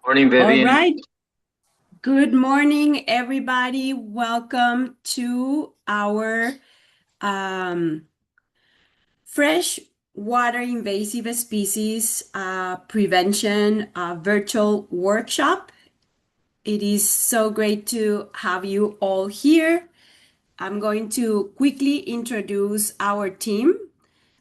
Morning, All Vivian. right. Good morning, everybody. Welcome to our um, freshwater invasive species prevention virtual workshop. It is so great to have you all here. I'm going to quickly introduce our team.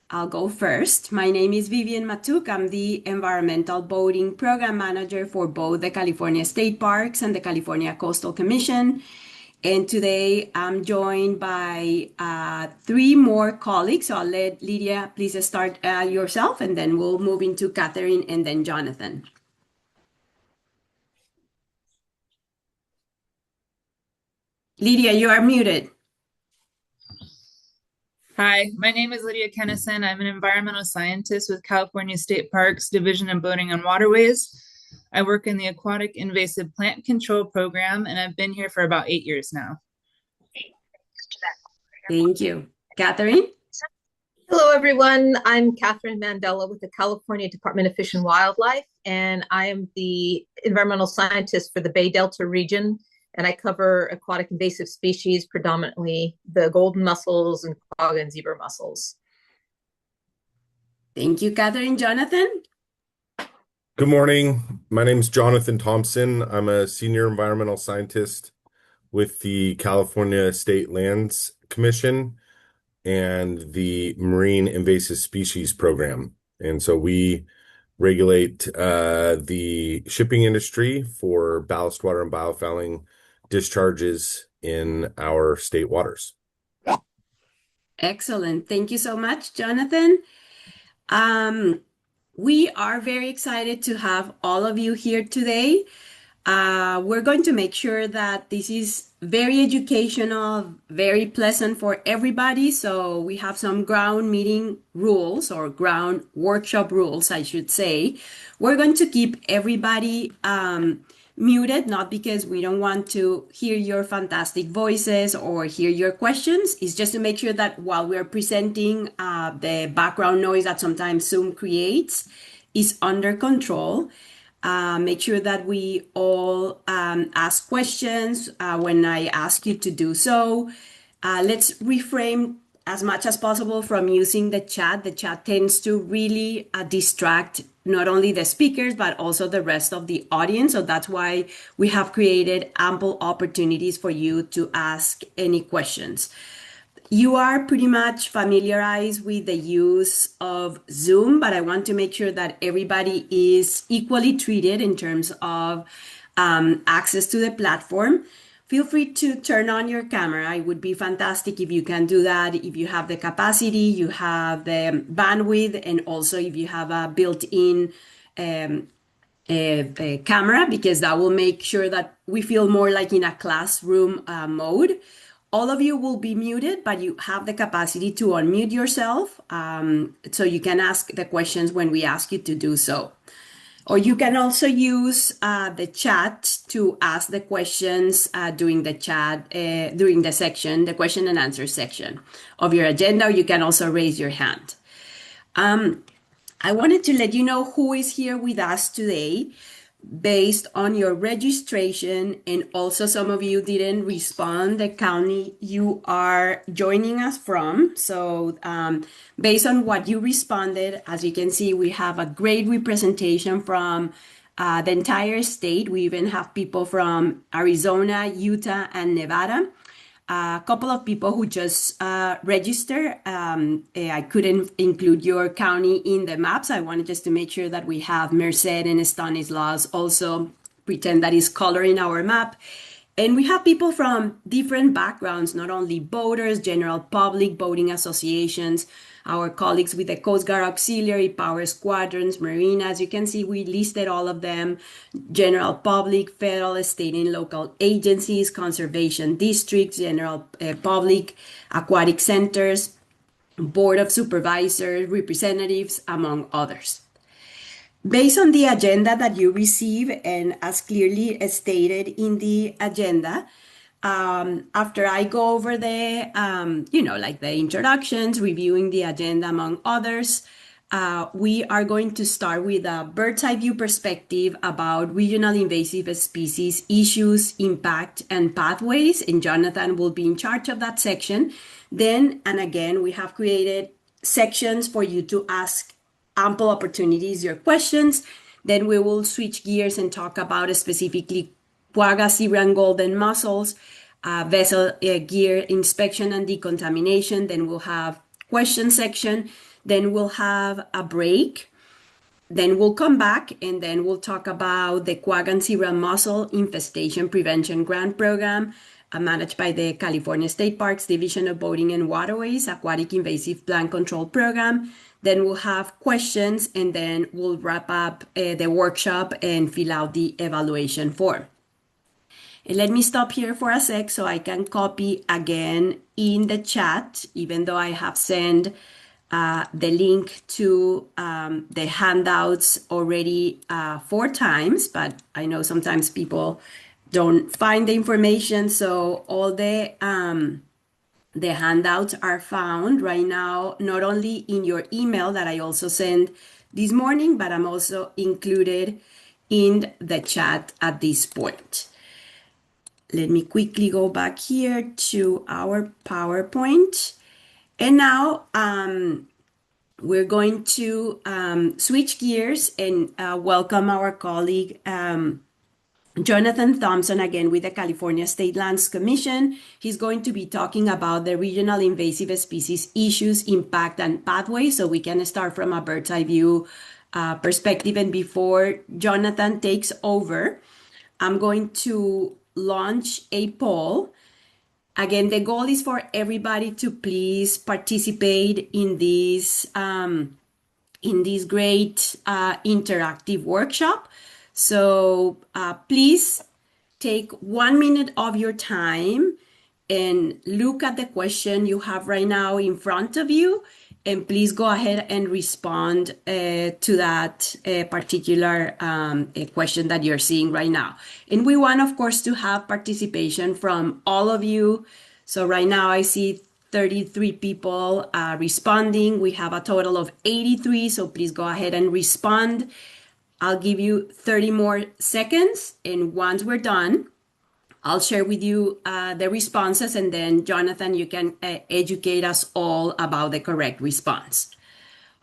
I'll go first. My name is Vivian Matuk. I'm the Environmental Boating Program Manager for both the California State Parks and the California Coastal Commission. And today I'm joined by three more colleagues. So I'll let Lydia please start yourself, and then we'll move into Catherine and then Jonathan. Lydia, you are muted. Hi, my name is Lydia Kennison. I'm an environmental scientist with California State Parks Division of Boating and Waterways. I work in the Aquatic Invasive Plant Control Program, and I've been here for about 8 years now. Thank you. Catherine? Hello, everyone. I'm Catherine Mandela with the California Department of Fish and Wildlife, and I am the environmental scientist for the Bay Delta region, and I cover aquatic invasive species, predominantly the golden mussels and quagga and zebra mussels. Thank you, Catherine. Jonathan? Good morning. My name is Jonathan Thompson. I'm a senior environmental scientist with the California State Lands Commission and the Marine Invasive Species Program. And so we regulate the shipping industry for ballast water and biofouling discharges in our state waters. Excellent. Thank you so much, Jonathan. We are very excited to have all of you here today. We're going to make sure that this is very educational, very pleasant for everybody. So we have some ground meeting rules or ground workshop rules, I should say. We're going to keep everybody muted, not because we don't want to hear your fantastic voices or hear your questions. It's just to make sure that while we're presenting, the background noise that sometimes Zoom creates is under control. Make sure that we all ask questions when I ask you to do so. Let's reframe as much as possible from using the chat. The chat tends to really distract not only the speakers, but also the rest of the audience. So that's why we have created ample opportunities for you to ask any questions. You are pretty much familiarized with the use of Zoom, but I want to make sure that everybody is equally treated in terms of access to the platform. Feel free to turn on your camera. It would be fantastic if you can do that. If you have the capacity, you have the bandwidth, and also if you have a built-in a camera, because that will make sure that we feel more like in a classroom mode. All of you will be muted, but you have the capacity to unmute yourself, so you can ask the questions when we ask you to do so. Or you can also use the chat to ask the questions during the chat, during the section, the question and answer section of your agenda. Or you can also raise your hand. I wanted to let you know who is here with us today based on your registration, and also some of you didn't respond the county you are joining us from. So based on what you responded, as you can see, we have a great representation from the entire state. We even have people from Arizona, Utah, and Nevada. A couple of people who just registered. I couldn't include your county in the maps. I wanted just to make sure that we have Merced and Stanislaus also pretend that is coloring our map. And we have people from different backgrounds, not only boaters, general public, boating associations, our colleagues with the Coast Guard Auxiliary, Power Squadrons, Marine. As you can see, we listed all of them: general public, federal, state, and local agencies, conservation districts, general public, aquatic centers, board of supervisors, representatives, among others. Based on the agenda that you receive, and as clearly stated in the agenda, after I go over the, like the introductions, reviewing the agenda, among others, we are going to start with a bird's eye view perspective about regional invasive species, issues, impact, and pathways. And Jonathan will be in charge of that section. Then, and again, we have created sections for you to ask ample opportunities, your questions. Then we will switch gears and talk about specifically quagga, zebra, and golden mussels, vessel gear inspection and decontamination. Then we'll have question section. Then we'll have a break. Then we'll come back and then we'll talk about the quagga and zebra mussel infestation prevention grant program managed by the California State Parks Division of Boating and Waterways Aquatic Invasive Plant Control Program. Then we'll have questions and then we'll wrap up the workshop and fill out the evaluation form. And let me stop here for a sec so I can copy again in the chat, even though I have sent the link to the handouts already 4 times, but I know sometimes people don't find the information. So all the handouts are found right now, not only in your email that I also sent this morning, but I'm also included in the chat at this point. Let me quickly go back here to our PowerPoint. And now we're going to switch gears and welcome our colleague Jonathan Thompson again with the California State Lands Commission. He's going to be talking about the regional invasive species issues, impact, and pathways. So we can start from a bird's eye view perspective. And before Jonathan takes over, I'm going to launch a poll. Again, the goal is for everybody to please participate in this great interactive workshop. So please take 1 minute of your time and look at the question you have right now in front of you. And please go ahead and respond to that particular question that you're seeing right now. And we want, of course, to have participation from all of you. So right now I see 33 people responding. We have a total of 83, so please go ahead and respond. I'll give you 30 more seconds, and once we're done, I'll share with you the responses, and then Jonathan, you can educate us all about the correct response.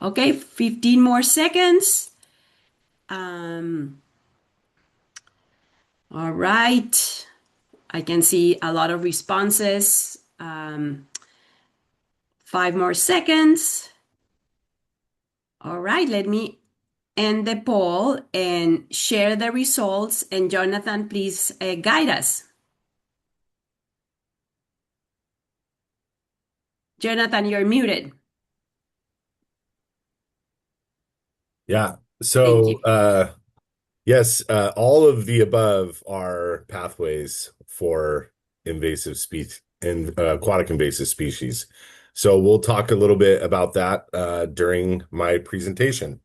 Okay, 15 more seconds. All right. I can see a lot of responses. 5 more seconds. All right, let me end the poll and share the results. And Jonathan, please guide us. Jonathan, you're muted. Yeah. Thank you. So, yes, all of the above are pathways for invasive species and aquatic invasive species. So we'll talk a little bit about that during my presentation.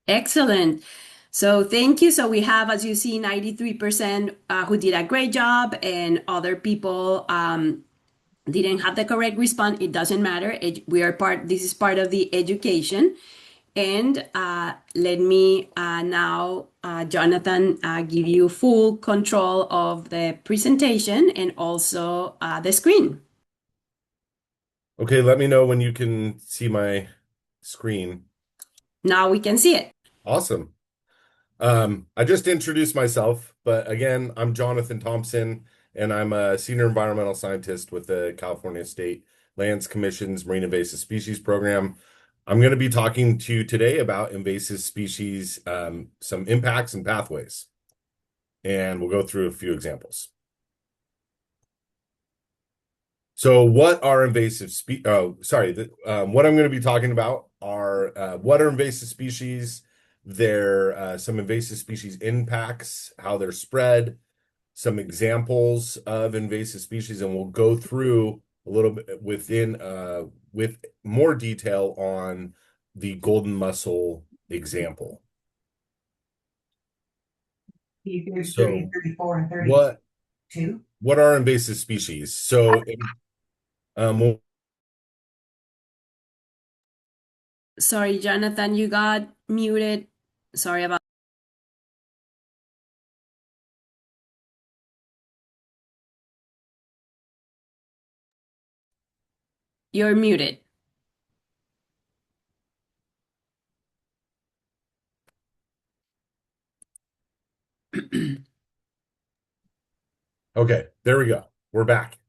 Excellent. So thank you. So we have, as you see, 93% who did a great job, and other people didn't have the correct response. It doesn't matter. This is part of the education. And let me now, Jonathan, give you full control of the presentation and also the screen. Okay, let me know when you can see my screen. Now we can see it. Awesome. I just introduced myself, but again, I'm Jonathan Thompson, and I'm a senior environmental scientist with the California State Lands Commission's Marine Invasive Species Program. I'm going to be talking to you today about invasive species, some impacts and pathways, and we'll go through a few examples. So what are invasive species? What I'm going to be talking about are what are invasive species, some invasive species impacts, how they're spread, some examples of invasive species, and we'll go through a little bit with more detail on the golden mussel example. So 30, 34, and 32. What are invasive species? So Sorry, Jonathan, you got muted. Sorry about. You're muted. Okay, there we go. We're back.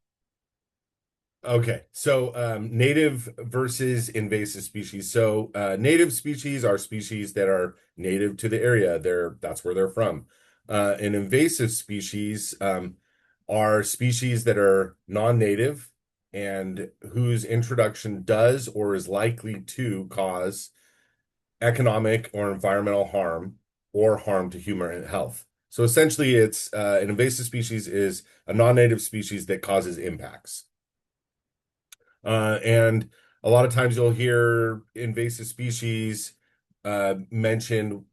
Okay, so native versus invasive species. So native species are species that are native to the area. That's where they're from. And invasive species are species that are non-native and whose introduction does or is likely to cause economic or environmental harm or harm to human health. So essentially, it's an invasive species is a non-native species that causes impacts. And a lot of times you'll hear invasive species mentioned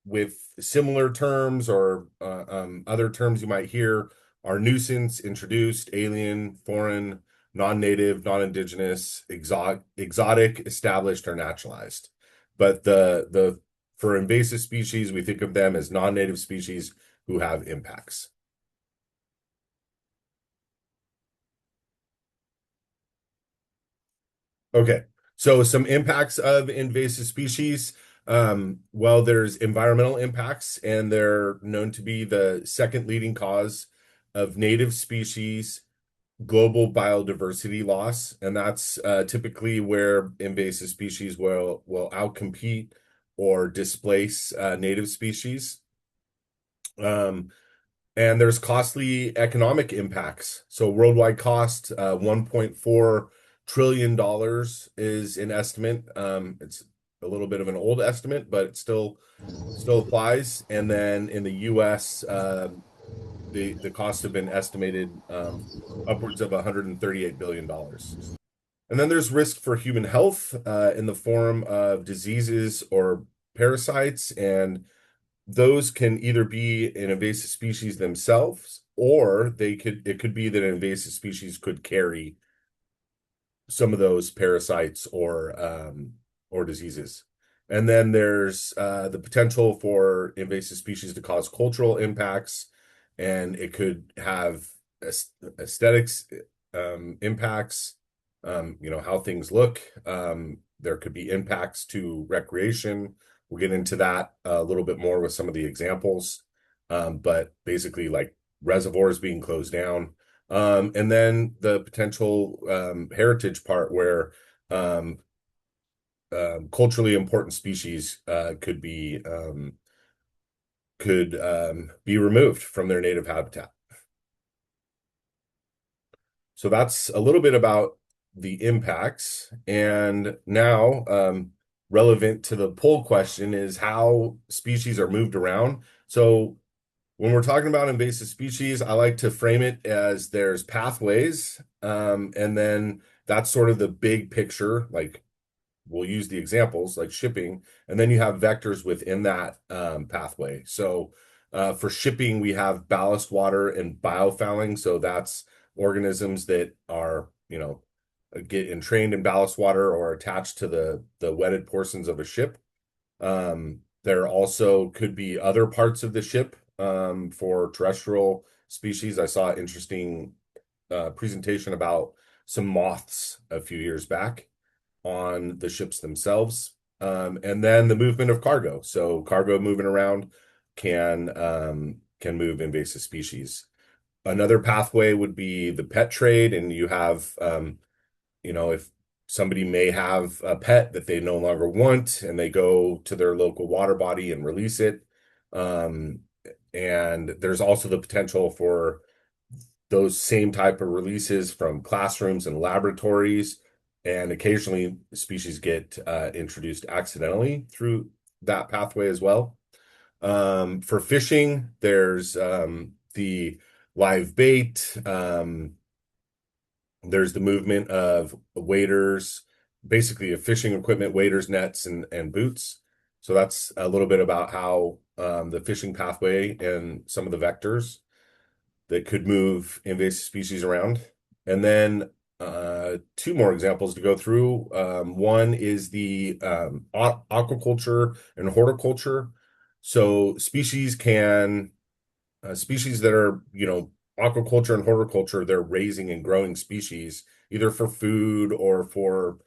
with similar terms or other terms you might hear are nuisance, introduced, alien, foreign, non-native, non-indigenous, exotic, established, or naturalized. But for invasive species, we think of them as non-native species who have impacts. Okay, so some impacts of invasive species. Well, there's environmental impacts, and they're known to be the second leading cause of native species global biodiversity loss, and that's typically where invasive species will outcompete or displace native species. And there's costly economic impacts. So worldwide cost, $1.4 trillion is an estimate. It's a little bit of an old estimate, but it still applies. And then in the US, the costs have been estimated upwards of $138 billion. And then there's risk for human health in the form of diseases or parasites, and those can either be an invasive species themselves, or it could be that an invasive species could carry some of those parasites or diseases. And then there's the potential for invasive species to cause cultural impacts, and it could have aesthetics impacts, how things look. There could be impacts to recreation. We'll get into that a little bit more with some of the examples. But basically, like reservoirs being closed down. And then the potential heritage part where culturally important species could be removed from their native habitat. So that's a little bit about the impacts. And now, relevant to the poll question is how species are moved around. So when we're talking about invasive species, I like to frame it as there's pathways, and then that's sort of the big picture. Like we'll use the examples like shipping, and then you have vectors within that pathway. So for shipping, we have ballast water and biofouling. So that's organisms that are, get entrained in ballast water or attached to the wetted portions of a ship. There also could be other parts of the ship for terrestrial species. I saw an interesting presentation about some moths a few years back on the ships themselves. And then the movement of cargo. So cargo moving around can move invasive species. Another pathway would be the pet trade, and you have, if somebody may have a pet that they no longer want, and they go to their local water body and release it. And there's also the potential for those same type of releases from classrooms and laboratories, and occasionally species get introduced accidentally through that pathway as well. For fishing, there's the live bait. There's the movement of waders, basically of fishing equipment, waders, nets, and boots. So that's a little bit about how the fishing pathway and some of the vectors that could move invasive species around. And then two more examples to go through. One is the aquaculture and horticulture. So species that are, aquaculture and horticulture, they're raising and growing species either for food or for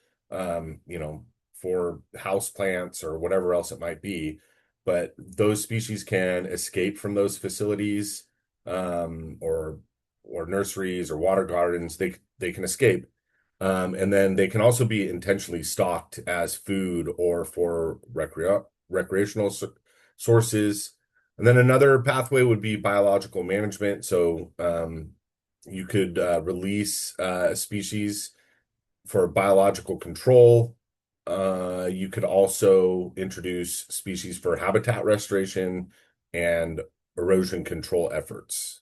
house plants or whatever else it might be. But those species can escape from those facilities, or nurseries or water gardens. They can escape. And then they can also be intentionally stocked as food or for recreational sources. And then another pathway would be biological management. So you could release a species for biological control. You could also introduce species for habitat restoration and erosion control efforts.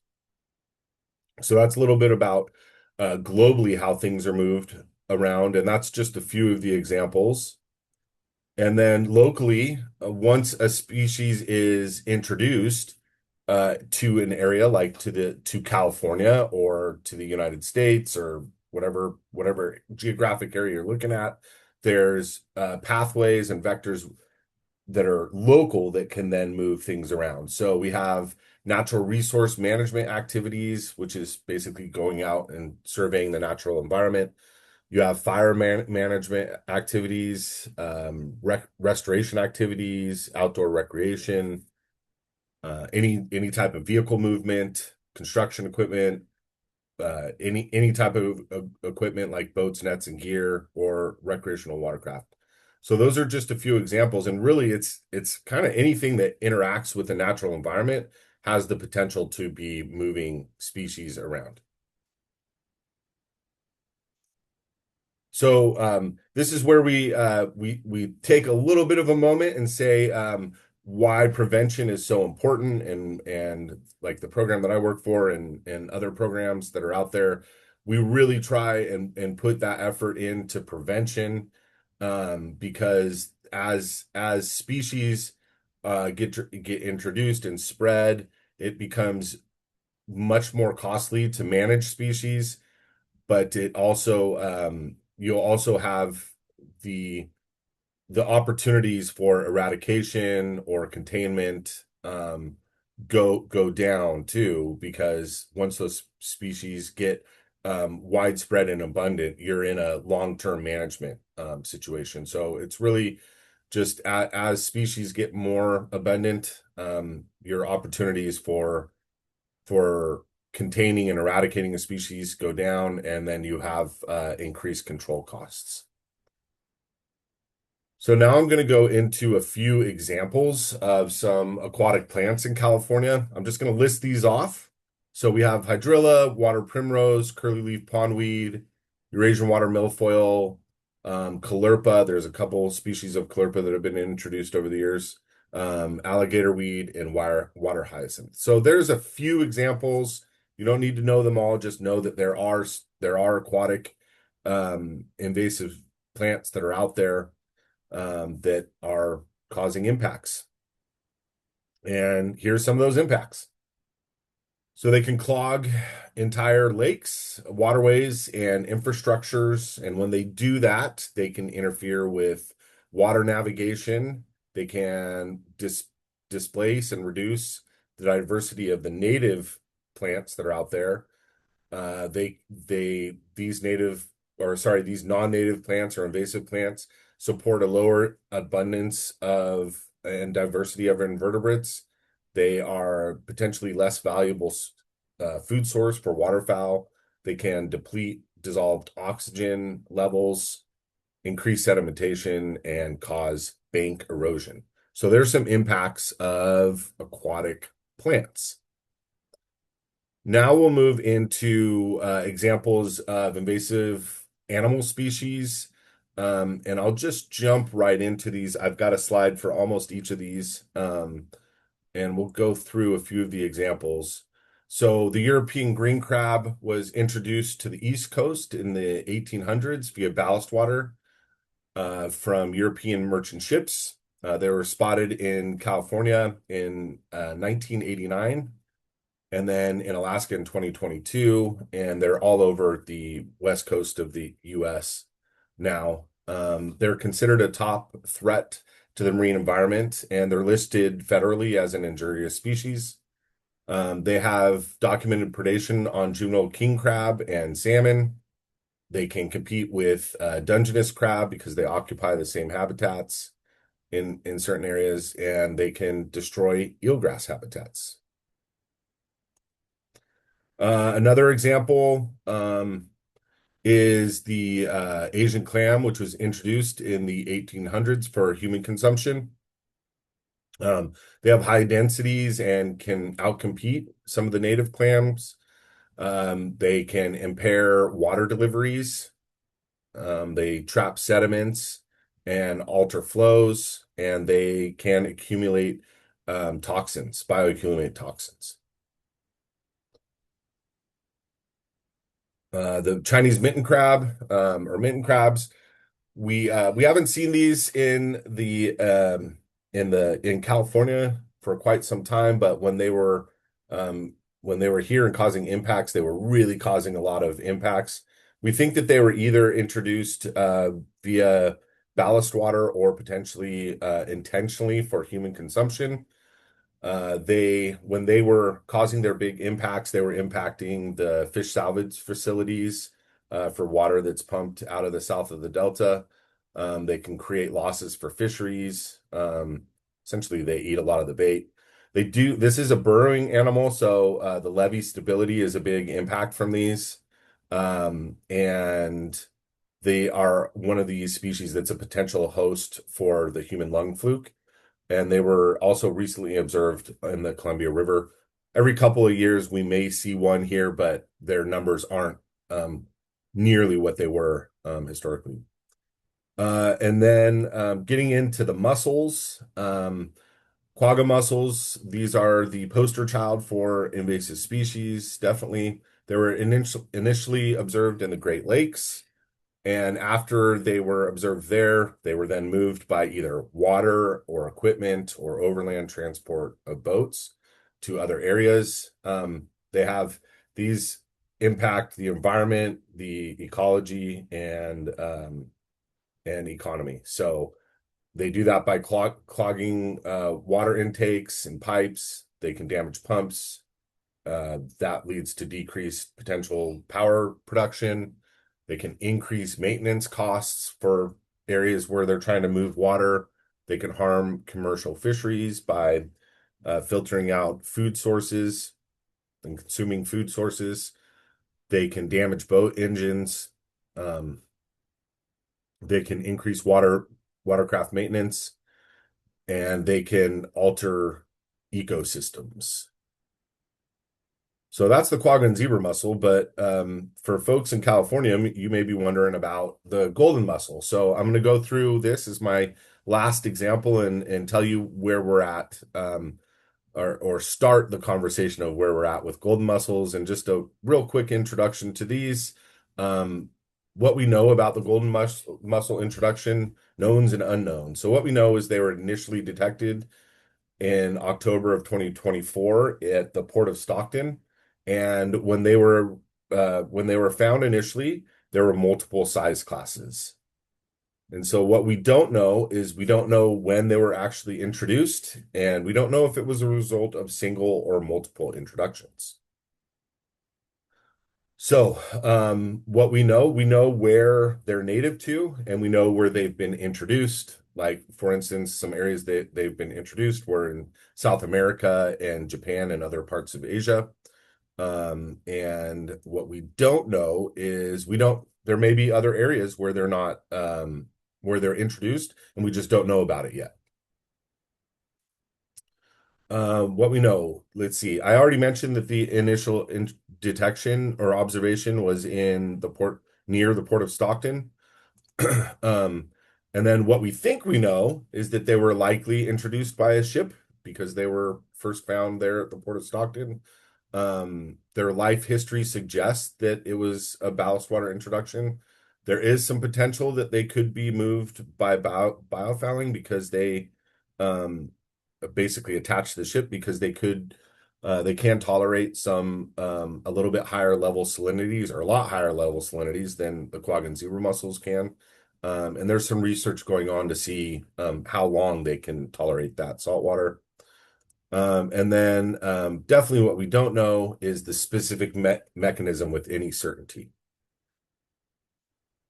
So that's a little bit about globally how things are moved around, and that's just a few of the examples. And then locally, once a species is introduced to an area, like to California or to the United States or whatever geographic area you're looking at, there's pathways and vectors that are local that can then move things around. So we have natural resource management activities, which is basically going out and surveying the natural environment. You have fire management activities, restoration activities, outdoor recreation, any type of vehicle movement, construction equipment, any type of equipment like boats, nets, and gear, or recreational watercraft. So those are just a few examples, and really it's kind of anything that interacts with the natural environment has the potential to be moving species around. So this is where we take a little bit of a moment and say why prevention is so important, and like the program that I work for and other programs that are out there, we really try and put that effort into prevention, because as species get introduced and spread, it becomes much more costly to manage species, but it also you'll also have the opportunities for eradication or containment go down too, because once those species get widespread and abundant, you're in a long-term management situation. So it's really just as species get more abundant, your opportunities for containing and eradicating a species go down, and then you have increased control costs. So now I'm going to go into a few examples of some aquatic plants in California. I'm just going to list these off. So we have hydrilla, water primrose, curly leaf pondweed, Eurasian water milfoil, caulerpa. There's a couple species of caulerpa that have been introduced over the years, alligator weed, and water hyacinth. So there's a few examples. You don't need to know them all. Just know that there are aquatic invasive plants that are out there that are causing impacts. And here's some of those impacts. So they can clog entire lakes, waterways, and infrastructures. And when they do that, they can interfere with water navigation. They can displace and reduce the diversity of the native plants that are out there. These non-native plants or invasive plants support a lower abundance of and diversity of invertebrates. They are potentially less valuable food source for waterfowl. They can deplete dissolved oxygen levels, increase sedimentation, and cause bank erosion. So there's some impacts of aquatic plants. Now we'll move into examples of invasive animal species. And I'll just jump right into these. I've got a slide for almost each of these, and we'll go through a few of the examples. So the European green crab was introduced to the East Coast in the 1800s via ballast water from European merchant ships. They were spotted in California in 1989. and then in Alaska in 2022, and they're all over the west coast of the US now. They're considered a top threat to the marine environment, and they're listed federally as an injurious species. They have documented predation on juvenile king crab and salmon. They can compete with Dungeness crab because they occupy the same habitats in certain areas, and they can destroy eelgrass habitats. Another example is the Asian clam, which was introduced in the 1800s for human consumption. They have high densities and can outcompete some of the native clams. They can impair water deliveries. They trap sediments and alter flows, and they can accumulate toxins, bioaccumulate toxins. The Chinese mitten crab or mitten crabs, we haven't seen these in California for quite some time, but when they were here and causing impacts, they were really causing a lot of impacts. We think that they were either introduced via ballast water or potentially intentionally for human consumption. When they were causing their big impacts, they were impacting the fish salvage facilities for water that's pumped out of the south of the Delta. They can create losses for fisheries. Essentially, they eat a lot of the bait. This is a burrowing animal, so the levee stability is a big impact from these. And they are one of these species that's a potential host for the human lung fluke. And they were also recently observed in the Columbia River. Every couple of years, we may see one here, but their numbers aren't nearly what they were historically. And then getting into the mussels, quagga mussels, these are the poster child for invasive species, definitely. They were initially observed in the Great Lakes. And after they were observed there, they were then moved by either water or equipment or overland transport of boats to other areas. These impact the environment, the ecology, and economy. So they do that by clogging water intakes and pipes. They can damage pumps. That leads to decreased potential power production. They can increase maintenance costs for areas where they're trying to move water. They can harm commercial fisheries by filtering out food sources and consuming food sources. They can damage boat engines. They can increase watercraft maintenance, and they can alter ecosystems. So that's the quagga and zebra mussel, but for folks in California, you may be wondering about the golden mussel. So I'm going to go through this as my last example and tell you where we're at, or start the conversation of where we're at with golden mussels, and just a real quick introduction to these. What we know about the golden mussel introduction, knowns and unknowns. So what we know is they were initially detected in October of 2024 at the port of Stockton. And when they were found initially, there were multiple size classes. And so what we don't know is we don't know when they were actually introduced, and we don't know if it was a result of single or multiple introductions. So what we know where they're native to, and we know where they've been introduced. Like, for instance, some areas that they've been introduced were in South America and Japan and other parts of Asia. And what we don't know is there may be other areas where they're not, where they're introduced, and we just don't know about it yet. What we know, let's see. I already mentioned that the initial detection or observation was in the port, near the port of Stockton. And then what we think we know is that they were likely introduced by a ship because they were first found there at the port of Stockton. Their life history suggests that it was a ballast water introduction. There is some potential that they could be moved by biofouling because they basically attached to the ship, because they could They can tolerate some a little bit higher level salinities, or a lot higher level salinities than the quagga and zebra mussels can. And there's some research going on to see how long they can tolerate that salt water. And then definitely what we don't know is the specific mechanism with any certainty.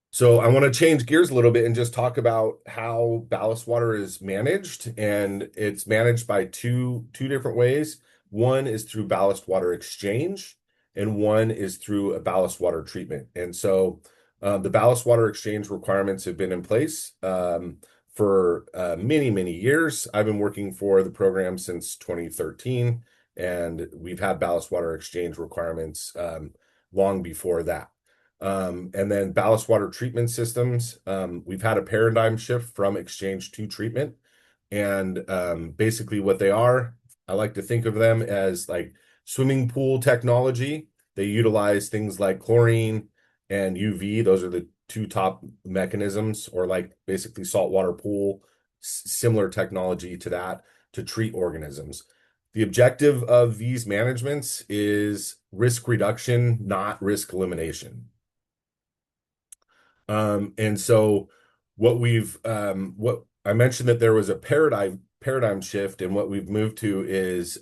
So I want to change gears a little bit and just talk about how ballast water is managed. And it's managed by two different ways. One is through ballast water exchange, and one is through a ballast water treatment. And so the ballast water exchange requirements have been in place for many, many years. I've been working for the program since 2013, and we've had ballast water exchange requirements long before that. And then ballast water treatment systems, we've had a paradigm shift from exchange to treatment. And basically what they are, I like to think of them as like swimming pool technology. They utilize things like chlorine and UV. Those are the two top mechanisms, or like basically saltwater pool, similar technology to that, to treat organisms. The objective of these managements is risk reduction, not risk elimination. And so what I mentioned, that there was a paradigm shift, and what we've moved to is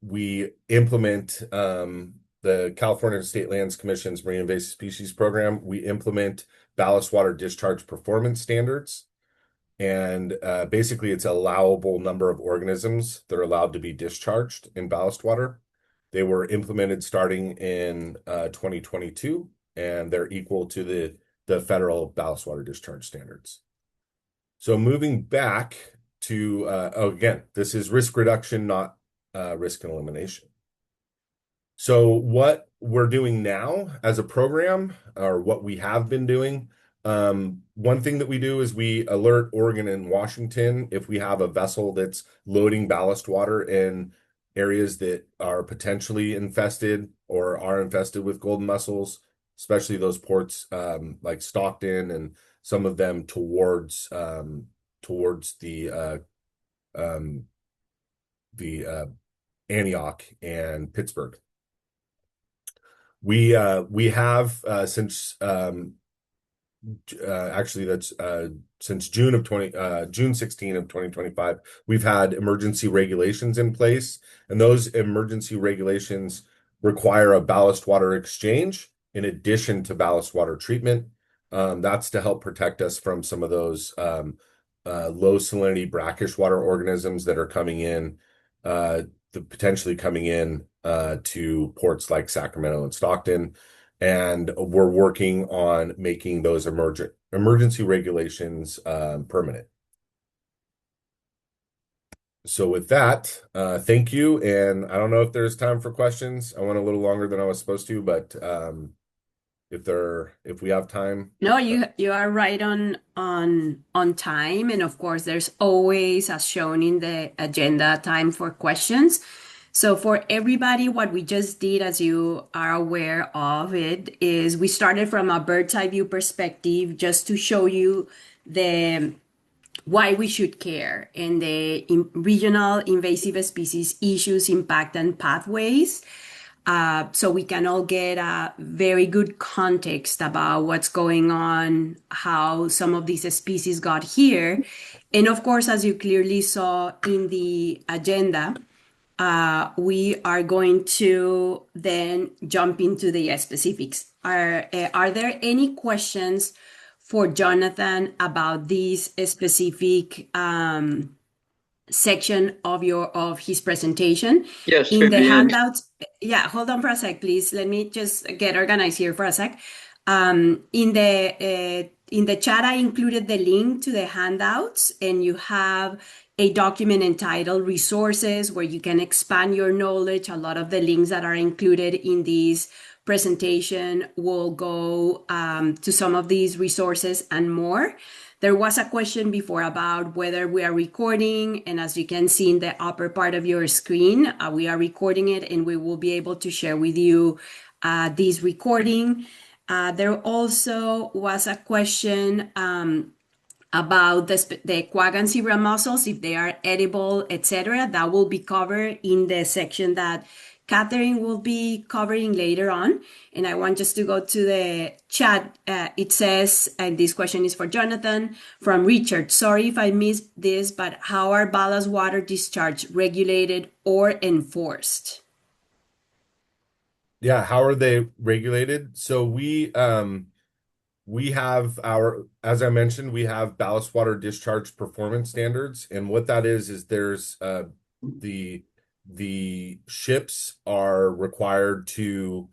we implement the California State Lands Commission's Marine Invasive Species Program. We implement ballast water discharge performance standards. And basically it's an allowable number of organisms that are allowed to be discharged in ballast water. They were implemented starting in 2022, and they're equal to the federal ballast water discharge standards. So moving back to, again, this is risk reduction, not risk and elimination. So what we're doing now as a program, or what we have been doing, one thing that we do is we alert Oregon and Washington if we have a vessel that's loading ballast water in areas that are potentially infested or are infested with golden mussels, especially those ports like Stockton and some of them towards the Antioch and Pittsburgh. We have since actually that's since June 16 of 2025, we've had emergency regulations in place, and those emergency regulations require a ballast water exchange in addition to ballast water treatment. That's to help protect us from some of those low salinity brackish water organisms that are coming in, potentially coming in to ports like Sacramento and Stockton. And we're working on making those emergency regulations permanent. So with that, thank you. And I don't know if there's time for questions. I went a little longer than I was supposed to, but if we have time. No, you are right on time, and of course there's always, as shown in the agenda, time for questions. So for everybody, what we just did, as you are aware of it, is we started from a bird's eye view perspective just to show you the why we should care and the regional invasive species issues, impact, and pathways. So we can all get a very good context about what's going on, how some of these species got here. And of course, as you clearly saw in the agenda, we are going to then jump into the specifics. Are there any questions for Jonathan about this specific section of his presentation? Yes, In the 50 handouts, yeah, hold on for a sec, please. Let me just get organized here for a sec. In the chat, I included the link to the handouts, and you have a document entitled Resources where you can expand your knowledge. A lot of the links that are included in this presentation will go to some of these resources and more. There was a question before about whether we are recording, and as you can see in the upper part of your screen, we are recording it, and we will be able to share with you this recording. There also was a question about the quag and zebra mussels, if they are edible, etc. That will be covered in the section that Catherine will be covering later on. And I want just to go to the chat. It says, and this question is for Jonathan from Richard. Sorry if I missed this, but how are ballast water discharge regulated or enforced? Yeah, how are they regulated? So we have as I mentioned, we have ballast water discharge performance standards, and what that is there's the ships are required to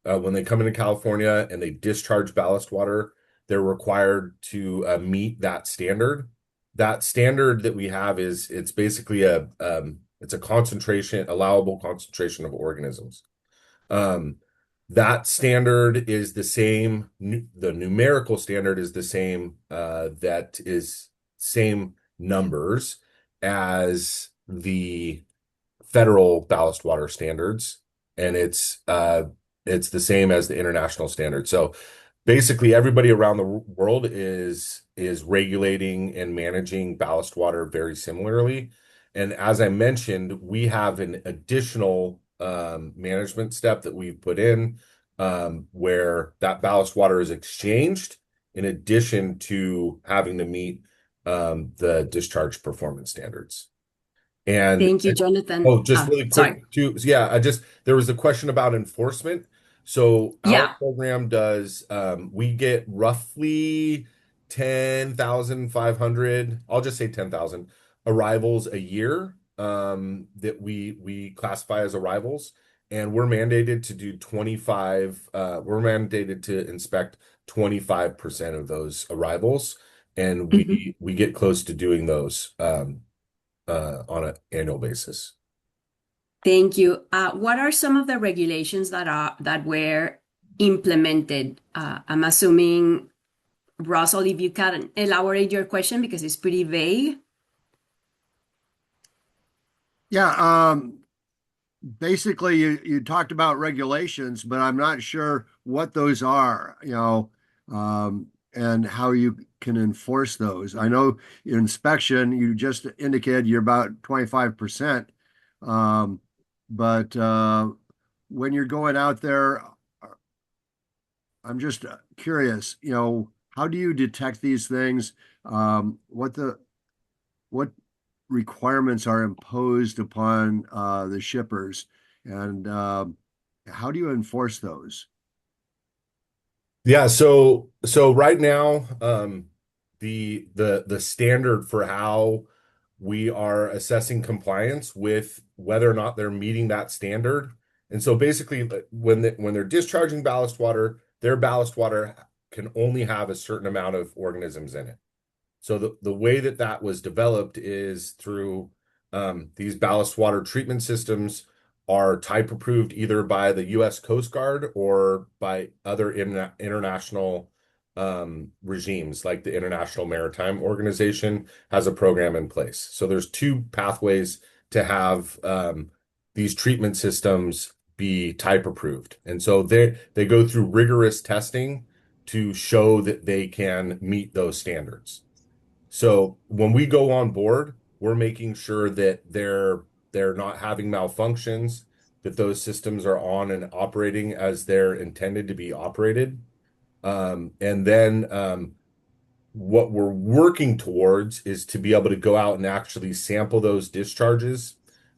when they come into California and they discharge ballast water, they're required to meet that standard. That standard that we have it's basically it's a concentration, allowable concentration of organisms. That standard is the same, the numerical standard is the same, that is same numbers as the federal ballast water standards, and it's the same as the international standard. So basically everybody around the world is regulating and managing ballast water very similarly. And as I mentioned, we have an additional management step that we've put in, where that ballast water is exchanged in addition to having to meet the discharge performance standards. And Thank you, Jonathan. oh, just really Sorry. quick too. Yeah, there was a question about enforcement. So our Yeah. program does, we get roughly 10,500, I'll just say 10,000 arrivals a year, that we classify as arrivals, and we're mandated to do 25, we're mandated to inspect 25% of those arrivals, and we get close to doing those on an annual basis. Thank you. What are some of the regulations that were implemented? I'm assuming, Russell, if you can elaborate your question because it's pretty vague. Yeah, basically you talked about regulations, but I'm not sure what those are, and how you can enforce those. I know inspection, you just indicated you're about 25%. But when you're going out there, I'm just curious, how do you detect these things? What requirements are imposed upon the shippers, and how do you enforce those? Yeah, so right now, the standard for how we are assessing compliance with whether or not they're meeting that standard. And so basically, when they're discharging ballast water, their ballast water can only have a certain amount of organisms in it. So the way that was developed is through these ballast water treatment systems are type approved either by the U.S. Coast Guard or by other international regimes, like the International Maritime Organization has a program in place. So there's two pathways to have these treatment systems be type approved. And so they go through rigorous testing to show that they can meet those standards. So when we go on board, we're making sure that they're not having malfunctions, that those systems are on and operating as they're intended to be operated. And then what we're working towards is to be able to go out and actually sample those discharges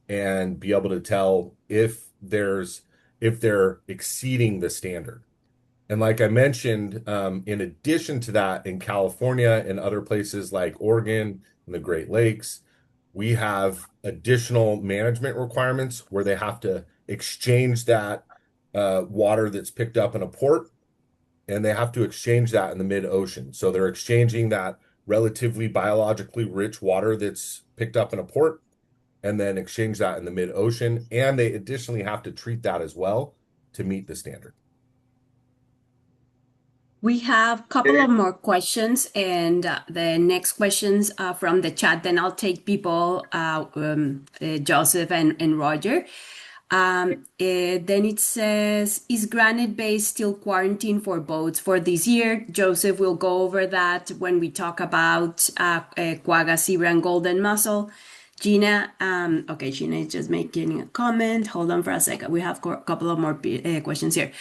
and be able to tell if they're exceeding the standard. And like I mentioned, in addition to that, in California and other places like Oregon and the Great Lakes, we have additional management requirements where they have to exchange that water that's picked up in a port, and they have to exchange that in the mid-ocean. So they're exchanging that relatively biologically rich water that's picked up in a port and then exchange that in the mid-ocean. And they additionally have to treat that as well to meet the standard. We have a couple of more questions, and the next questions from the chat. Then I'll take people, Joseph and Roger. Then it says, is Granite Bay still quarantine for boats for this year? Joseph will go over that when we talk about Quagga, Zebra, and Golden Mussel. Gina, okay, Gina is just making a comment. Hold on for a second. We have a couple of more questions here.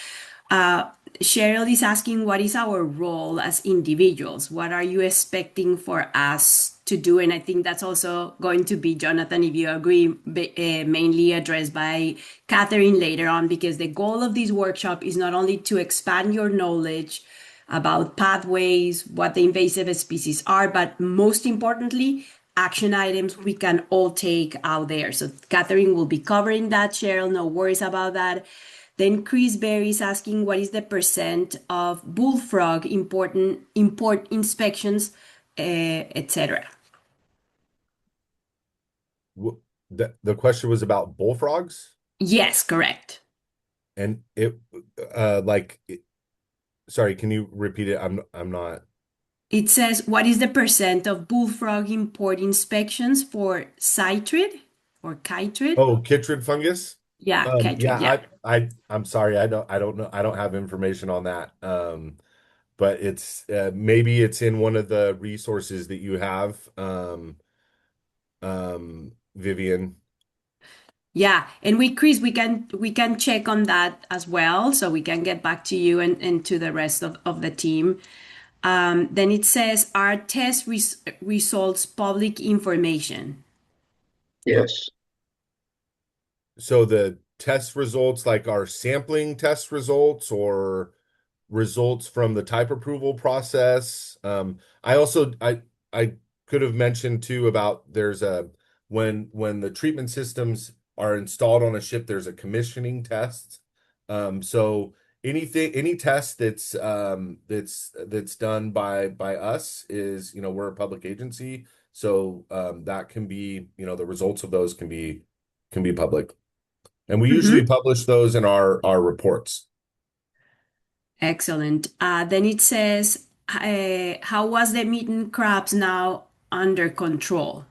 Cheryl is asking, what is our role as individuals? What are you expecting for us to do? And I think that's also going to be, Jonathan, if you agree, mainly addressed by Catherine later on, because the goal of this workshop is not only to expand your knowledge about pathways, what the invasive species are, but most importantly, action items we can all take out there. So Catherine will be covering that. Cheryl, no worries about that. Then Chris Berry is asking, what is the percent of bullfrog import inspections, etc.? The question was about bullfrogs, Yes, correct. and sorry, can you repeat it? I'm not. It says, what is the percent of bullfrog import inspections for chytrid or chytrid? Oh, chytrid fungus. Yeah, chytrid. Yeah, Yeah. I'm sorry, I don't know. I don't have information on that. But it's maybe it's in one of the resources that you have, Vivian. Yeah, and we, Chris, we can check on that as well, so we can get back to you and to the rest of the team. Then it says, are test results public information? Yes. So the test results, like our sampling test results or results from the type approval process. I could have mentioned too about there's a when the treatment systems are installed on a ship, there's a commissioning test. So any test that's done by us is, we're a public agency, so that can be, the results of those can be public. And we usually publish those in our reports. Excellent. Then it says, how was the meat crabs now under control?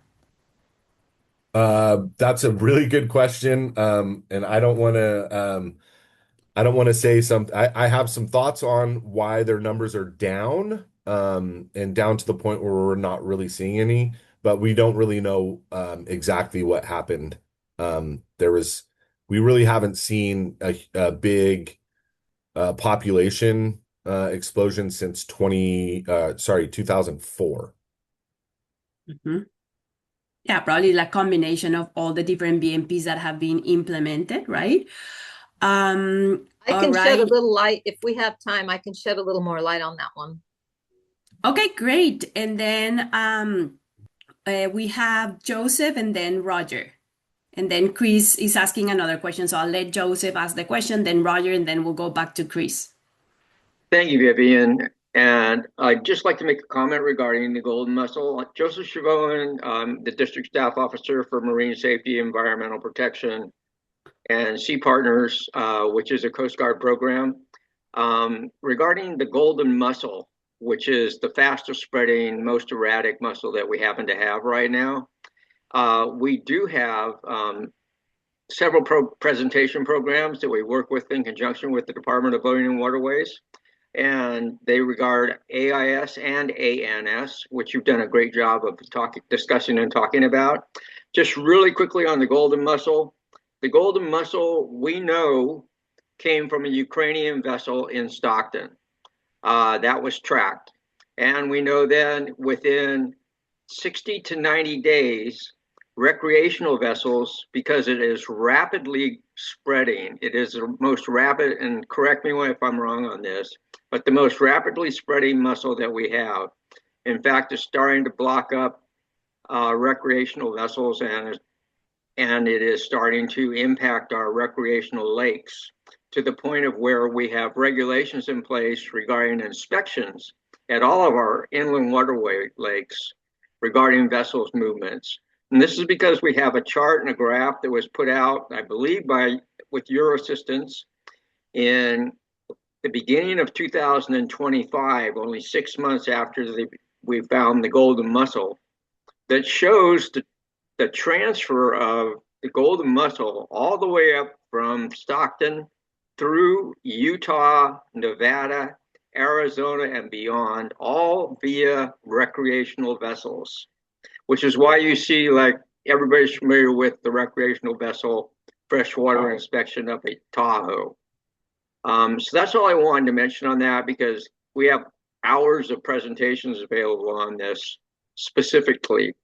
That's a really good question. And I don't want to say something. I have some thoughts on why their numbers are down, and down to the point where we're not really seeing any, but we don't really know exactly what happened. We really haven't seen a big population explosion since 2004. Yeah, probably like combination of all the different BMPs that have been implemented, right? I can shed a little light if we have time. I can shed a little more light on that one. Okay, great. And then we have Joseph and then Roger. And then Chris is asking another question. So I'll let Joseph ask the question, then Roger, and then we'll go back to Chris. Thank you, Vivian. And I'd just like to make a comment regarding the golden mussel. Joseph Chavon, the district staff officer for Marine Safety, Environmental Protection, and Sea Partners, which is a Coast Guard program. Regarding the golden mussel, which is the fastest spreading, most erratic mussel that we happen to have right now, we do have several presentation programs that we work with in conjunction with the Department of Boating and Waterways. And they regard AIS and ANS, which you've done a great job of discussing and talking about. Just really quickly on the golden mussel. The golden mussel, we know, came from a Ukrainian vessel in Stockton. That was tracked. And we know then within 60 to 90 days, recreational vessels, because it is rapidly spreading, it is the most rapid, and correct me if I'm wrong on this, but the most rapidly spreading mussel that we have. In fact, it's starting to block up recreational vessels, and it is starting to impact our recreational lakes to the point of where we have regulations in place regarding inspections at all of our inland waterway lakes regarding vessels movements. And this is because we have a chart and a graph that was put out, I believe, with your assistance in the beginning of 2025, only 6 months after we found the golden mussel, that shows the transfer of the golden mussel all the way up from Stockton through Utah, Nevada, Arizona, and beyond, all via recreational vessels, which is why you see, like, everybody's familiar with the recreational vessel freshwater inspection up at Tahoe. So that's all I wanted to mention on that, because we have hours of presentations available on this specifically.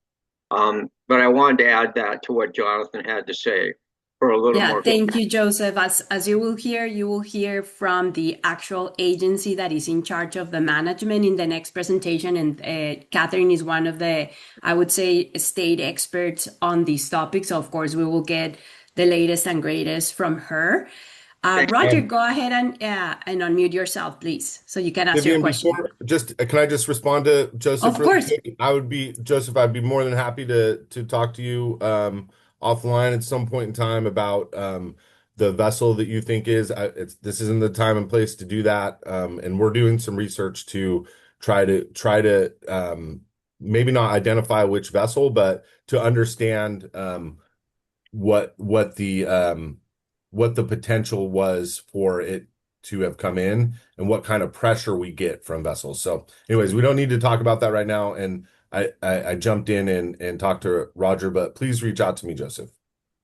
But I wanted to add that to what Jonathan had to say for a little Yeah, more. thank you, Joseph. As you will hear from the actual agency that is in charge of the management in the next presentation. And Catherine is one of the, I would say, state experts on these topics. So of course, we will get the latest and greatest from her. Roger, go ahead and unmute yourself, please, so you can ask your Vivian, question. can I just respond to Joseph Of really course. quick? Joseph, I'd be more than happy to talk to you offline at some point in time about the vessel that you think this isn't the time and place to do that. And we're doing some research to try to maybe not identify which vessel, but to understand what the potential was for it to have come in and what kind of pressure we get from vessels. So anyways, we don't need to talk about that right now. And I jumped in and talked to Roger, but please reach out to me, Joseph.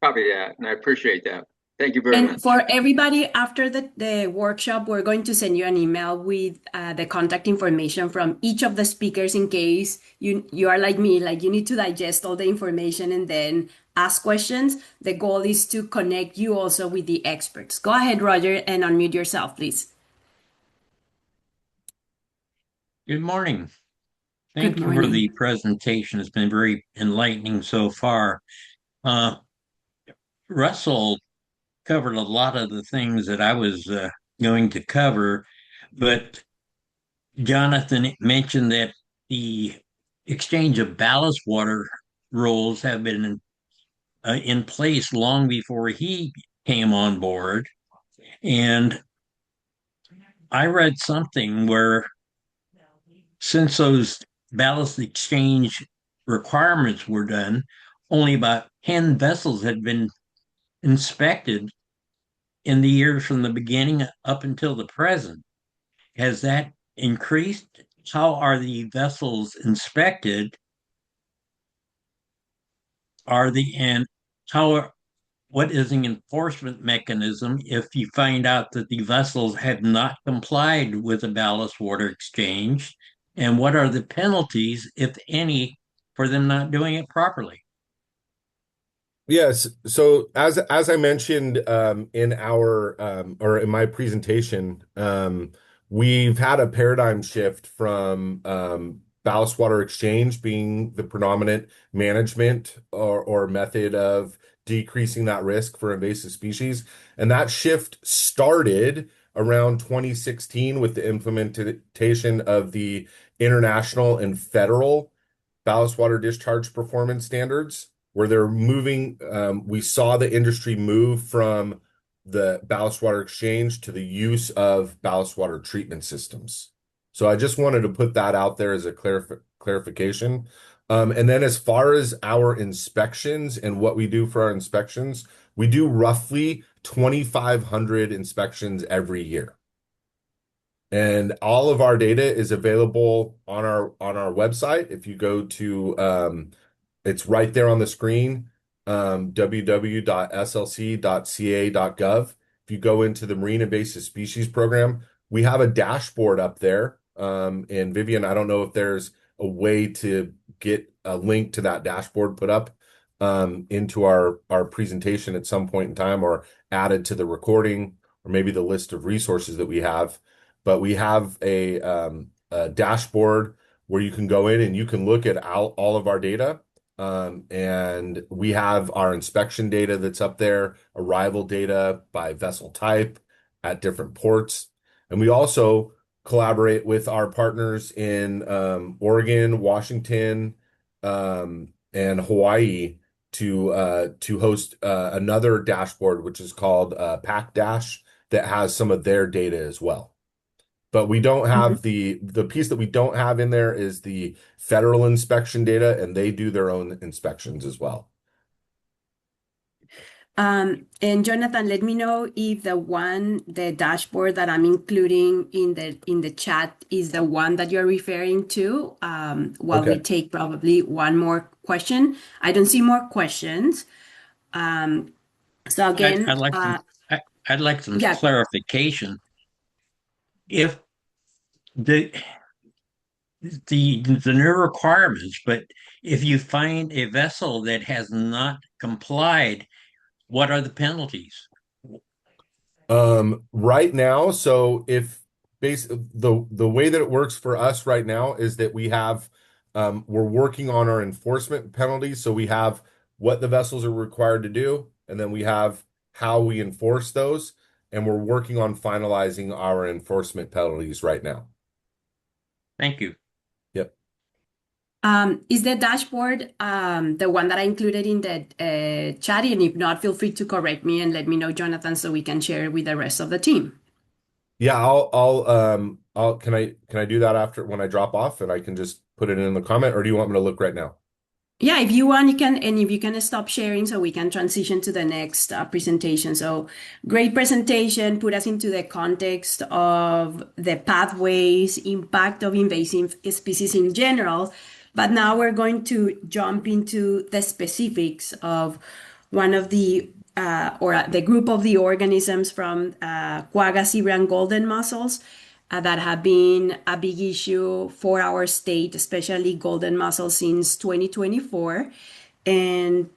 Copy that, and I appreciate that. Thank you very And much. for everybody, after the workshop, we're going to send you an email with the contact information from each of the speakers in case you are like me, like you need to digest all the information and then ask questions. The goal is to connect you also with the experts. Go ahead, Roger, and unmute yourself, please. Good morning. Good Thank you for morning. the presentation. It's been very enlightening so far. Russell covered a lot of the things that I was going to cover, but Jonathan mentioned that the exchange of ballast water rules have been in place long before he came on board. And I read something where since those ballast exchange requirements were done, only about 10 vessels had been inspected in the years from the beginning up until the present. Has that increased? How are the vessels inspected? And what is the enforcement mechanism if you find out that the vessels have not complied with the ballast water exchange? And what are the penalties, if any, for them not doing it properly? Yes. So as I mentioned in my presentation, we've had a paradigm shift from ballast water exchange being the predominant management or method of decreasing that risk for invasive species. And that shift started around 2016 with the implementation of the international and federal ballast water discharge performance standards, where they're moving. We saw the industry move from the ballast water exchange to the use of ballast water treatment systems. So I just wanted to put that out there as a clarification. And then as far as our inspections and what we do for our inspections, we do roughly 2,500 inspections every year. And all of our data is available on our website. If you go to it's right there on the screen, www.slc.ca.gov. If you go into the Marine Invasive Species Program, we have a dashboard up there. And Vivian, I don't know if there's a way to get a link to that dashboard put up into our presentation at some point in time, or added to the recording, or maybe the list of resources that we have. But we have a dashboard where you can go in and you can look at all of our data. And we have our inspection data that's up there, arrival data by vessel type at different ports. And we also collaborate with our partners in Oregon, Washington, and Hawaii to host another dashboard, which is called Pack Dash, that has some of their data as well. But we don't have the piece that we don't have in there is the federal inspection data, and they do their own inspections as well. And Jonathan, let me know if the dashboard that I'm including in the chat is the one that you're referring to, while we Okay. take probably one more question. I don't see more questions. So again, I'd like some, I'd like some yeah, clarification. If the the new requirements, but if you find a vessel that has not complied, what are the penalties? Right now, so if the way that it works for us right now is that we're working on our enforcement penalties. So we have what the vessels are required to do, and then we have how we enforce those, and we're working on finalizing our enforcement penalties right now. Thank you. Yep. is the dashboard the one that I included in the chat? And if not, feel free to correct me and let me know, Jonathan, so we can share it with the rest of the team. Yeah, can I do that after when I drop off and I can just put it in the comment, or do you want me to look right now? Yeah, if you want, you can, and if you can stop sharing so we can transition to the next presentation. So great presentation, put us into the context of the pathways, impact of invasive species in general. But now we're going to jump into the specifics of one of the or the group of the organisms from quagga, zebra, and golden mussels that have been a big issue for our state, especially golden mussels, since 2024. And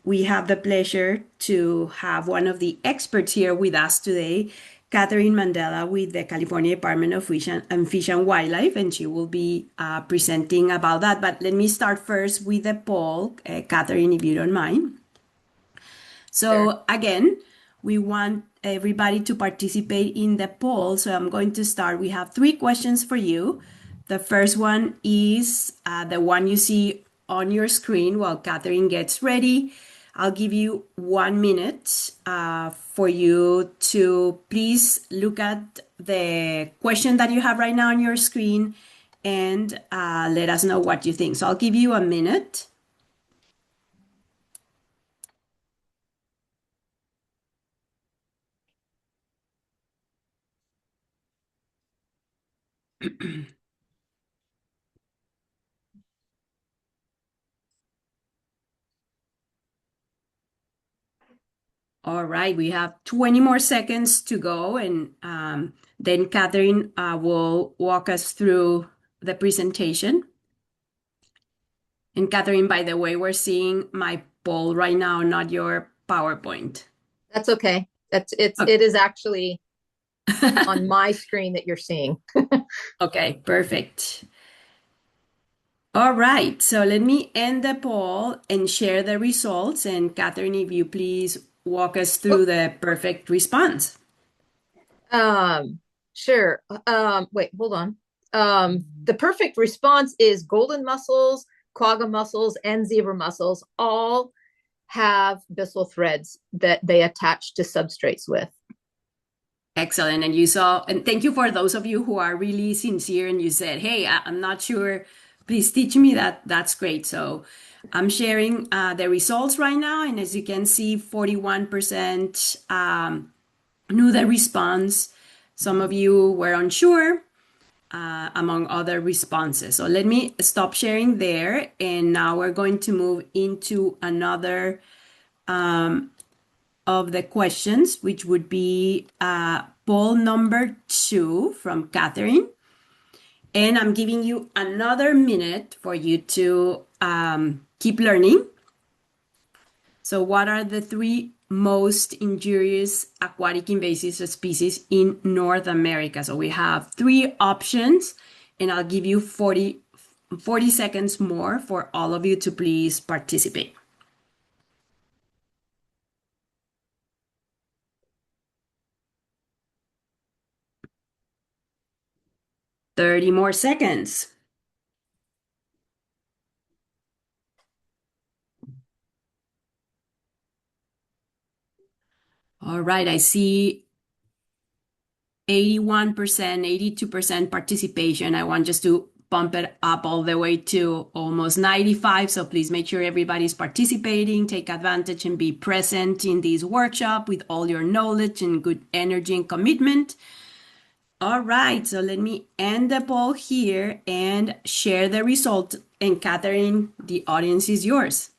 we have the pleasure to have one of the experts here with us today, Catherine Mandela with the California Department of Fish and Wildlife, and she will be presenting about that. But let me start first with the poll, Catherine, if you don't mind. So Sure. again, we want everybody to participate in the poll. So I'm going to start. We have 3 questions for you. The first one is the one you see on your screen while Catherine gets ready. I'll give you 1 minute for you to please look at the question that you have right now on your screen and let us know what you think. So I'll give you a minute. All right, we have 20 more seconds to go, and then Catherine will walk us through the presentation. And Catherine, by the way, we're seeing my poll right now, not your PowerPoint. That's okay. It is actually on my screen that you're seeing. Okay, perfect. All right, so let me end the poll and share the results. And Catherine, if you please walk us through the perfect response. Sure. Wait, hold on. The perfect response is golden mussels, quagga mussels, and zebra mussels all have byssal threads that they attach to substrates with. Excellent. And you saw, and thank you for those of you who are really sincere and you said, hey, I'm not sure, please teach me that. That's great. So I'm sharing the results right now. And as you can see, 41% knew the response. Some of you were unsure, among other responses. So let me stop sharing there. And now we're going to move into another of the questions, which would be poll number 2 from Catherine. And I'm giving you another minute for you to keep learning. So what are the 3 most injurious aquatic invasive species in North America? So we have 3 options, and I'll give you 40 seconds more for all of you to please participate. 30 more seconds. All right, I see 81%, 82% participation. I want just to bump it up all the way to almost 95. So please make sure everybody's participating, take advantage and be present in this workshop with all your knowledge and good energy and commitment. All right, so let me end the poll here and share the result. And Catherine, the audience is yours.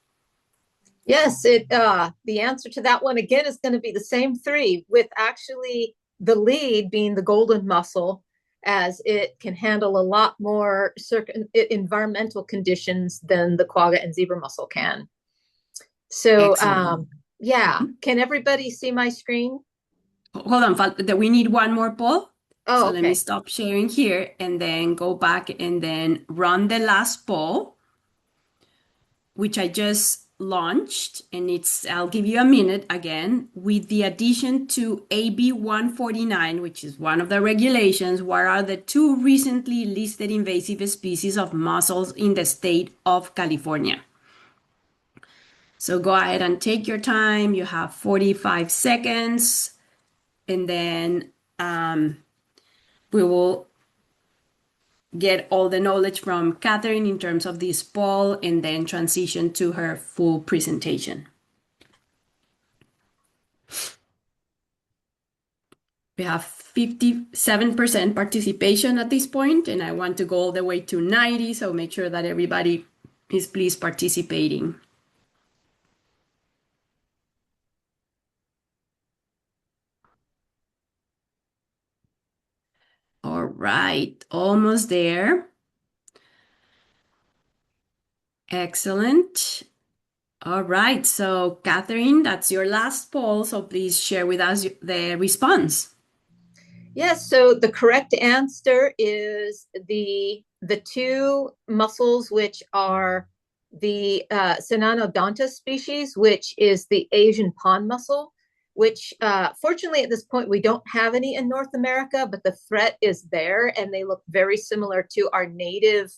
Yes, the answer to that one again is going to be the same three, with actually the lead being the golden mussel, as it can handle a lot more environmental conditions than the quagga and zebra mussel can. So, yeah, can everybody see my screen? Hold on, we need one more poll. Oh, so okay. Let me stop sharing here and then go back and then run the last poll, which I just launched, and I'll give you a minute again. With the addition to AB 149, which is one of the regulations, what are the 2 recently listed invasive species of mussels in the state of California? So go ahead and take your time. You have 45 seconds, and then we will get all the knowledge from Catherine in terms of this poll and then transition to her full presentation. We have 57% participation at this point, and I want to go all the way to 90, so make sure that everybody is please participating. All right, almost there. Excellent. All right, so Catherine, that's your last poll, so please share with us the response. Yes, so the correct answer is the 2 mussels, which are the Synanodonta species, which is the Asian pond mussel, which fortunately at this point we don't have any in North America, but the threat is there, and they look very similar to our native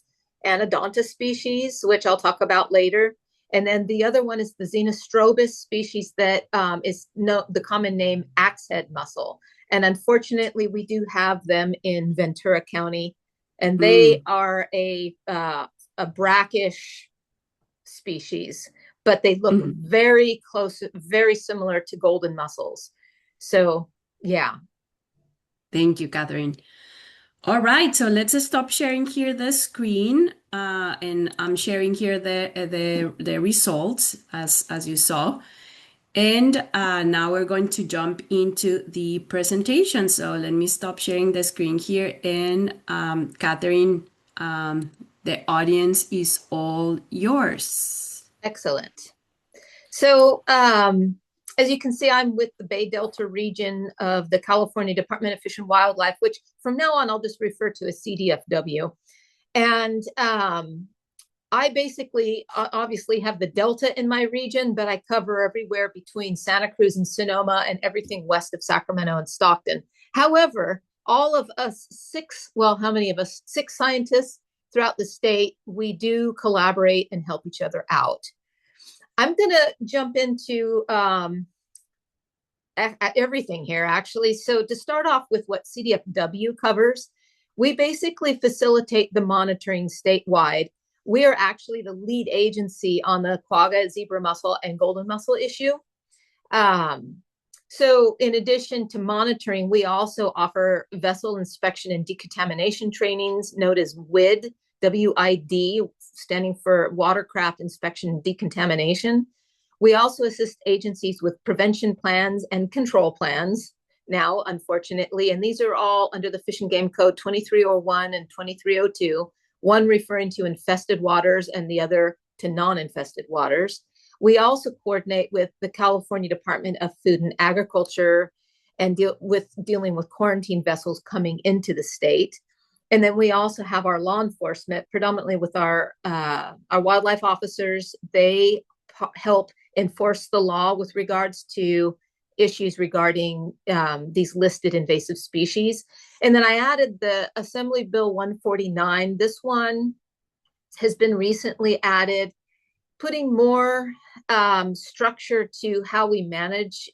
Anodonta species, which I'll talk about later. And then the other one is the Xenostrobus species that is the common name axehead mussel. And unfortunately, we do have them in Ventura County, and they are a brackish species, but they look very close, very similar to golden mussels. So, yeah. Thank you, Catherine. All right, so let's stop sharing here the screen, and I'm sharing here the results as you saw. And now we're going to jump into the presentation. So let me stop sharing the screen here. And Catherine, the audience is all yours. Excellent. So as you can see, I'm with the Bay Delta region of the California Department of Fish and Wildlife, which from now on, I'll just refer to as CDFW. And I basically obviously have the Delta in my region, but I cover everywhere between Santa Cruz and Sonoma and everything west of Sacramento and Stockton. However, all of us 6 scientists throughout the state, we do collaborate and help each other out. I'm going to jump into everything here, actually. So to start off with what CDFW covers, we basically facilitate the monitoring statewide. We are actually the lead agency on the quagga, zebra mussel, and golden mussel issue. So in addition to monitoring, we also offer vessel inspection and decontamination trainings known as WID, W-I-D, standing for Watercraft Inspection and Decontamination. We also assist agencies with prevention plans and control plans now, unfortunately, and these are all under the Fish and Game Code 2301 and 2302. One referring to infested waters and the other to non-infested waters. We also coordinate with the California Department of Food and Agriculture and dealing with quarantine vessels coming into the state. And then we also have our law enforcement, predominantly with our wildlife officers. They help enforce the law with regards to issues regarding these listed invasive species. And then I added the Assembly Bill 149. This one has been recently added, putting more structure to how we manage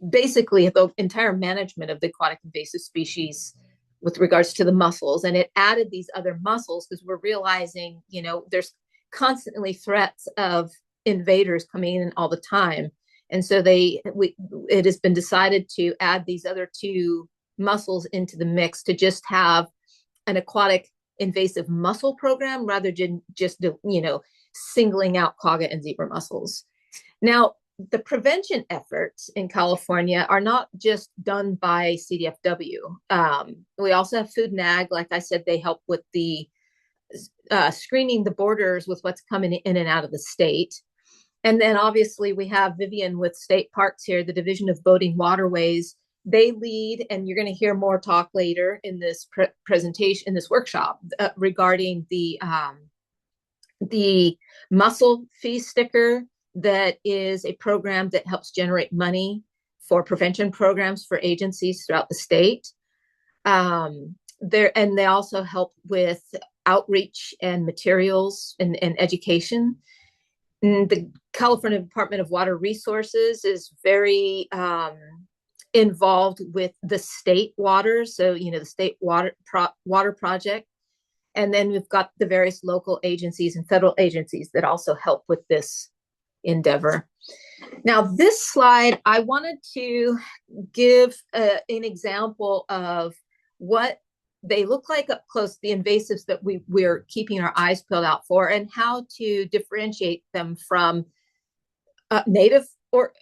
basically the entire management of the aquatic invasive species with regards to the mussels, and it added these other mussels because we're realizing, there's constantly threats of invaders coming in all the time. And so it has been decided to add these other two mussels into the mix to just have an aquatic invasive mussel program rather than just, singling out quagga and zebra mussels. Now, the prevention efforts in California are not just done by CDFW. We also have Food and Ag. Like I said, they help with the screening the borders with what's coming in and out of the state. And then obviously we have Vivian with State Parks here, the Division of Boating Waterways. They lead, and you're going to hear more talk later in this presentation, in this workshop, regarding the mussel fee sticker. That is a program that helps generate money for prevention programs for agencies throughout the state. And they also help with outreach and materials and education. And the California Department of Water Resources is very involved with the state water. So, the state water project. And then we've got the various local agencies and federal agencies that also help with this endeavor. Now, this slide, I wanted to give an example of what they look like up close, the invasives that we're keeping our eyes peeled out for, and how to differentiate them from native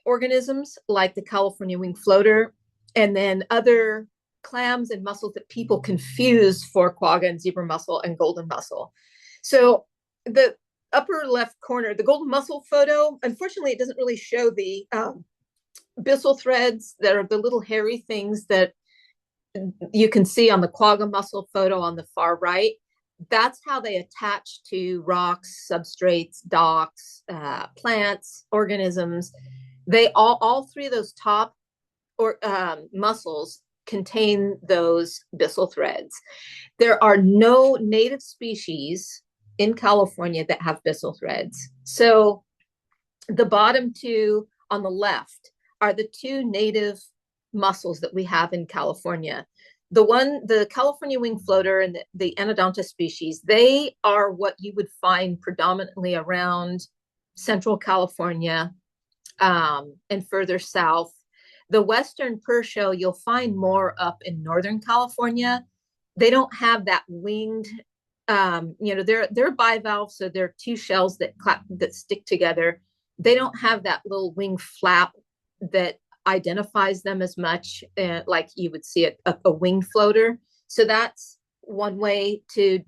organisms like the California wing floater, and then other clams and mussels that people confuse for quagga and zebra mussel and golden mussel. So the upper left corner, the golden mussel photo, unfortunately, it doesn't really show the byssal threads that are the little hairy things that you can see on the quagga mussel photo on the far right. That's how they attach to rocks, substrates, docks, plants, organisms. They all three of those top mussels contain those byssal threads. There are no native species in California that have byssal threads. So the bottom two on the left are the two native mussels that we have in California. The California wing floater and the Anodonta species, they are what you would find predominantly around Central California and further south. The Western Pershel, you'll find more up in Northern California. They don't have that winged, they're bivalve, so they're two shells that stick together. They don't have that little wing flap that identifies them as much like you would see a wing floater. So that's one way to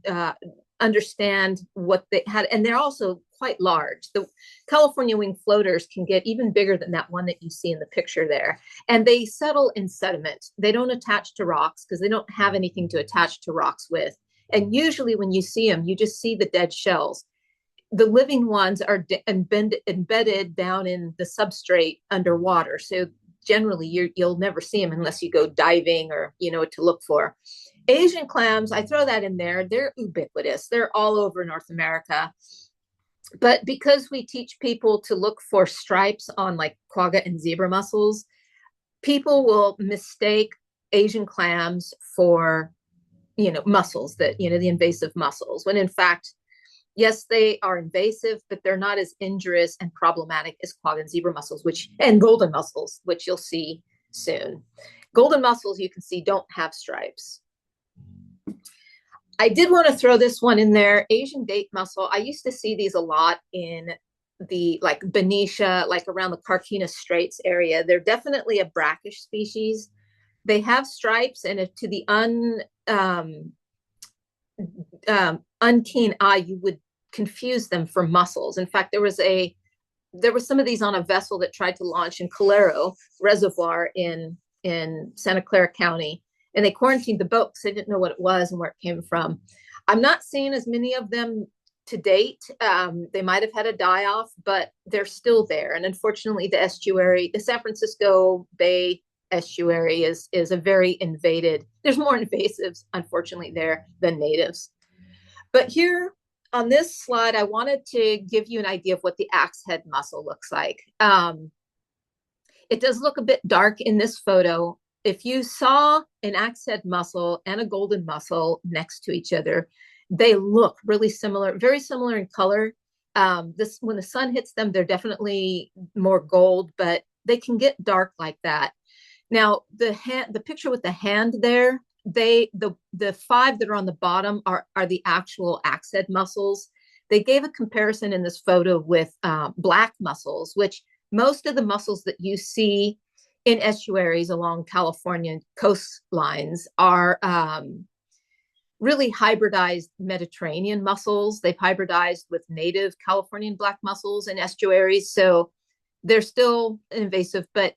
understand what they had. And they're also quite large. The California wing floaters can get even bigger than that one that you see in the picture there. And they settle in sediment. They don't attach to rocks because they don't have anything to attach to rocks with. And usually when you see them, you just see the dead shells. The living ones are embedded down in the substrate underwater. So generally you'll never see them unless you go diving or, to look for. Asian clams, I throw that in there. They're ubiquitous. They're all over North America. But because we teach people to look for stripes on like quagga and zebra mussels, people will mistake Asian clams for, mussels that, the invasive mussels, when in fact, yes, they are invasive, but they're not as injurious and problematic as quagga and zebra mussels, and golden mussels, which you'll see soon. Golden mussels, you can see, don't have stripes. I did want to throw this one in there, Asian date mussel. I used to see these a lot in the Benicia, around the Carquinez Straits area. They're definitely a brackish species. They have stripes, and to the unkeen eye, you would confuse them for mussels. In fact, there was some of these on a vessel that tried to launch in Calero Reservoir in Santa Clara County. And they quarantined the boat because they didn't know what it was and where it came from. I'm not seeing as many of them to date. They might have had a die-off, but they're still there. And unfortunately, the estuary, the San Francisco Bay estuary is a very invaded. There's more invasives, unfortunately, there than natives. But here on this slide, I wanted to give you an idea of what the axe head mussel looks like. It does look a bit dark in this photo. if you saw an axe head mussel and a golden mussel next to each other, they look really similar, very similar in color. When the sun hits them, they're definitely more gold, but they can get dark like that. Now, the picture with the hand there, the 5 that are on the bottom are the actual axe head mussels. They gave a comparison in this photo with black mussels, which most of the mussels that you see in estuaries along California coastlines are really hybridized Mediterranean mussels. They've hybridized with native Californian black mussels in estuaries. So they're still invasive, but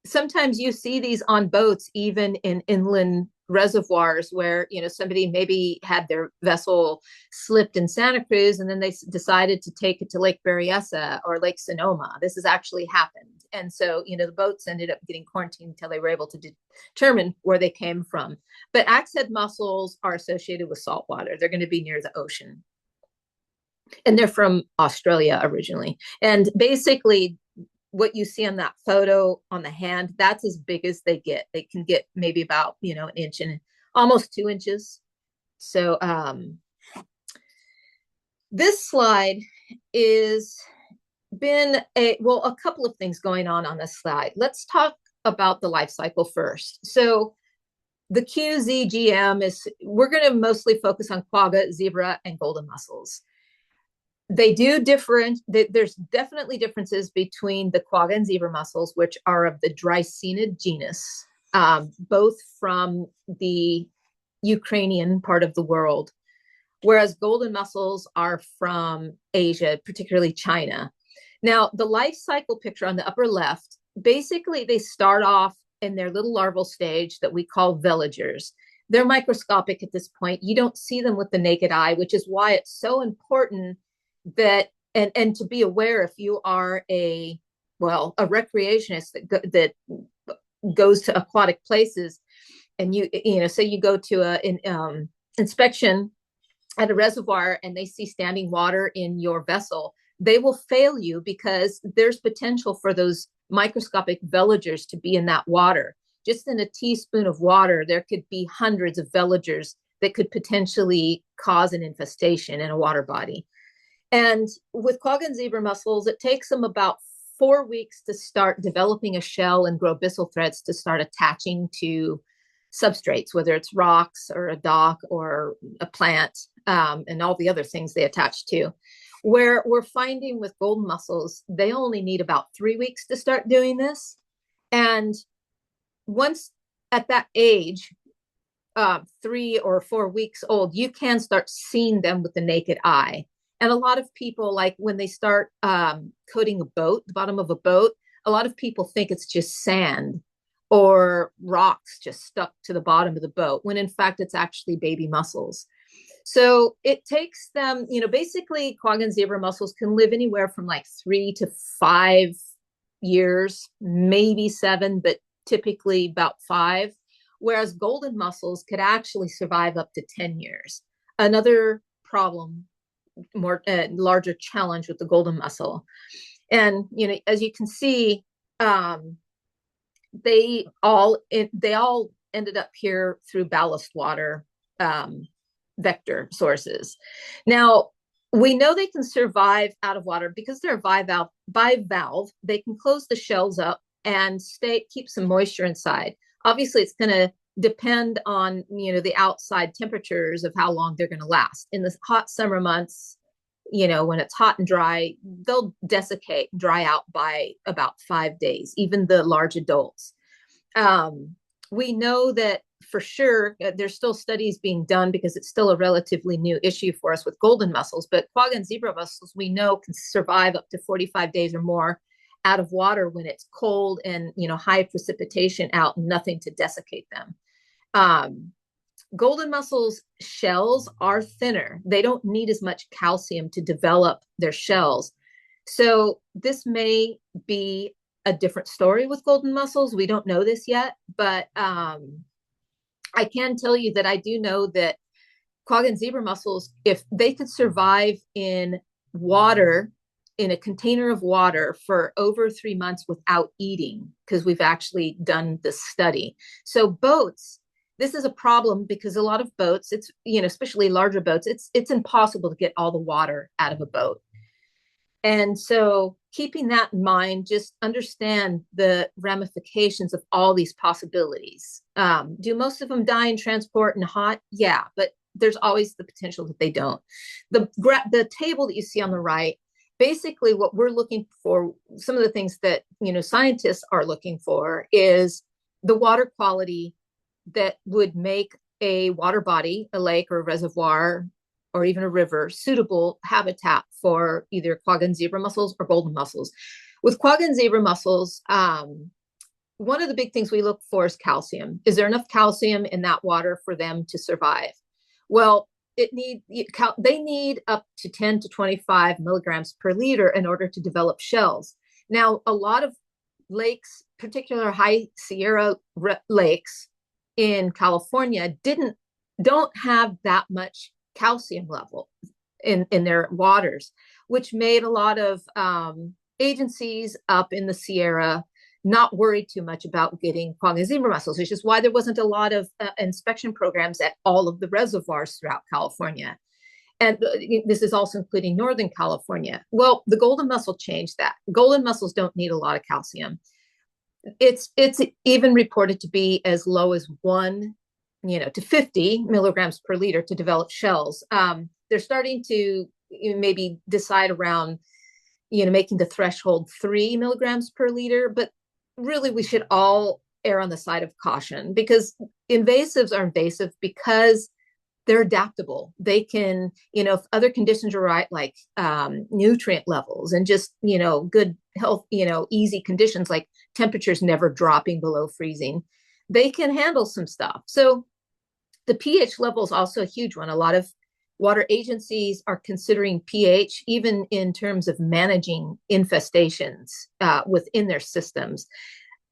sometimes you see these on boats, even in inland reservoirs where, somebody maybe had their vessel slipped in Santa Cruz and then they decided to take it to Lake Berryessa or Lake Sonoma. This has actually happened. And so, the boats ended up getting quarantined until they were able to determine where they came from. But axe head mussels are associated with salt water. They're going to be near the ocean. And they're from Australia originally. And basically, what you see on that photo on the hand, that's as big as they get. They can get maybe about, an inch and almost 2 inches. So this slide is been a couple of things going on this slide. Let's talk about the life cycle first. So the QZGM we're going to mostly focus on quagga, zebra, and golden mussels. They do different. There's definitely differences between the quagga and zebra mussels, which are of the Dreissena genus, both from the Ukrainian part of the world, whereas golden mussels are from Asia, particularly China. Now, the life cycle picture on the upper left, basically they start off in their little larval stage that we call veligers. They're microscopic at this point. You don't see them with the naked eye, which is why it's so important that and to be aware, if you are a recreationist that goes to aquatic places, and say you go to an inspection at a reservoir and they see standing water in your vessel, they will fail you because there's potential for those microscopic veligers to be in that water. Just in a teaspoon of water, there could be hundreds of veligers that could potentially cause an infestation in a water body. And with quagga and zebra mussels, it takes them about 4 weeks to start developing a shell and grow byssal threads to start attaching to substrates, whether it's rocks or a dock or a plant, and all the other things they attach to. Where we're finding with golden mussels, they only need about 3 weeks to start doing this. And once at that age, 3 or 4 weeks old, you can start seeing them with the naked eye. And a lot of people, like when they start coating a boat, the bottom of a boat, a lot of people think it's just sand or rocks just stuck to the bottom of the boat, when in fact it's actually baby mussels. So it takes them, basically quagga and zebra mussels can live anywhere from like 3 to 5 years, maybe 7, but typically about 5. Whereas golden mussels could actually survive up to 10 years. Another problem, larger challenge with the golden mussel. And, as you can see, they all ended up here through ballast water vector sources. Now, we know they can survive out of water because they're bivalve. They can close the shells up and keep some moisture inside. Obviously, it's going to depend on, the outside temperatures of how long they're going to last. In the hot summer months, when it's hot and dry, they'll desiccate, dry out by about 5 days, even the large adults. We know that for sure, there's still studies being done because it's still a relatively new issue for us with golden mussels, but quagga and zebra mussels, we know can survive up to 45 days or more out of water when it's cold and, high precipitation out, nothing to desiccate them. Golden mussels' shells are thinner. They don't need as much calcium to develop their shells. So this may be a different story with golden mussels. We don't know this yet, but I can tell you that I do know that quagga and zebra mussels, if they could survive in water in a container of water for over 3 months without eating, because we've actually done this study. So boats, this is a problem because a lot of boats, it's, especially larger boats, it's impossible to get all the water out of a boat. And so keeping that in mind, just understand the ramifications of all these possibilities. Do most of them die in transport and hot? Yeah, but there's always the potential that they don't. The table that you see on the right, basically what we're looking for, some of the things that, scientists are looking for is the water quality that would make a water body, a lake or a reservoir, or even a river, suitable habitat for either quagga and zebra mussels or golden mussels. With quagga and zebra mussels, one of the big things we look for is calcium. Is there enough calcium in that water for them to survive? Well, they need up to 10 to 25 milligrams per liter in order to develop shells. Now, a lot of lakes, particular high Sierra lakes in California, don't have that much calcium level in their waters, which made a lot of agencies up in the Sierra not worried too much about getting quagga and zebra mussels, which is why there wasn't a lot of inspection programs at all of the reservoirs throughout California. And this is also including Northern California. Well, the golden mussel changed that. Golden mussels don't need a lot of calcium. It's even reported to be as low as 1 to 50 milligrams per liter to develop shells. They're starting to maybe decide around, making the threshold 3 milligrams per liter, but really we should all err on the side of caution, because invasives are invasive because they're adaptable. They can, if other conditions are right, like nutrient levels and just, good health, easy conditions like temperatures never dropping below freezing, they can handle some stuff. So the pH level is also a huge one. A lot of water agencies are considering pH even in terms of managing infestations within their systems.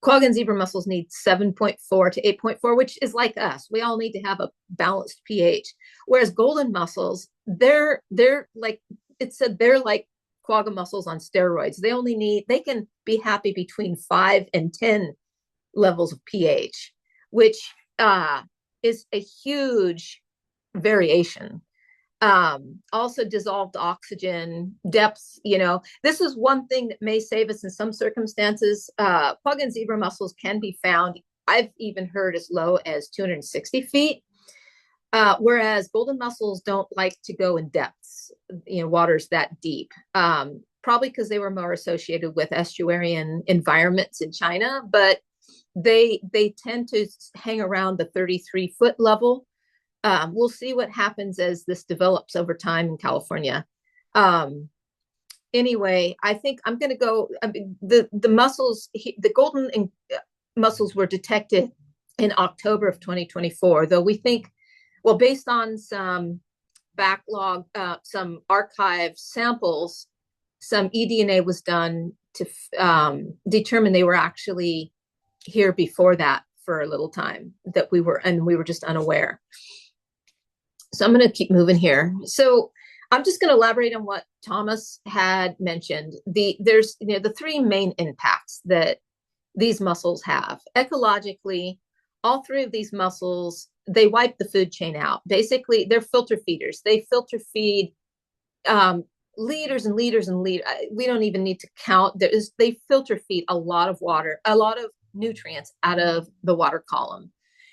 Quagga and zebra mussels need 7.4 to 8.4, which is like us. We all need to have a balanced pH. Whereas golden mussels, they're like it said, they're like quagga mussels on steroids. They can be happy between 5 and 10 levels of pH, which is a huge variation. Also dissolved oxygen depths, this is one thing that may save us in some circumstances. Quagga and zebra mussels can be found, I've even heard, as low as 260 feet. Whereas golden mussels don't like to go in depths, waters that deep, probably because they were more associated with estuarine environments in China, but they tend to hang around the 33-foot level. We'll see what happens as this develops over time in California. Anyway, I think I'm going to go. The mussels, the golden mussels were detected in October of 2024, though we think, well, based on some backlog, some archive samples, some eDNA was done to determine they were actually here before that for a little time, that we were just unaware. So I'm going to keep moving here. So I'm just going to elaborate on what Thomas had mentioned. There's the 3 main impacts that these mussels have. Ecologically, all 3 of these mussels, they wipe the food chain out. Basically, they're filter feeders. They filter feed liters and liters and liters. We don't even need to count. They filter feed a lot of water, a lot of nutrients out of the water column.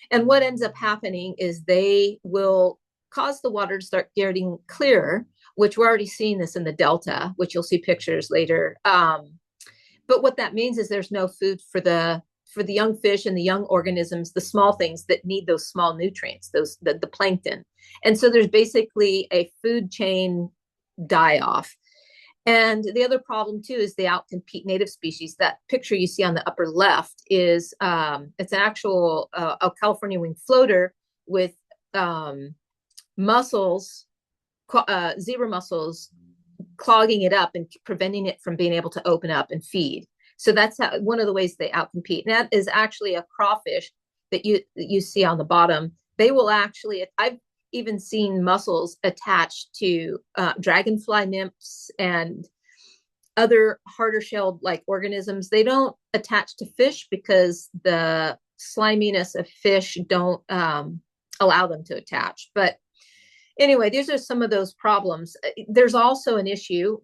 And what ends up happening is they will cause the water to start getting clearer, which we're already seeing this in the Delta, which you'll see pictures later. But what that means is there's no food for the young fish and the young organisms, the small things that need those small nutrients, the plankton. And so there's basically a food chain die-off. And the other problem too is they outcompete native species. That picture you see on the upper left is it's an actual a California winged floater with mussels, zebra mussels, clogging it up and preventing it from being able to open up and feed. So that's one of the ways they outcompete. And that is actually a crawfish that you see on the bottom. They will actually, I've even seen mussels attached to dragonfly nymphs and other harder shelled like organisms. They don't attach to fish because the sliminess of fish don't allow them to attach. But anyway, these are some of those problems. There's also an issue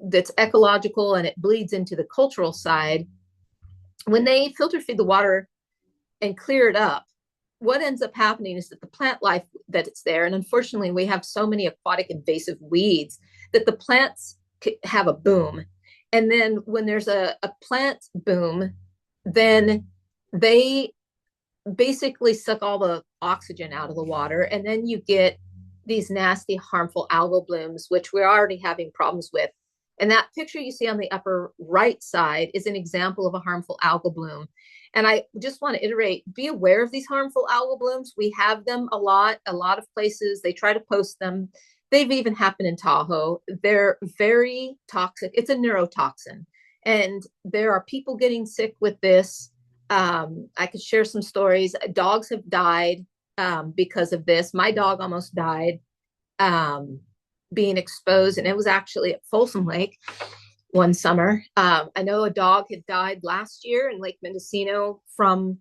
that's ecological, and it bleeds into the cultural side. When they filter feed the water and clear it up, what ends up happening is that the plant life that it's there, and unfortunately we have so many aquatic invasive weeds that the plants have a boom. And then when there's a plant boom, then they basically suck all the oxygen out of the water, and then you get these nasty, harmful algal blooms, which we're already having problems with. And that picture you see on the upper right side is an example of a harmful algal bloom. And I just want to iterate, be aware of these harmful algal blooms. We have them a lot of places. They try to post them. They've even happened in Tahoe. They're very toxic. It's a neurotoxin. And there are people getting sick with this. I could share some stories. Dogs have died because of this. My dog almost died being exposed, and it was actually at Folsom Lake one summer. I know a dog had died last year in Lake Mendocino from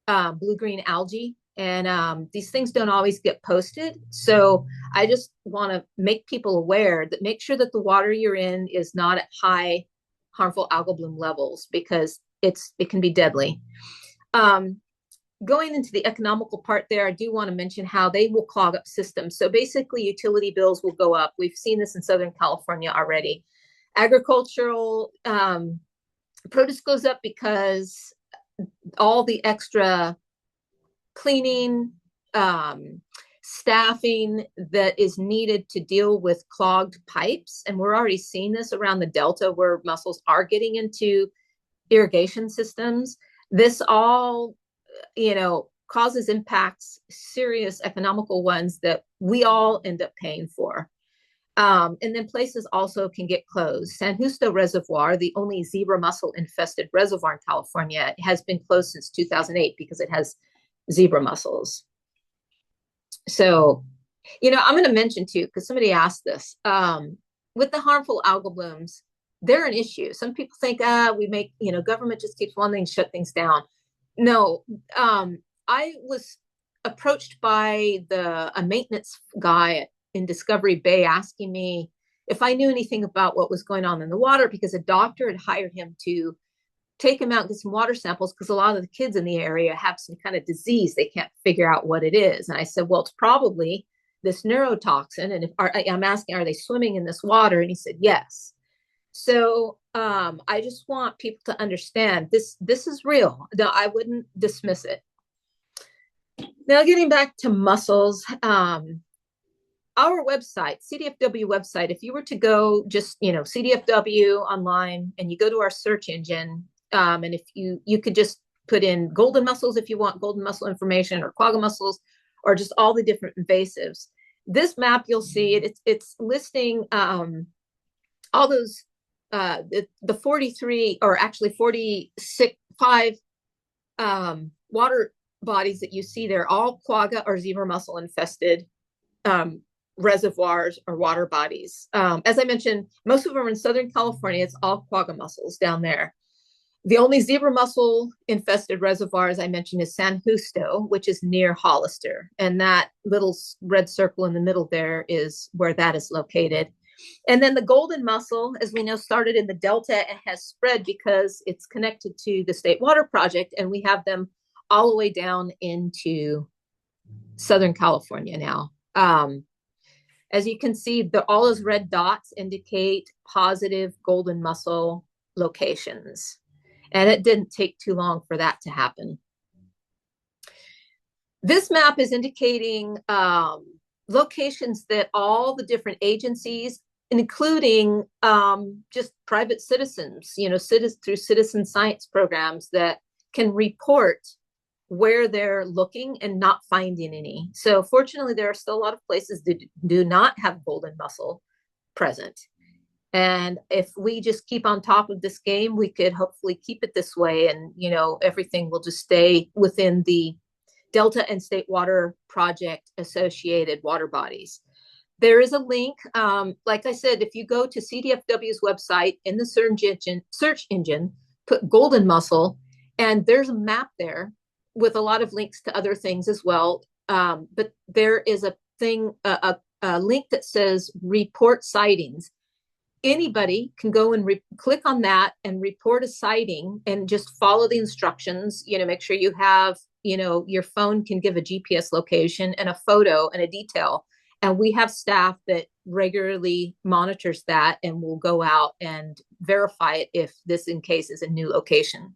blue-green algae, and these things don't always get posted. So I just want to make people aware that make sure that the water you're in is not at high harmful algal bloom levels, because it can be deadly. Going into the economical part there, I do want to mention how they will clog up systems. So basically utility bills will go up. We've seen this in Southern California already. Agricultural produce goes up because all the extra cleaning, staffing that is needed to deal with clogged pipes. And we're already seeing this around the Delta, where mussels are getting into irrigation systems. This all, causes impacts, serious economical ones that we all end up paying for. And then places also can get closed. San Justo Reservoir, the only zebra mussel infested reservoir in California, has been closed since 2008 because it has zebra mussels. So, I'm going to mention too, because somebody asked this, with the harmful algal blooms, they're an issue. Some people think, government just keeps wanting to shut things down. No, I was approached by a maintenance guy in Discovery Bay asking me if I knew anything about what was going on in the water, because a doctor had hired him to take him out and get some water samples, because a lot of the kids in the area have some kind of disease. They can't figure out what it is. And I said, well, it's probably this neurotoxin. And I'm asking, are they swimming in this water? And he said, yes. So I just want people to understand this is real. No, I wouldn't dismiss it. Now, getting back to mussels, our website, CDFW website, if you were to go just, CDFW online and you go to our search engine, and if you could just put in golden mussels if you want golden mussel information, or quagga mussels, or just all the different invasives. This map, you'll see it's listing all those the 43, or actually 45 water bodies that you see there, all quagga or zebra mussel infested reservoirs or water bodies. As I mentioned, most of them are in Southern California. It's all quagga mussels down there. The only zebra mussel infested reservoir, as I mentioned, is San Justo, which is near Hollister. And that little red circle in the middle there is where that is located. And then the golden mussel, as we know, started in the Delta and has spread because it's connected to the State Water Project. And we have them all the way down into Southern California now. As you can see, all those red dots indicate positive golden mussel locations. And it didn't take too long for that to happen. This map is indicating locations that all the different agencies, including just private citizens, through citizen science programs, that can report where they're looking and not finding any. So fortunately, there are still a lot of places that do not have golden mussel present. And if we just keep on top of this game, we could hopefully keep it this way, and everything will just stay within the Delta and State Water Project associated water bodies. There is a link. Like I said, if you go to CDFW's website in the search engine, put golden mussel, and there's a map there with a lot of links to other things as well. But there is a link that says report sightings. Anybody can go and click on that and report a sighting and just follow the instructions. Make sure you have, your phone can give a GPS location and a photo and a detail. And we have staff that regularly monitors that and will go out and verify it if this in case is a new location.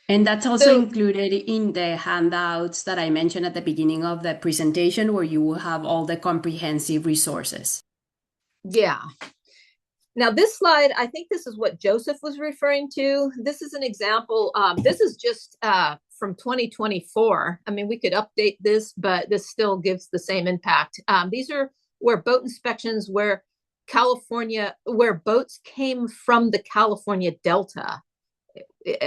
And that's also included in the handouts that I mentioned at the beginning of the presentation, where you will have all the comprehensive resources. Yeah. Now this slide, I think this is what Joseph was referring to. This is an example. This is just from 2024. I mean, we could update this, but this still gives the same impact. These are where boat inspections where boats came from the California Delta,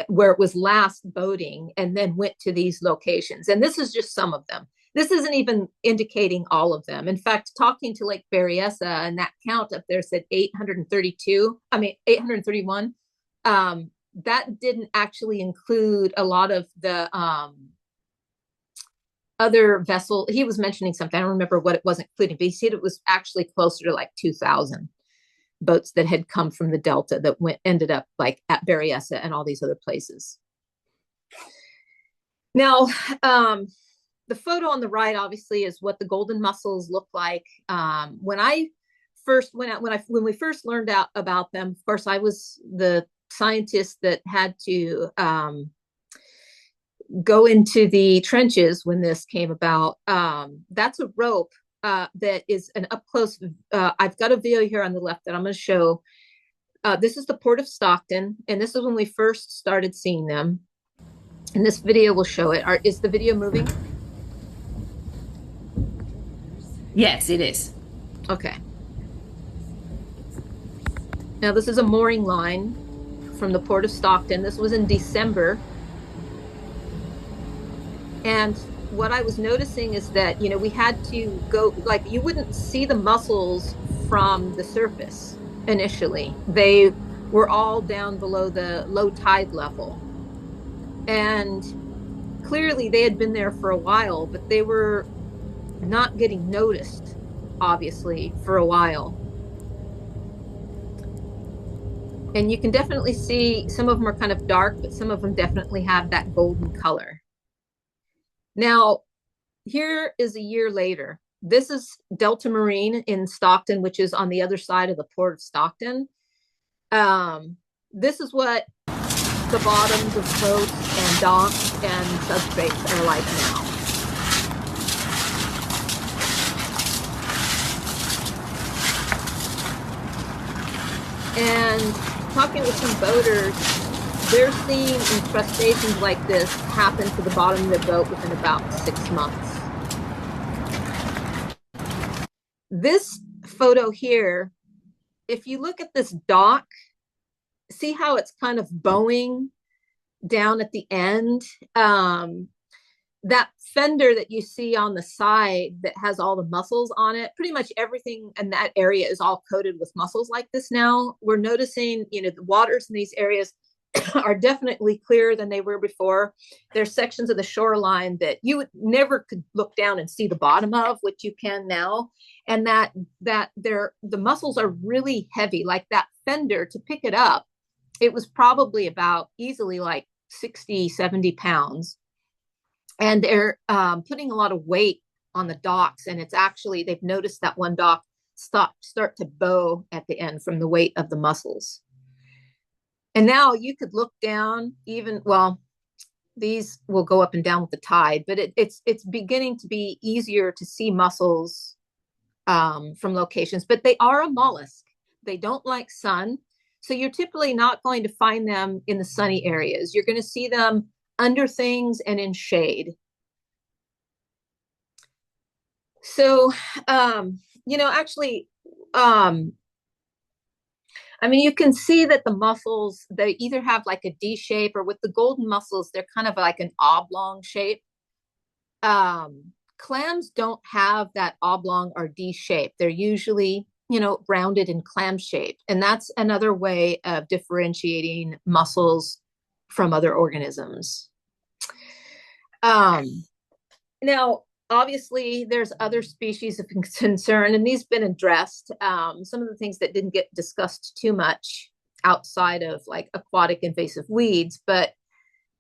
where it was last boating, and then went to these locations. And this is just some of them. This isn't even indicating all of them. In fact, talking to Lake Berryessa, and that count up there said 831. That didn't actually include a lot of the other vessel. He was mentioning something. I don't remember what it was including, but he said it was actually closer to like 2,000 boats that had come from the Delta that ended up like at Berryessa and all these other places. Now, the photo on the right, obviously, is what the golden mussels look like. When we first learned out about them, of course, I was the scientist that had to go into the trenches when this came about. That's a rope that is an up close. I've got a video here on the left that I'm going to show. This is the Port of Stockton, and this is when we first started seeing them. And this video will show it. Is the video moving? Yes, it is. Okay. Now this is a mooring line from the Port of Stockton. This was in December. And what I was noticing is that, we had to go, like, you wouldn't see the mussels from the surface initially. They were all down below the low tide level. And clearly they had been there for a while, but they were not getting noticed, obviously, for a while. And you can definitely see some of them are kind of dark, but some of them definitely have that golden color. Now, here is a year later. This is Delta Marine in Stockton, which is on the other side of the Port of Stockton. This is what the bottoms of boats and docks and substrates are like now. And talking with some boaters, they're seeing incrustations like this happen to the bottom of the boat within about 6 months. This photo here, if you look at this dock, see how it's kind of bowing down at the end? That fender that you see on the side that has all the mussels on it, pretty much everything in that area is all coated with mussels like this now. We're noticing, the waters in these areas are definitely clearer than they were before. There's sections of the shoreline that you would never could look down and see the bottom of, which you can now. And the mussels are really heavy, like that fender, to pick it up, it was probably about easily like 60, 70 pounds. And they're putting a lot of weight on the docks. And it's actually, they've noticed that one dock start to bow at the end from the weight of the mussels. And now you could look down these will go up and down with the tide, but it's beginning to be easier to see mussels from locations, but they are a mollusk. They don't like sun. So you're typically not going to find them in the sunny areas. You're going to see them under things and in shade. So, you can see that the mussels, they either have like a D shape, or with the golden mussels, they're kind of like an oblong shape. clams don't have that oblong or D shape. They're usually, rounded in clam shape. And that's another way of differentiating mussels from other organisms. Now, obviously, there's other species of concern, and these have been addressed. Some of the things that didn't get discussed too much outside of like aquatic invasive weeds, but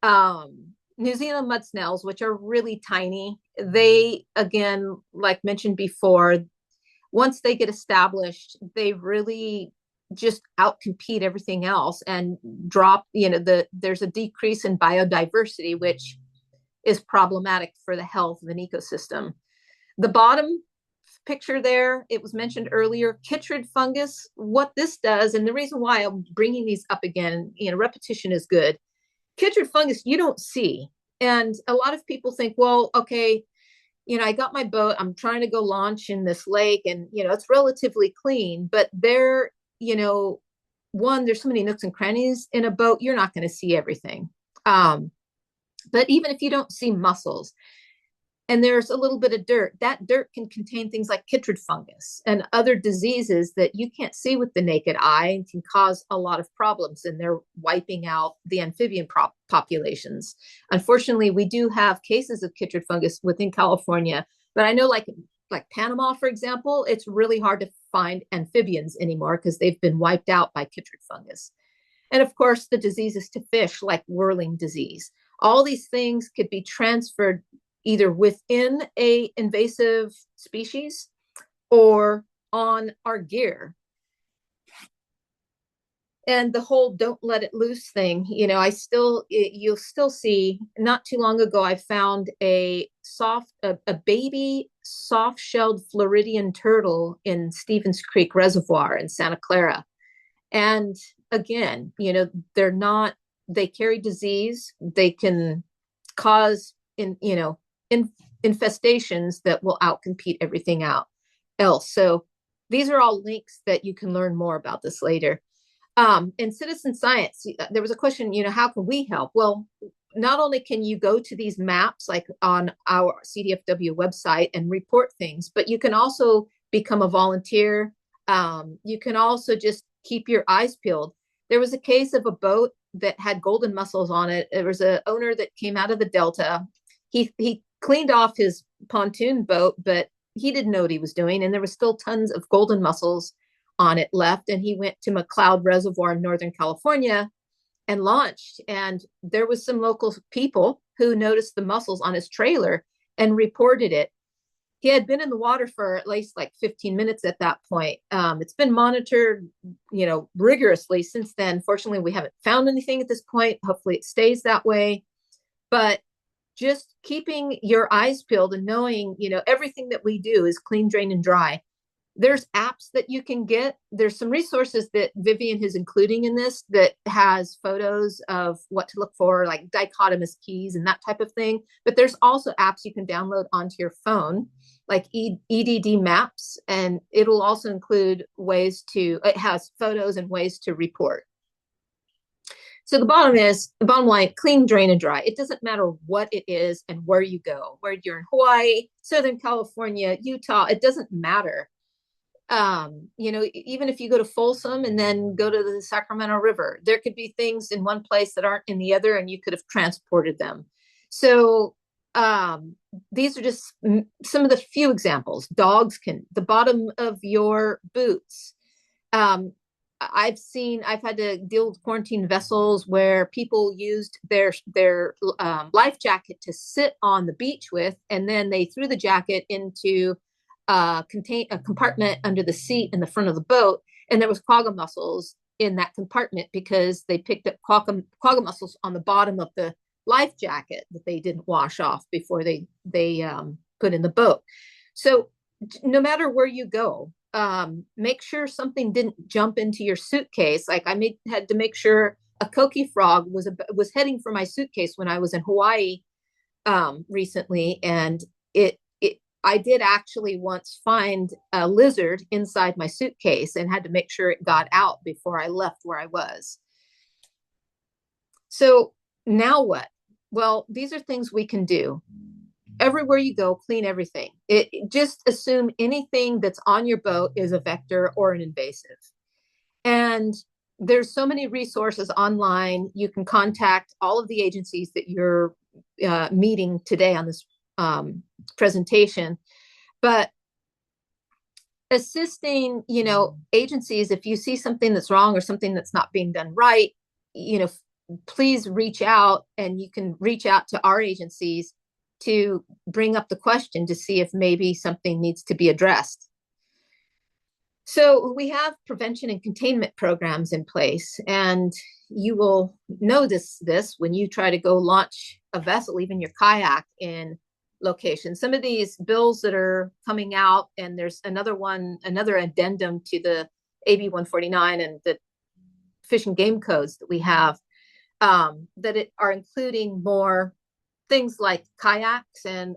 New Zealand mud snails, which are really tiny, they, again, like mentioned before, once they get established, they really just outcompete everything else and drop, there's a decrease in biodiversity, which is problematic for the health of an ecosystem. The bottom picture there, it was mentioned earlier, chytrid fungus. What this does, and the reason why I'm bringing these up again, repetition is good. Chytrid fungus you don't see. And a lot of people think, well, okay, I got my boat, I'm trying to go launch in this lake, and, it's relatively clean, but there, one, there's so many nooks and crannies in a boat, you're not going to see everything. But even if you don't see mussels and there's a little bit of dirt, that dirt can contain things like chytrid fungus and other diseases that you can't see with the naked eye and can cause a lot of problems. And they're wiping out the amphibian populations. Unfortunately, we do have cases of chytrid fungus within California, but I know like Panama, for example, it's really hard to find amphibians anymore because they've been wiped out by chytrid fungus. And of course, the diseases to fish like whirling disease. All these things could be transferred either within a invasive species or on our gear. And the whole don't let it loose thing, you'll still see, not too long ago, I found a baby soft-shelled Floridian turtle in Stevens Creek Reservoir in Santa Clara. And again, they carry disease, they can cause infestations that will outcompete everything else. So these are all links that you can learn more about this later. In citizen science, there was a question, how can we help? Well, not only can you go to these maps like on our CDFW website and report things, but you can also become a volunteer. You can also just keep your eyes peeled. There was a case of a boat that had golden mussels on it. There was an owner that came out of the Delta. He cleaned off his pontoon boat, but he didn't know what he was doing. And there was still tons of golden mussels on it left. And he went to McCloud Reservoir in Northern California and launched. And there was some local people who noticed the mussels on his trailer and reported it. He had been in the water for at least like 15 minutes at that point. It's been monitored, rigorously since then. Fortunately, we haven't found anything at this point. Hopefully it stays that way. But just keeping your eyes peeled and knowing, everything that we do is clean, drain, and dry. There's apps that you can get. There's some resources that Vivian is including in this that has photos of what to look for, like dichotomous keys and that type of thing. But there's also apps you can download onto your phone, like EDD Maps, and it'll also include it has photos and ways to report. So the bottom line, clean, drain, and dry. It doesn't matter what it is and where you go, whether you're in Hawaii, Southern California, Utah, it doesn't matter. Even if you go to Folsom and then go to the Sacramento River, there could be things in one place that aren't in the other, and you could have transported them. So these are just some of the few examples. Dogs the bottom of your boots. I've had to deal with quarantine vessels where people used their life jacket to sit on the beach with, and then they threw the jacket into a compartment under the seat in the front of the boat, and there was quagga mussels in that compartment because they picked up quagga mussels on the bottom of the life jacket that they didn't wash off before they put in the boat. So no matter where you go, make sure something didn't jump into your suitcase. Like had to make sure a coqui frog was heading for my suitcase when I was in Hawaii recently, and I did actually once find a lizard inside my suitcase and had to make sure it got out before I left where I was. So now what? Well, these are things we can do. everywhere you go, clean everything. Just assume anything that's on your boat is a vector or an invasive. And there's so many resources online. You can contact all of the agencies that you're meeting today on this presentation. But assisting, agencies, if you see something that's wrong or something that's not being done right, please reach out, and you can reach out to our agencies to bring up the question to see if maybe something needs to be addressed. So we have prevention and containment programs in place, and you will notice this when you try to go launch a vessel, even your kayak, in locations. Some of these bills that are coming out, and there's another addendum to the AB 149 and the Fish and Game codes that we have, that are including more things like kayaks and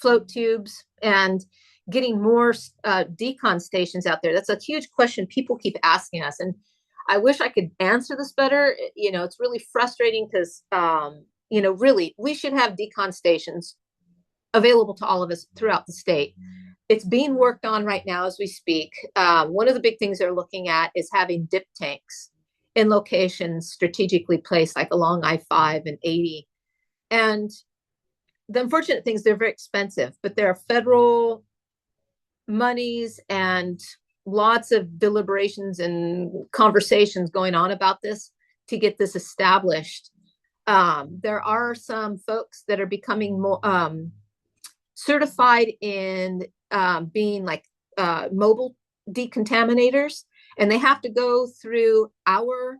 float tubes, and getting more decon stations out there. That's a huge question people keep asking us, and I wish I could answer this better. It's really frustrating because really we should have decon stations available to all of us throughout the state. It's being worked on right now as we speak. One of the big things they're looking at is having dip tanks in locations strategically placed, like along I-5 and 80. And the unfortunate thing is they're very expensive, but there are federal monies and lots of deliberations and conversations going on about this to get this established. There are some folks that are becoming more certified in being like mobile decontaminators, and they have to go through our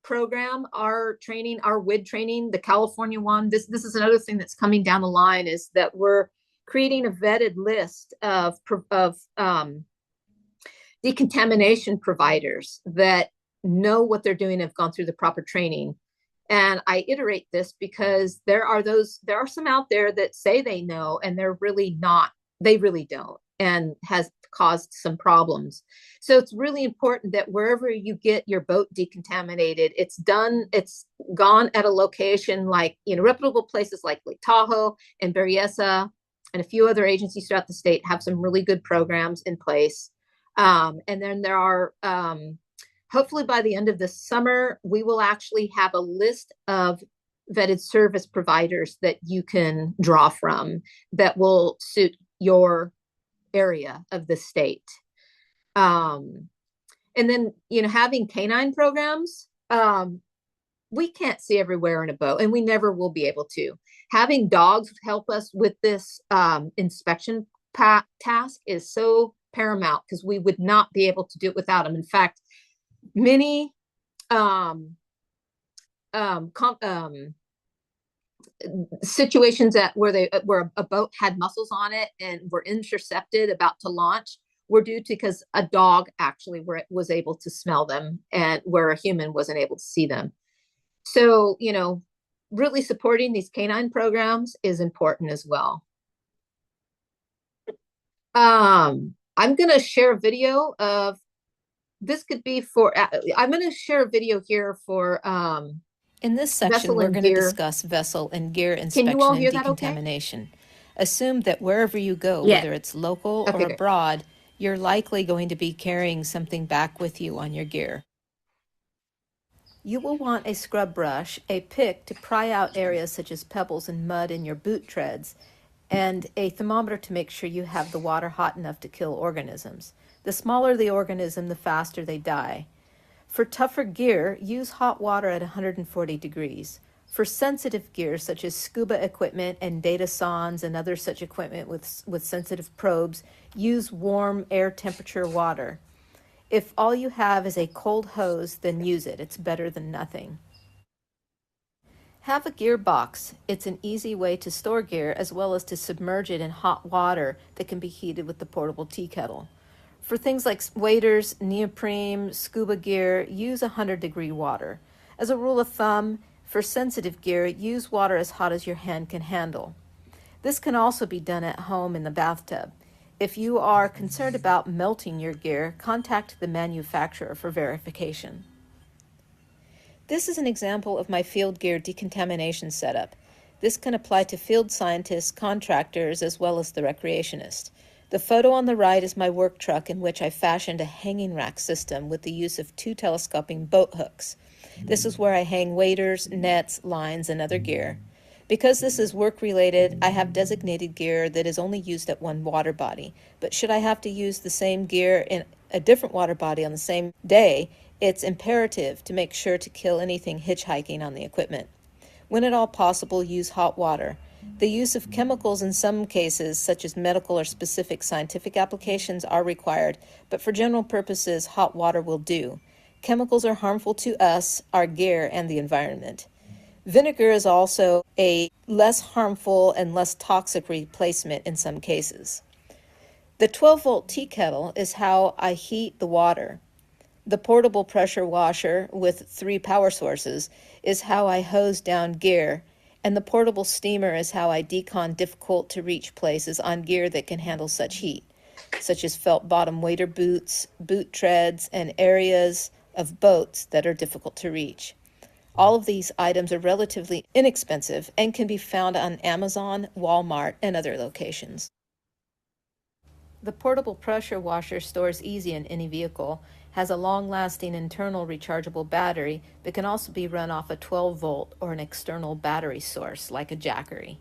program, our training, our WID training, the California one. This is another thing that's coming down the line, is that we're creating a vetted list of decontamination providers that know what they're doing and have gone through the proper training. And I iterate this because there are some out there that say they know, and they're really not. They really don't, and has caused some problems. So it's really important that wherever you get your boat decontaminated, it's gone at a location like, reputable places like Lake Tahoe and Berryessa, and a few other agencies throughout the state have some really good programs in place. And then there are, hopefully by the end of this summer, we will actually have a list of vetted service providers that you can draw from that will suit your area of the state. And then, having canine programs, we can't see everywhere in a boat, and we never will be able to. Having dogs help us with this inspection task is so paramount, because we would not be able to do it without them. In fact, many situations where a boat had mussels on it and were intercepted about to launch were due to because a dog actually was able to smell them, and where a human wasn't able to see them. So, really supporting these canine programs is important as well. I'm going to share a video of this. I'm going to share a video here for in this section, we're going to discuss vessel and gear inspection and decontamination. Okay? Assume that wherever you go, whether it's local or abroad, you're likely going to be carrying something back with you on your gear. You will want a scrub brush, a pick to pry out areas such as pebbles and mud in your boot treads, and a thermometer to make sure you have the water hot enough to kill organisms. The smaller the organism, the faster they die. For tougher gear, use hot water at 140 degrees. For sensitive gear, such as scuba equipment and data sondes and other such equipment with sensitive probes, use warm air temperature water. If all you have is a cold hose, then use it. It's better than nothing. Have a gear box. It's an easy way to store gear as well as to submerge it in hot water that can be heated with the portable tea kettle. For things like waders, neoprene, scuba gear, use 100-degree water. As a rule of thumb, for sensitive gear, use water as hot as your hand can handle. This can also be done at home in the bathtub. If you are concerned about melting your gear, contact the manufacturer for verification. This is an example of my field gear decontamination setup. This can apply to field scientists, contractors, as well as the recreationist. The photo on the right is my work truck in which I fashioned a hanging rack system with the use of 2 telescoping boat hooks. This is where I hang waders, nets, lines, and other gear. Because this is work-related, I have designated gear that is only used at one water body. But should I have to use the same gear in a different water body on the same day, it's imperative to make sure to kill anything hitchhiking on the equipment. When at all possible, use hot water. The use of chemicals in some cases, such as medical or specific scientific applications, are required, but for general purposes, hot water will do. Chemicals are harmful to us, our gear, and the environment. Vinegar is also a less harmful and less toxic replacement in some cases. The 12-volt tea kettle is how I heat the water. The portable pressure washer with 3 power sources is how I hose down gear, and the portable steamer is how I decon difficult-to-reach places on gear that can handle such heat, such as felt-bottom wader boots, boot treads, and areas of boats that are difficult to reach. All of these items are relatively inexpensive and can be found on Amazon, Walmart, and other locations. The portable pressure washer stores easy in any vehicle, has a long-lasting internal rechargeable battery, but can also be run off a 12-volt or an external battery source like a Jackery.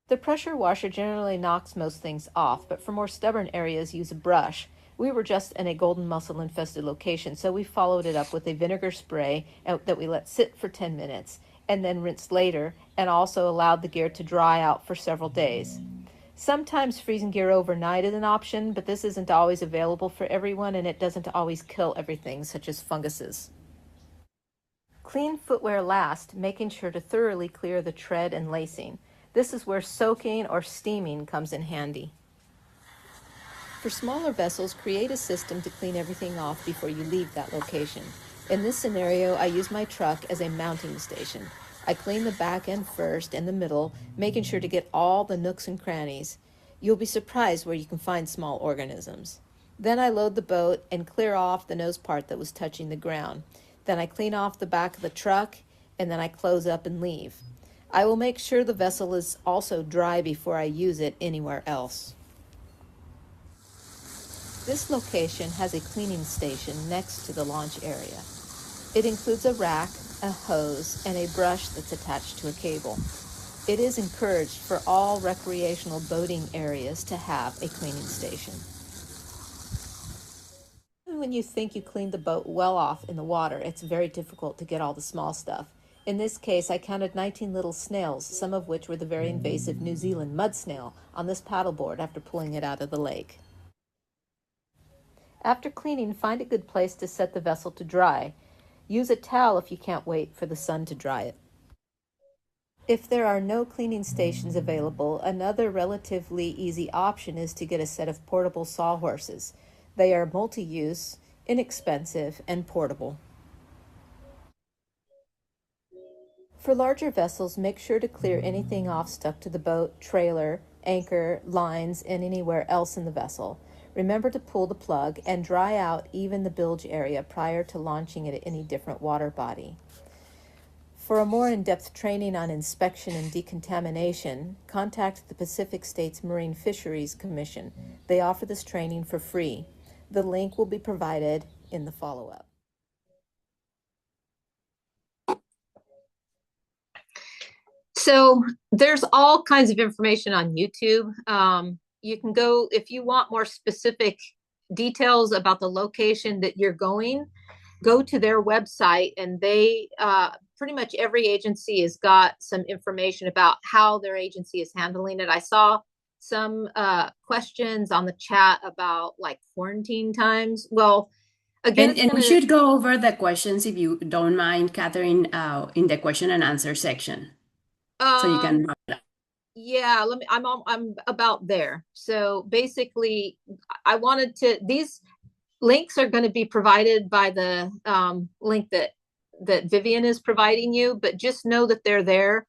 The pressure washer generally knocks most things off, but for more stubborn areas, use a brush. We were just in a golden mussel-infested location, so we followed it up with a vinegar spray that we let sit for 10 minutes and then rinsed later, and also allowed the gear to dry out for several days. Sometimes freezing gear overnight is an option, but this isn't always available for everyone, and it doesn't always kill everything, such as funguses. Clean footwear last, making sure to thoroughly clear the tread and lacing. This is where soaking or steaming comes in handy. For smaller vessels, create a system to clean everything off before you leave that location. In this scenario, I use my truck as a mounting station. I clean the back end first and the middle, making sure to get all the nooks and crannies. You'll be surprised where you can find small organisms. Then I load the boat and clear off the nose part that was touching the ground. Then I clean off the back of the truck, and then I close up and leave. I will make sure the vessel is also dry before I use it anywhere else. This location has a cleaning station next to the launch area. It includes a rack, a hose, and a brush that's attached to a cable. It is encouraged for all recreational boating areas to have a cleaning station. When you think you cleaned the boat well off in the water, it's very difficult to get all the small stuff. In this case, I counted 19 little snails, some of which were the very invasive New Zealand mud snail, on this paddleboard after pulling it out of the lake. After cleaning, find a good place to set the vessel to dry. Use a towel if you can't wait for the sun to dry it. If there are no cleaning stations available, another relatively easy option is to get a set of portable sawhorses. They are multi-use, inexpensive, and portable. For larger vessels, make sure to clear anything off stuck to the boat, trailer, anchor, lines, and anywhere else in the vessel. Remember to pull the plug and dry out even the bilge area prior to launching it at any different water body. For a more in-depth training on inspection and decontamination, contact the Pacific States Marine Fisheries Commission. They offer this training for free. The link will be provided in the follow-up. So there's all kinds of information on YouTube. You can go, if you want more specific details about the location that you're going, go to their website, and they, pretty much every agency has got some information about how their agency is handling it. I saw some questions on the chat about like quarantine times. Well, again, and we should go over the questions, if you don't mind, Catherine, in the question and answer section. So you can wrap it up. Yeah, I'm about there. So basically, I wanted to, these links are going to be provided by the link that Vivian is providing you, but just know that they're there.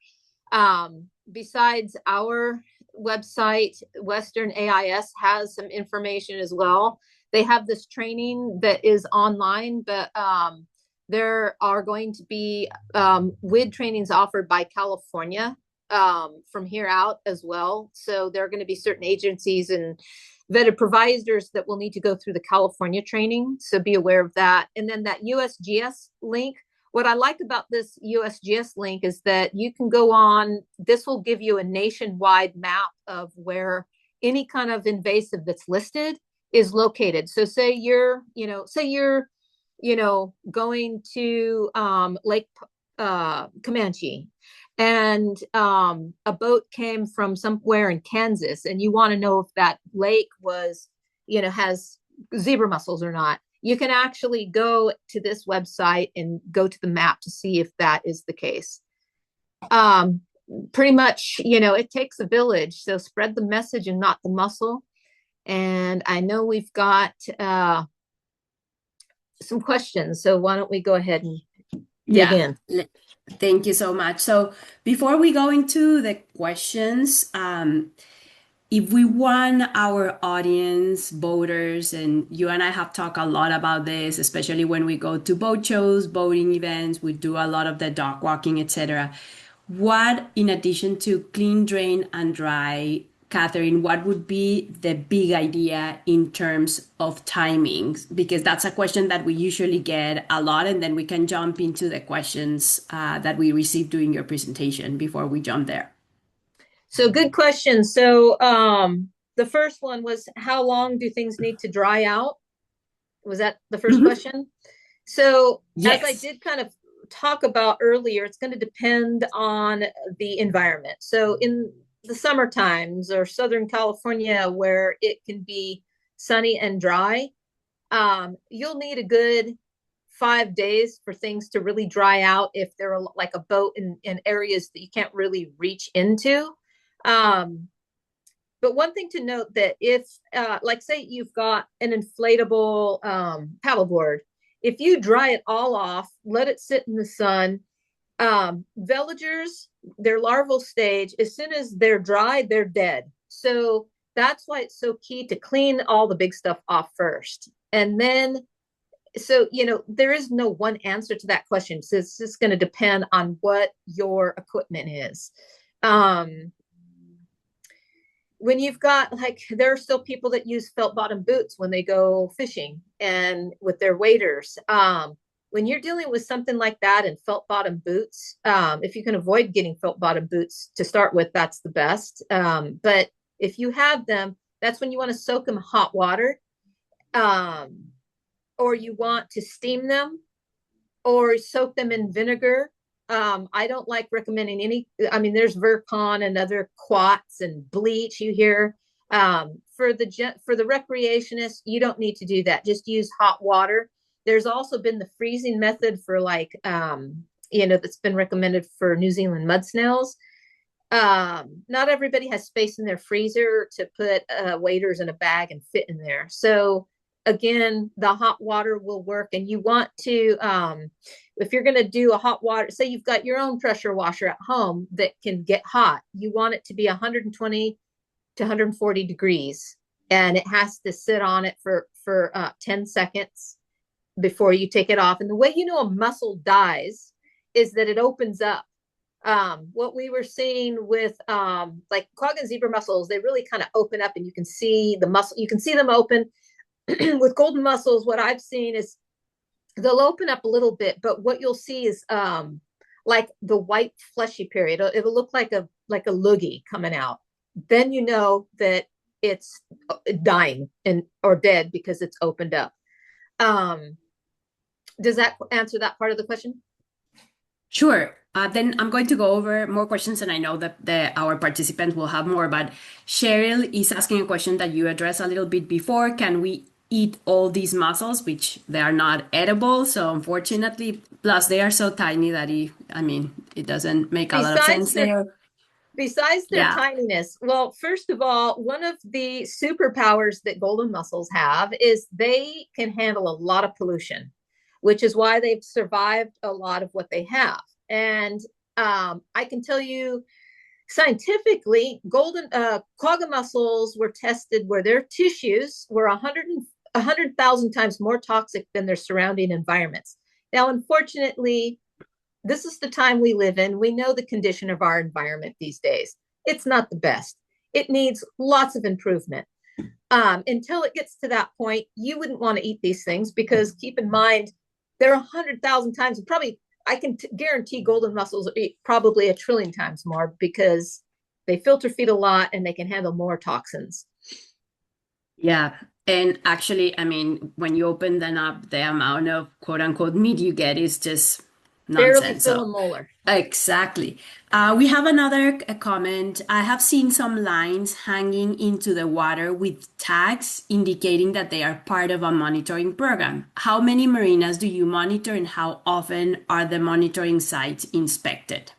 Besides our website, Western AIS has some information as well. They have this training that is online, but there are going to be WID trainings offered by California from here out as well. So there are going to be certain agencies and vetted providers that will need to go through the California training. So be aware of that. And then that USGS link. What I like about this USGS link is that you can go on, this will give you a nationwide map of where any kind of invasive that's listed is located. So say you're going to Lake Comanche, and a boat came from somewhere in Kansas, and you want to know if that lake was, has zebra mussels or not. You can actually go to this website and go to the map to see if that is the case. Pretty much, it takes a village. So spread the message and not the mussel. And I know we've got some questions. So why don't we go ahead and dig in? Thank you so much. So before we go into the questions, if we want our audience, boaters, and you and I have talked a lot about this, especially when we go to boat shows, boating events, we do a lot of the dock walking, etc. What, in addition to clean, drain, and dry, Catherine, what would be the big idea in terms of timings? Because that's a question that we usually get a lot, and then we can jump into the questions that we received during your presentation before we jump there. So good question. So the first one was, how long do things need to dry out? Was that the first question? So yes. As I did kind of talk about earlier, it's going to depend on the environment. So in the summer times or Southern California, where it can be sunny and dry, you'll need a good 5 days for things to really dry out if they're like a boat in areas that you can't really reach into. But one thing to note that if, like say you've got an inflatable paddleboard, if you dry it all off, let it sit in the sun, veligers, their larval stage, as soon as they're dry, they're dead. So that's why it's so key to clean all the big stuff off first. And then, so, there is no one answer to that question. So it's just going to depend on what your equipment is. When you've got, there are still people that use felt bottom boots when they go fishing and with their waders. When you're dealing with something like that and felt bottom boots, if you can avoid getting felt bottom boots to start with, that's the best. But if you have them, that's when you want to soak them in hot water, or you want to steam them or soak them in vinegar. I don't like recommending there's Virkon and other quats and bleach you hear. For the recreationists, you don't need to do that. Just use hot water. There's also been the freezing method for that's been recommended for New Zealand mud snails. Not everybody has space in their freezer to put waders in a bag and fit in there. So again, the hot water will work. And you want to, if you're going to do a hot water, say you've got your own pressure washer at home that can get hot, you want it to be 120 to 140 degrees. And it has to sit on it for 10 seconds before you take it off. And the way a mussel dies is that it opens up. What we were seeing with quag and zebra mussels, they really kind of open up and you can see the mussel, you can see them open. With golden mussels, what I've seen is they'll open up a little bit, but what you'll see is like the white fleshy period. It'll look like a loogie coming out. Then you know that it's dying or dead because it's opened up. Does that answer that part of the question? Sure. Then I'm going to go over more questions, and I know that our participants will have more, but Cheryl is asking a question that you addressed a little bit before. Can we eat all these mussels, which they are not edible? So unfortunately, plus they are so tiny that it doesn't make a lot of sense there. Besides their tininess, well, first of all, one of the superpowers that golden mussels have is they can handle a lot of pollution, which is why they've survived a lot of what they have. And I can tell you scientifically, quagga mussels were tested where their tissues were 100,000 times more toxic than their surrounding environments. Now, unfortunately, this is the time we live in. We know the condition of our environment these days. It's not the best. It needs lots of improvement. Until it gets to that point, you wouldn't want to eat these things, because keep in mind, they're 100,000 times, probably, I can guarantee golden mussels eat probably 1 trillion times more, because they filter feed a lot and they can handle more toxins. Yeah. And actually, I mean, when you open them up, the amount of quote unquote meat you get is just Barely nonsense. fill a molar. Exactly. We have another comment. I have seen some lines hanging into the water with tags indicating that they are part of a monitoring program. How many marinas do you monitor, and how often are the monitoring sites inspected?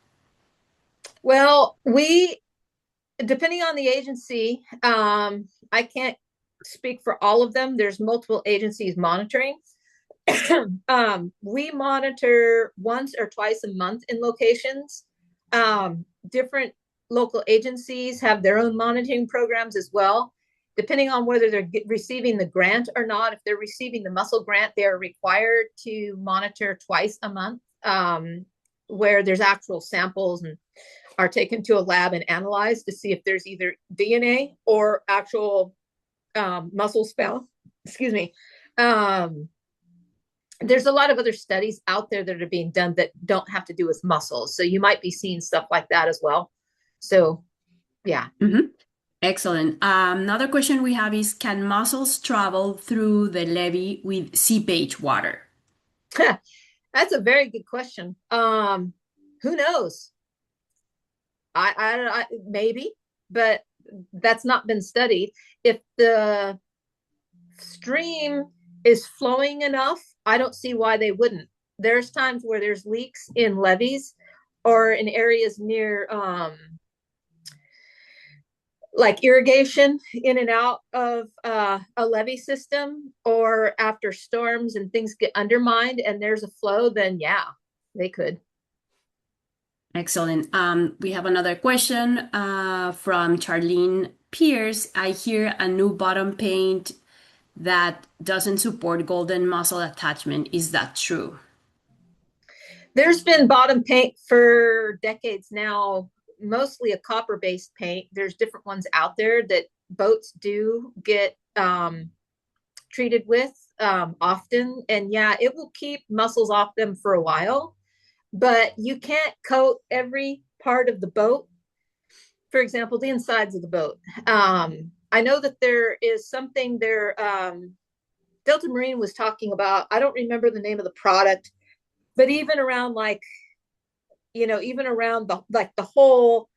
Well, depending on the agency, I can't speak for all of them. There's multiple agencies monitoring. We monitor once or twice a month in locations. Different local agencies have their own monitoring programs as well. Depending on whether they're receiving the grant or not, if they're receiving the mussel grant, they are required to monitor twice a month, where there's actual samples and are taken to a lab and analyzed to see if there's either DNA or actual mussels found. Excuse me. There's a lot of other studies out there that are being done that don't have to do with mussels. So you might be seeing stuff like that as well. So, yeah. Mm-hmm. Excellent. Another question we have is, can mussels travel through the levee with seepage water? That's a very good question. Who knows? I maybe, but that's not been studied. If the stream is flowing enough, I don't see why they wouldn't. There's times where there's leaks in levees or in areas near like irrigation in and out of a levee system, or after storms and things get undermined and there's a flow, then yeah, they could. Excellent. We have another question from Charlene Pierce. I hear a new bottom paint that doesn't support golden mussel attachment. Is that true? There's been bottom paint for decades now, mostly a copper-based paint. There's different ones out there that boats do get treated with often. And yeah, it will keep mussels off them for a while, but you can't coat every part of the boat. For example, the insides of the boat. I know that there is something there. Delta Marine was talking about, I don't remember the name of the product, but even around even around the whole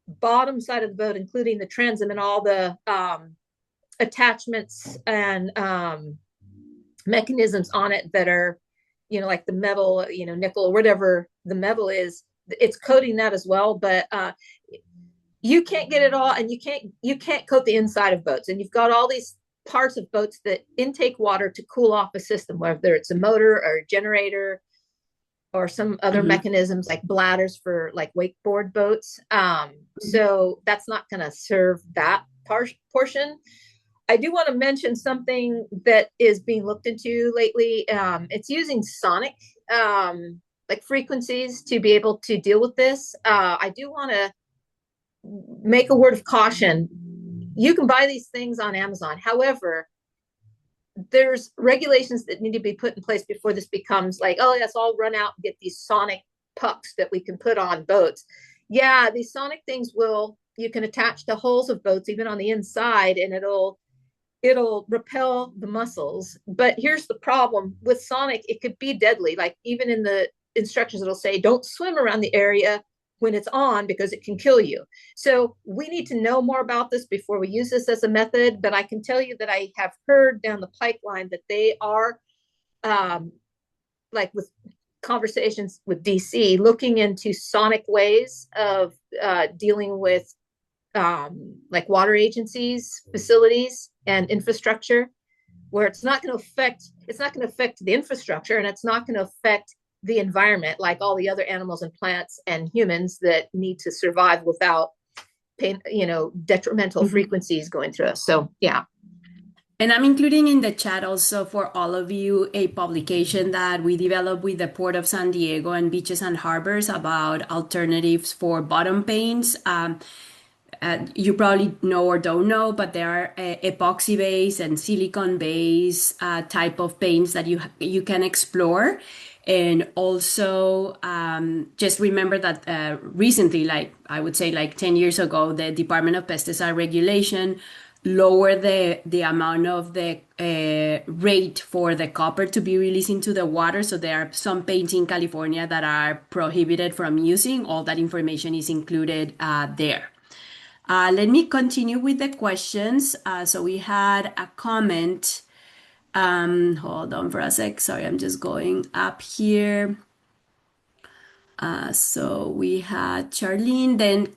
bottom side of the boat, including the transom and all the attachments and mechanisms on it that are, like the metal, nickel, or whatever the metal is, it's coating that as well. But you can't get it all, and you can't coat the inside of boats. And you've got all these parts of boats that intake water to cool off a system, whether it's a motor or a generator or some other mechanisms like bladders for like wakeboard boats. So that's not going to serve that portion. I do want to mention something that is being looked into lately. It's using sonic like frequencies to be able to deal with this. I do want to make a word of caution. You can buy these things on Amazon. However, there's regulations that need to be put in place before this becomes like, oh, let's all run out and get these sonic pucks that we can put on boats. Yeah, these sonic things you can attach to hulls of boats, even on the inside, and it'll repel the mussels. But here's the problem with sonic: it could be deadly. Like, even in the instructions, it'll say, don't swim around the area when it's on because it can kill you. So we need to know more about this before we use this as a method. But I can tell you that I have heard down the pipeline that they are, like with conversations with DC, looking into sonic ways of dealing with like water agencies, facilities, and infrastructure, where it's not going to affect the infrastructure, and it's not going to affect the environment like all the other animals and plants and humans that need to survive without pain, detrimental frequencies going through us. So yeah. And I'm including in the chat also for all of you a publication that we developed with the Port of San Diego and Beaches and Harbors about alternatives for bottom paints. You probably know or don't know, but there are epoxy base and silicone base type of paints that you can explore. And also, just remember that recently, like I would say like 10 years ago, the Department of Pesticide Regulation lowered the amount of the rate for the copper to be released into the water. So there are some paints in California that are prohibited from using. All that information is included there. Let me continue with the questions. So we had a comment. Hold on for a sec. Sorry, I'm just going up here. So we had Charlene, then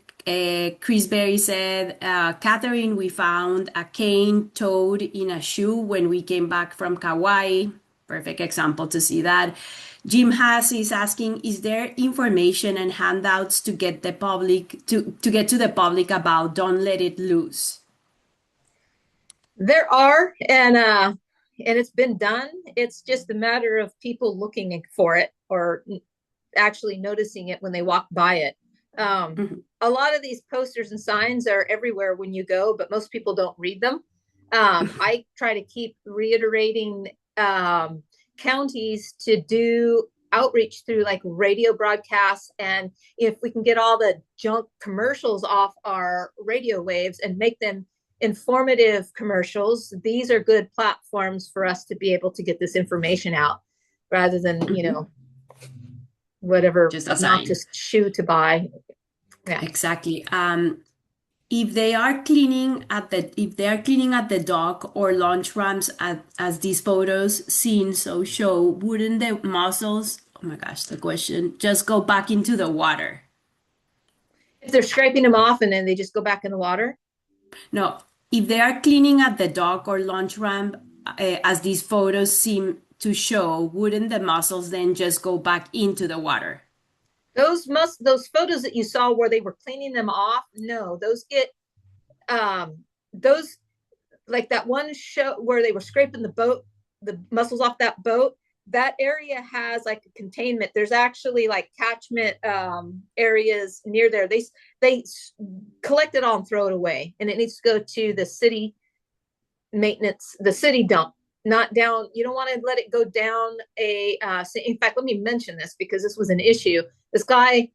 Chris Berry said, Catherine, we found a cane toad in a shoe when we came back from Kauai. Perfect example to see that. Jim Haas is asking, is there information and handouts to get the public to get to the public about don't let it loose? There are, and it's been done. It's just a matter of people looking for it or actually noticing it when they walk by it. A lot of these posters and signs are everywhere when you go, but most people don't read them. I try to keep reiterating counties to do outreach through like radio broadcasts, and if we can get all the junk commercials off our radio waves and make them informative commercials, these are good platforms for us to be able to get this information out rather than whatever just obnoxious shoe to buy. Yeah, exactly. If they are cleaning at the dock or launch ramps as these photos seen so show, wouldn't the mussels, oh my gosh, the question, just go back into the water? If they're scraping them off and then they just go back in the water? No, if they are cleaning at the dock or launch ramp, as these photos seem to show, wouldn't the mussels then just go back into the water? Those photos that you saw where they were cleaning them off, no, those get those, like that one show where they were scraping the mussels off that boat, that area has like a containment. There's actually like catchment areas near there. They collect it all and throw it away, and it needs to go to the city maintenance, the city dump, not down. You don't want to let it go down in fact, let me mention this because this was an issue. This guy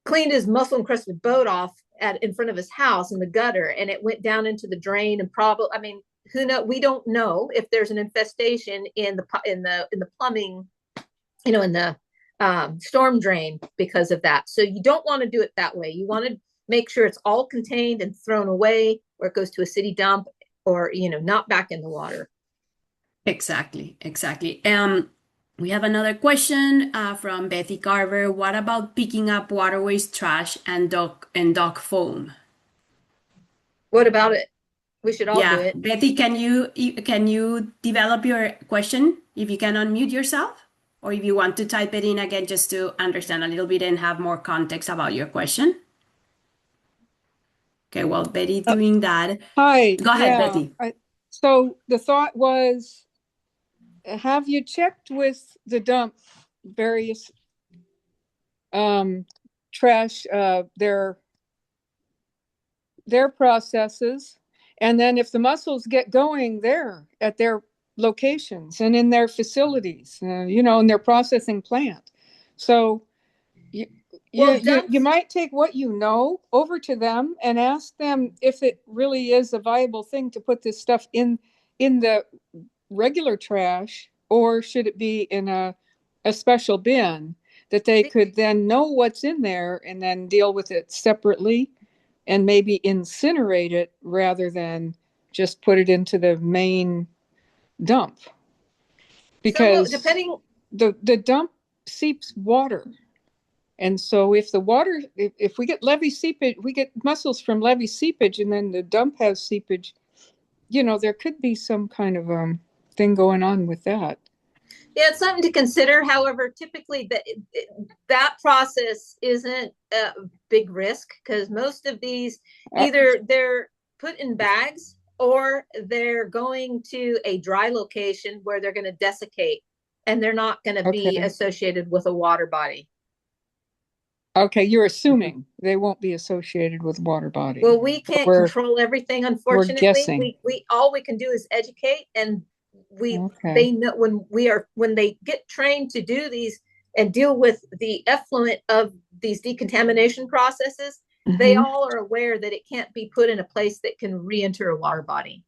cleaned his mussel encrusted boat off in front of his house in the gutter, and it went down into the drain, and probably, I mean, who knows? We don't know if there's an infestation in the plumbing, in the storm drain because of that. So you don't want to do it that way. You want to make sure it's all contained and thrown away, or it goes to a city dump, or not back in the water. Exactly. We have another question from Bethy Carver. What about picking up waterways trash and dock foam? What about it? We should all do it. Bethy, can you develop your question? If you can unmute yourself, or if you want to type it in again just to understand a little bit and have more context about your question. Okay, well, Betty doing that. Hi. Go ahead, Betty. So the thought was, have you checked with the dump various trash, their processes, and then if the mussels get going there at their locations and in their facilities, in their processing plant. So you might take what you know over to them and ask them if it really is a viable thing to put this stuff in the regular trash, or should it be in a special bin that they could then know what's in there and then deal with it separately and maybe incinerate it rather than just put it into the main dump, because the dump seeps water. And so if the water, if we get levee seepage, we get mussels from levee seepage, and then the dump has seepage, there could be some kind of thing going on with that. Yeah, it's something to consider. However, typically that process isn't a big risk, because most of these, either they're put in bags or they're going to a dry location where they're going to desiccate and they're not going to be associated with a water body. Okay, you're assuming they won't be associated with water body. Well, we can't control everything, unfortunately. We're guessing. We all we can do is educate, and they know when they get trained to do these and deal with the effluent of these decontamination processes, they all are aware that it can't be put in a place that can re-enter a water body.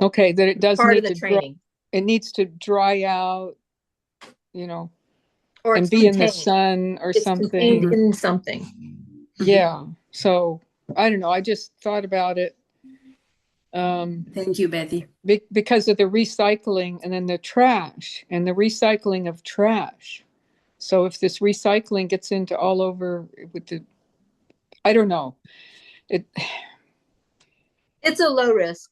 Okay, that it does part need of the to training. It needs to dry out, you know, or and be in the sun or something. Contained in something. Yeah. So I don't know. I just thought about it. Thank you, Betty. Because of the recycling and then the trash and the recycling of trash. So if this recycling gets into all over with I don't know. It's a low risk.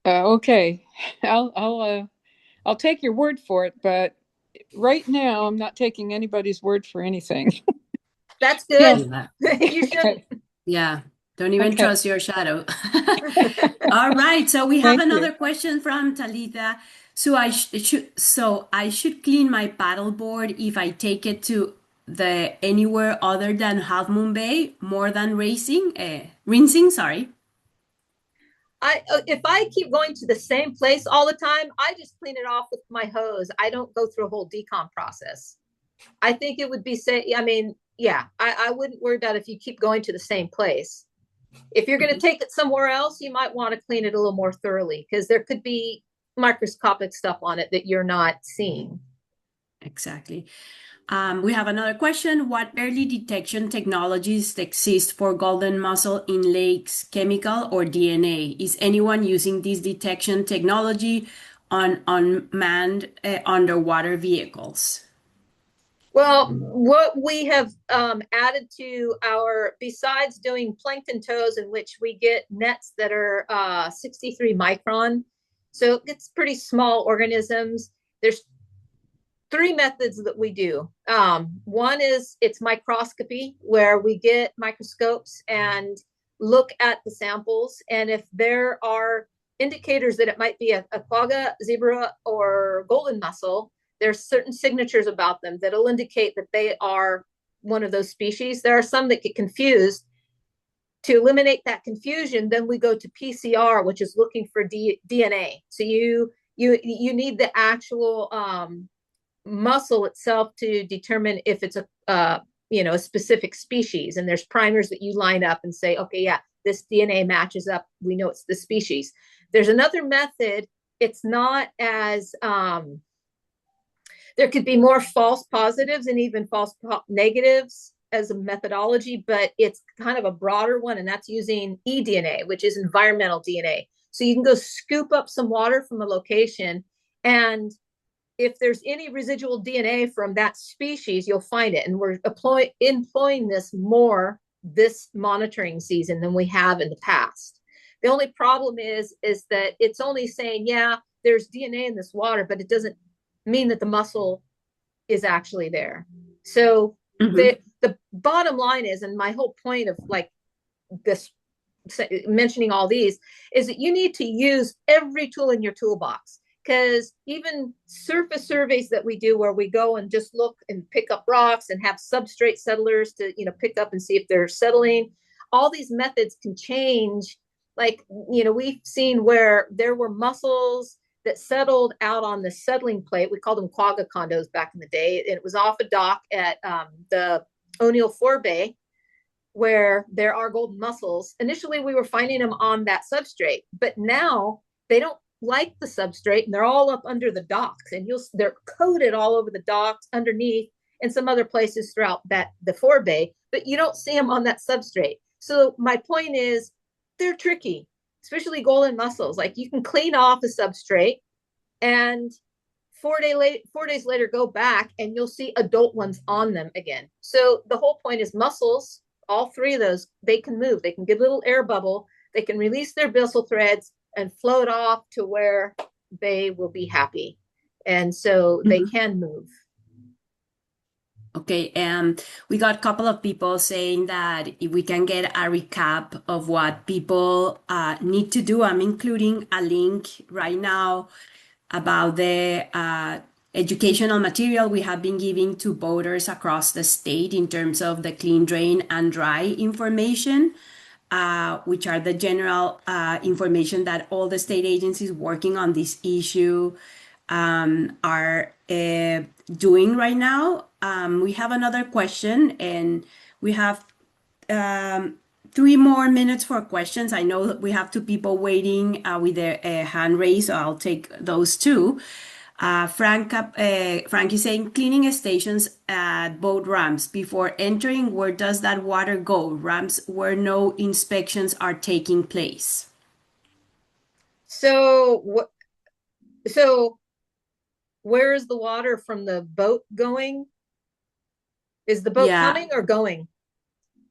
Okay. I'll take your word for it, but right now I'm not taking anybody's word for anything. That's good. You shouldn't. Yeah. Don't even trust your shadow. All right. So we have another question from Talitha. So I should clean my paddleboard if I take it to the anywhere other than Half Moon Bay more than rinsing, sorry. If I keep going to the same place all the time, I just clean it off with my hose. I don't go through a whole decom process. I think it would be I wouldn't worry about if you keep going to the same place. If you're going to take it somewhere else, you might want to clean it a little more thoroughly because there could be microscopic stuff on it that you're not seeing. Exactly. We have another question. What early detection technologies exist for golden mussel in lakes, chemical or DNA? Is anyone using this detection technology on unmanned underwater vehicles? Well, what we have added to besides doing plankton tows in which we get nets that are 63 micron, so it's pretty small organisms. There's 3 methods that we do. One is it's microscopy, where we get microscopes and look at the samples. And if there are indicators that it might be a quagga, zebra, or golden mussel, there's certain signatures about them that'll indicate that they are one of those species. There are some that get confused. To eliminate that confusion, then we go to PCR, which is looking for DNA. So you need the actual mussel itself to determine if it's a specific species. And there's primers that you line up and say, okay, yeah, this DNA matches up. We know it's the species. There's another method. It's not as there could be more false positives and even false negatives as a methodology, but it's kind of a broader one, and that's using eDNA, which is environmental DNA. So you can go scoop up some water from a location, and if there's any residual DNA from that species, you'll find it. And we're employing this monitoring season than we have in the past. The only problem is that it's only saying, yeah, there's DNA in this water, but it doesn't mean that the mussel is actually there. So the bottom line is, and my whole point of mentioning all these is that you need to use every tool in your toolbox, because even surface surveys that we do where we go and just look and pick up rocks and have substrate settlers to pick up and see if they're settling, all these methods can change. We've seen where there were mussels that settled out on the settling plate. We called them quagga condos back in the day. And it was off a dock at the O'Neill Forebay, where there are golden mussels. Initially, we were finding them on that substrate, but now they don't like the substrate, and they're all up under the docks. And they're coated all over the docks, underneath, and some other places throughout the forebay, but you don't see them on that substrate. So my point is, they're tricky, especially golden mussels. You can clean off a substrate, and 4 days later go back and you'll see adult ones on them again. So the whole point is mussels, all 3 of those, they can move. They can get a little air bubble. They can release their byssal threads and float off to where they will be happy. And so they can move. Okay, we got a couple of people saying that if we can get a recap of what people need to do. I'm including a link right now about the educational material we have been giving to boaters across the state in terms of the clean drain and dry information, which are the general information that all the state agencies working on this issue are doing right now. We have another question, and we have 3 more minutes for questions. I know that we have 2 people waiting with their hand raised, so I'll take those 2. Frank is saying cleaning stations at boat ramps before entering. Where does that water go? Ramps where no inspections are taking place. So where is the water from the boat going? Is the boat coming or going?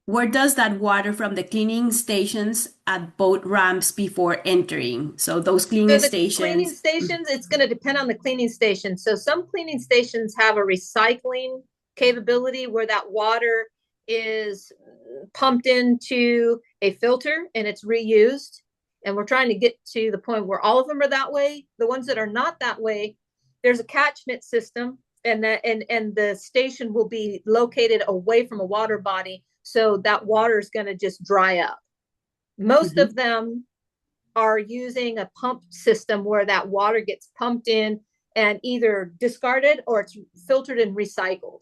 Where does that water from the cleaning stations at boat ramps before entering? So those cleaning stations. It's going to depend on the cleaning station. So some cleaning stations have a recycling capability where that water is pumped into a filter and it's reused. And we're trying to get to the point where all of them are that way. The ones that are not that way, there's a catchment system, and the station will be located away from a water body. So that water is going to just dry up. Most of them are using a pump system where that water gets pumped in and either discarded or it's filtered and recycled.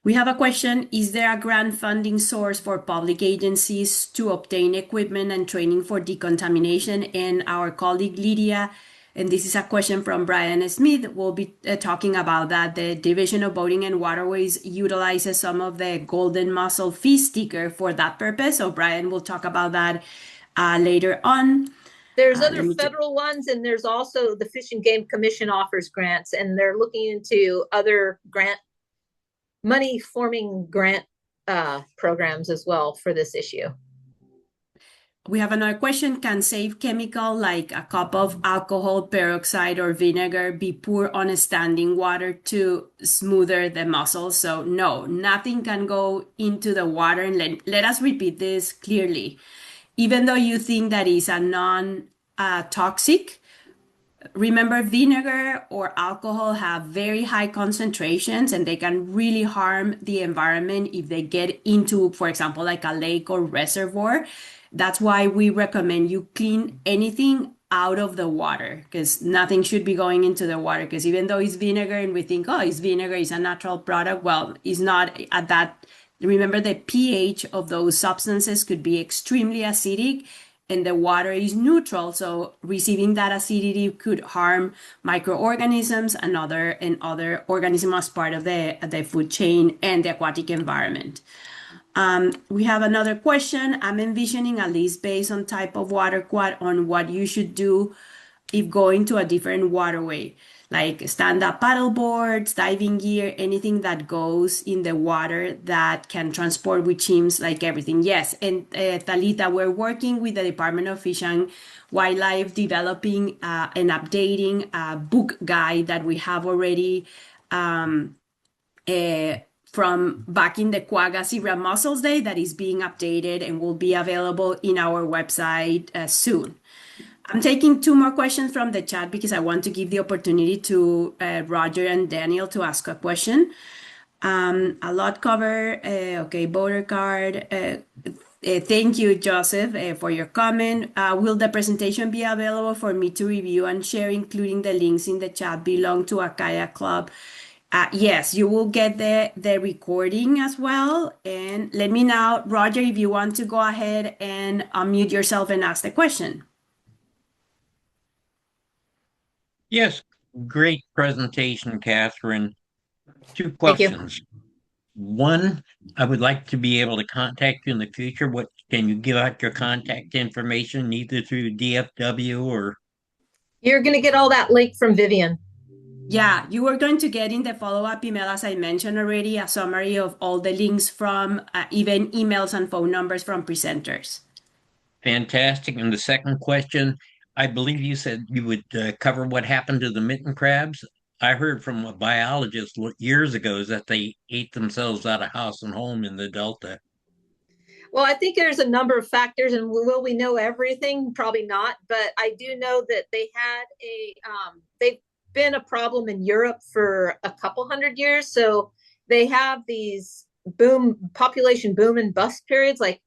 We have a question. Is there a grant funding source for public agencies to obtain equipment and training for decontamination? And our colleague Lydia, and this is a question from Brian Smith, will be talking about that. The Division of Boating and Waterways utilizes some of the golden mussel fee sticker for that purpose. So Brian will talk about that later on. There's other federal ones, and there's also the Fish and Game Commission offers grants, and they're looking into other money forming grant programs as well for this issue. We have another question. Can safe chemical like a cup of alcohol, peroxide, or vinegar be poured on standing water to smoother the mussels? So no, nothing can go into the water. And let us repeat this clearly. Even though you think that is a non-toxic, remember, vinegar or alcohol have very high concentrations and they can really harm the environment if they get into, for example, like a lake or reservoir. That's why we recommend you clean anything out of the water, because nothing should be going into the water. Because even though it's vinegar and we think, oh, it's vinegar, it's a natural product, well, it's not at that. Remember, the pH of those substances could be extremely acidic and the water is neutral. So receiving that acidity could harm microorganisms and other organisms as part of the food chain and the aquatic environment. We have another question. I'm envisioning a list based on type of water quad on what you should do if going to a different waterway, like stand-up paddle boards, diving gear, anything that goes in the water that can transport, which seems like everything. Yes, and Talita, we're working with the Department of Fish and Wildlife, developing and updating a book guide that we have already from back in the Quagga Zebra Mussels Day that is being updated and will be available in our website soon. I'm taking 2 more questions from the chat because I want to give the opportunity to Roger and Daniel to ask a question. A lot covered. Okay, voter card. Thank you, Joseph, for your comment. Will the presentation be available for me to review and share, including the links in the chat belong to a kayak club? Yes, you will get the recording as well. And let me now, Roger, if you want to go ahead and unmute yourself and ask the question. Yes, great presentation, Catherine. 2 questions. One, I would like to be able to contact you in the future. Can you give out your contact information, either through DFW or? You're going to get all that link from Vivian. Yeah, you are going to get in the follow-up email, as I mentioned already, a summary of all the links from even emails and phone numbers from presenters. Fantastic. And the second question, I believe you said you would cover what happened to the mitten crabs. I heard from a biologist years ago is that they ate themselves out of house and home in the Delta. Well, I think there's a number of factors, and will we know everything? Probably not, but I do know that they had they've been a problem in Europe for a couple hundred years. So they have these population boom and bust periods. Like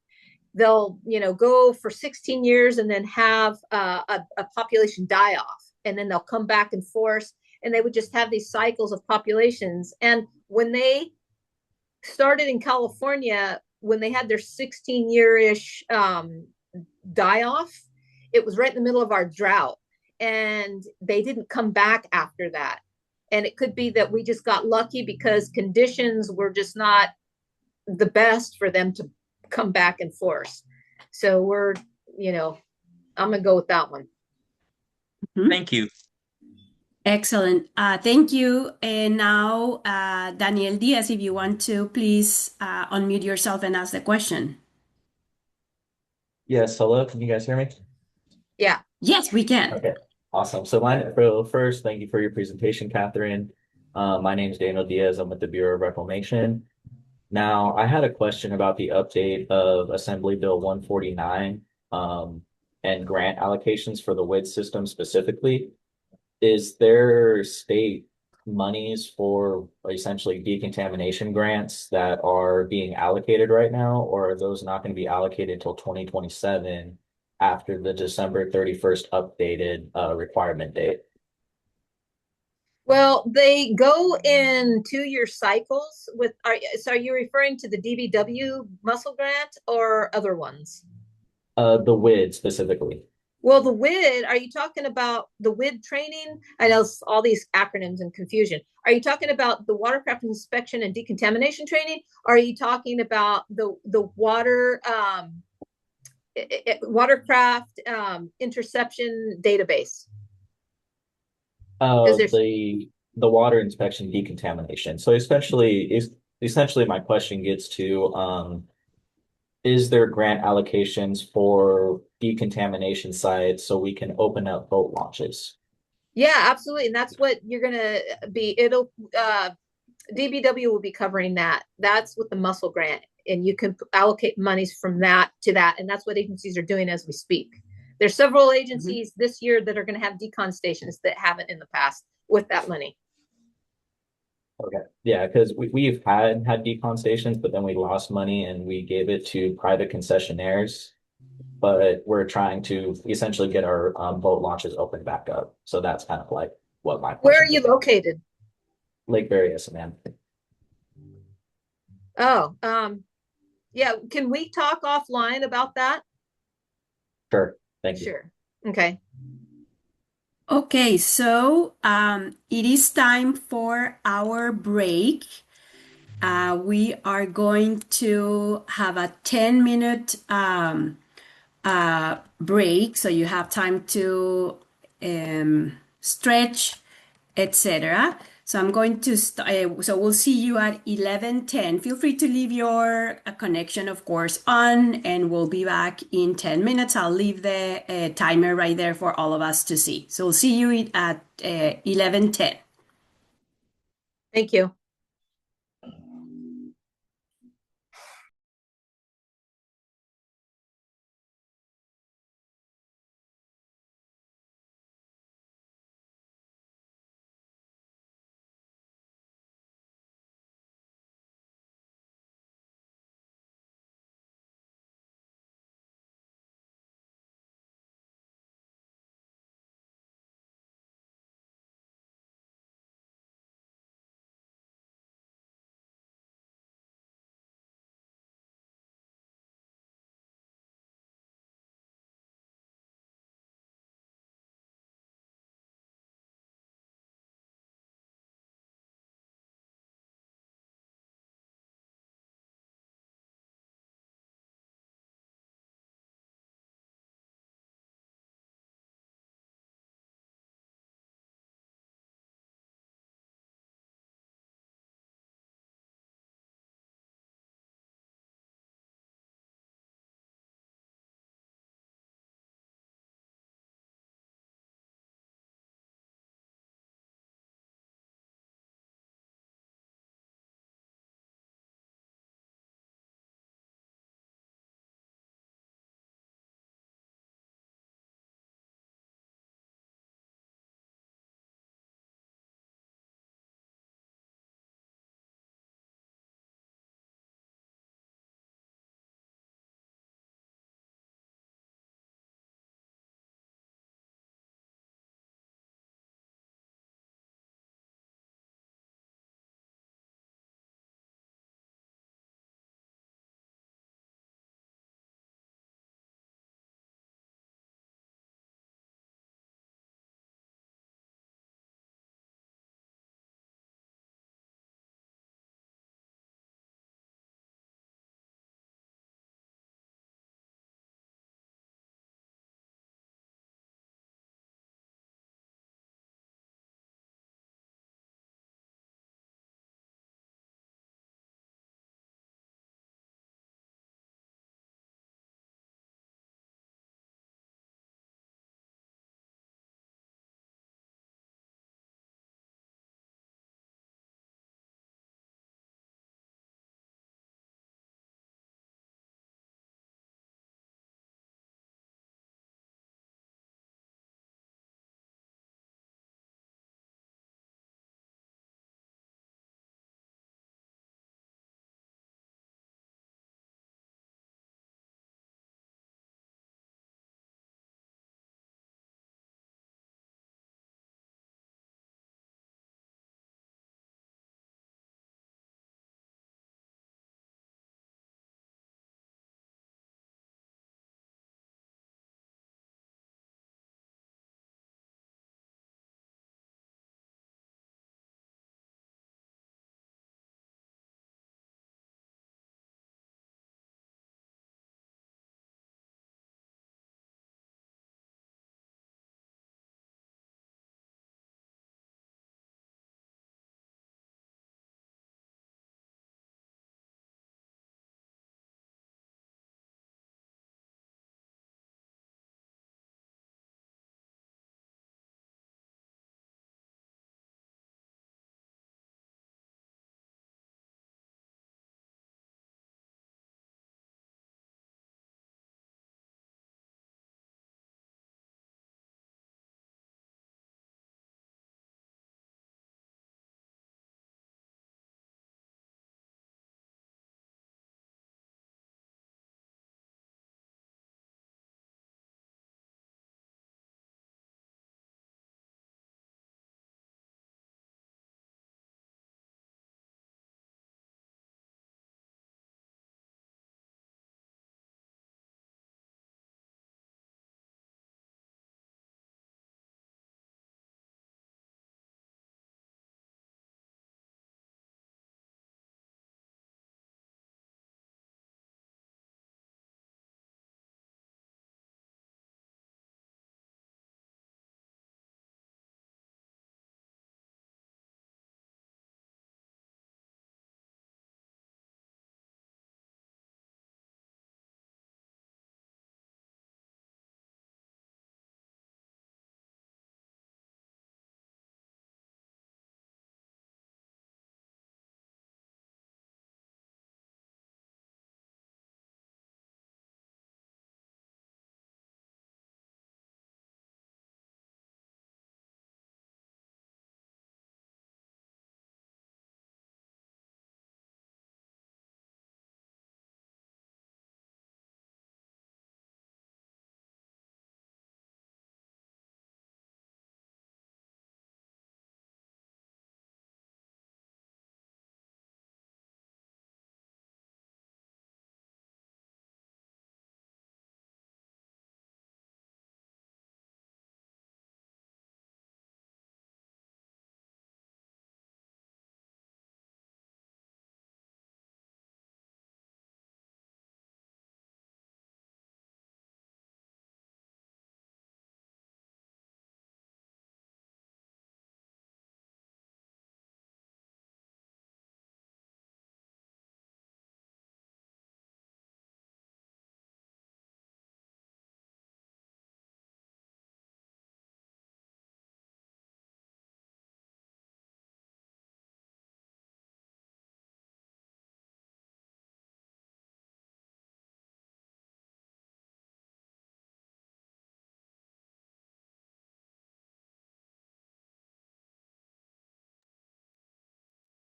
they'll, go for 16 years and then have a population die off, and then they'll come back in force, and they would just have these cycles of populations. And when they started in California, when they had their 16-year-ish die off, it was right in the middle of our drought, and they didn't come back after that. And it could be that we just got lucky because conditions were just not the best for them to come back in force. So I'm gonna go with that one. Thank you. Excellent. Thank you. And now, Daniel Diaz, if you want to please unmute yourself and ask the question. Yes, hello. Can you guys hear me? Yeah. Yes, we can. Okay, awesome. So first, thank you for your presentation, Catherine. My name is Daniel Diaz. I'm with the Bureau of Reclamation. Now, I had a question about the update of Assembly Bill 149 and grant allocations for the WID system specifically. Is there state monies for essentially decontamination grants that are being allocated right now, or are those not going to be allocated until 2027 after the December 31st updated requirement date? Well, they go in 2-year cycles so are you referring to the DBW muscle grant or other ones? The WID specifically. Well, the WID, are you talking about the WID training? I know all these acronyms and confusion. Are you talking about the watercraft inspection and decontamination training? Or are you talking about the watercraft interception database? The water inspection decontamination. So essentially my question gets to is there grant allocations for decontamination sites so we can open up boat launches? Yeah, absolutely. And that's what you're gonna be. DBW will be covering that. That's with the muscle grant, and you can allocate monies from that to that. And that's what agencies are doing as we speak. There's several agencies this year that are going to have decon stations that haven't in the past with that money. Okay. Yeah, because we've had decon stations, but then we lost money and we gave it to private concessionaires. But we're trying to essentially get our boat launches open back up. So that's kind of like what my question. Where are you located? Lake Berryessa, man. Oh, yeah. Can we talk offline about that? Sure. Thank you. Sure. Okay. Okay, so it is time for our break. We are going to have a 10-minute break, so you have time to stretch, etc. So I'm going to so we'll see you at 11:10. Feel free to leave your connection, of course, on, and we'll be back in 10 minutes. I'll leave the timer right there for all of us to see. So we'll see you at 11:10. Thank you.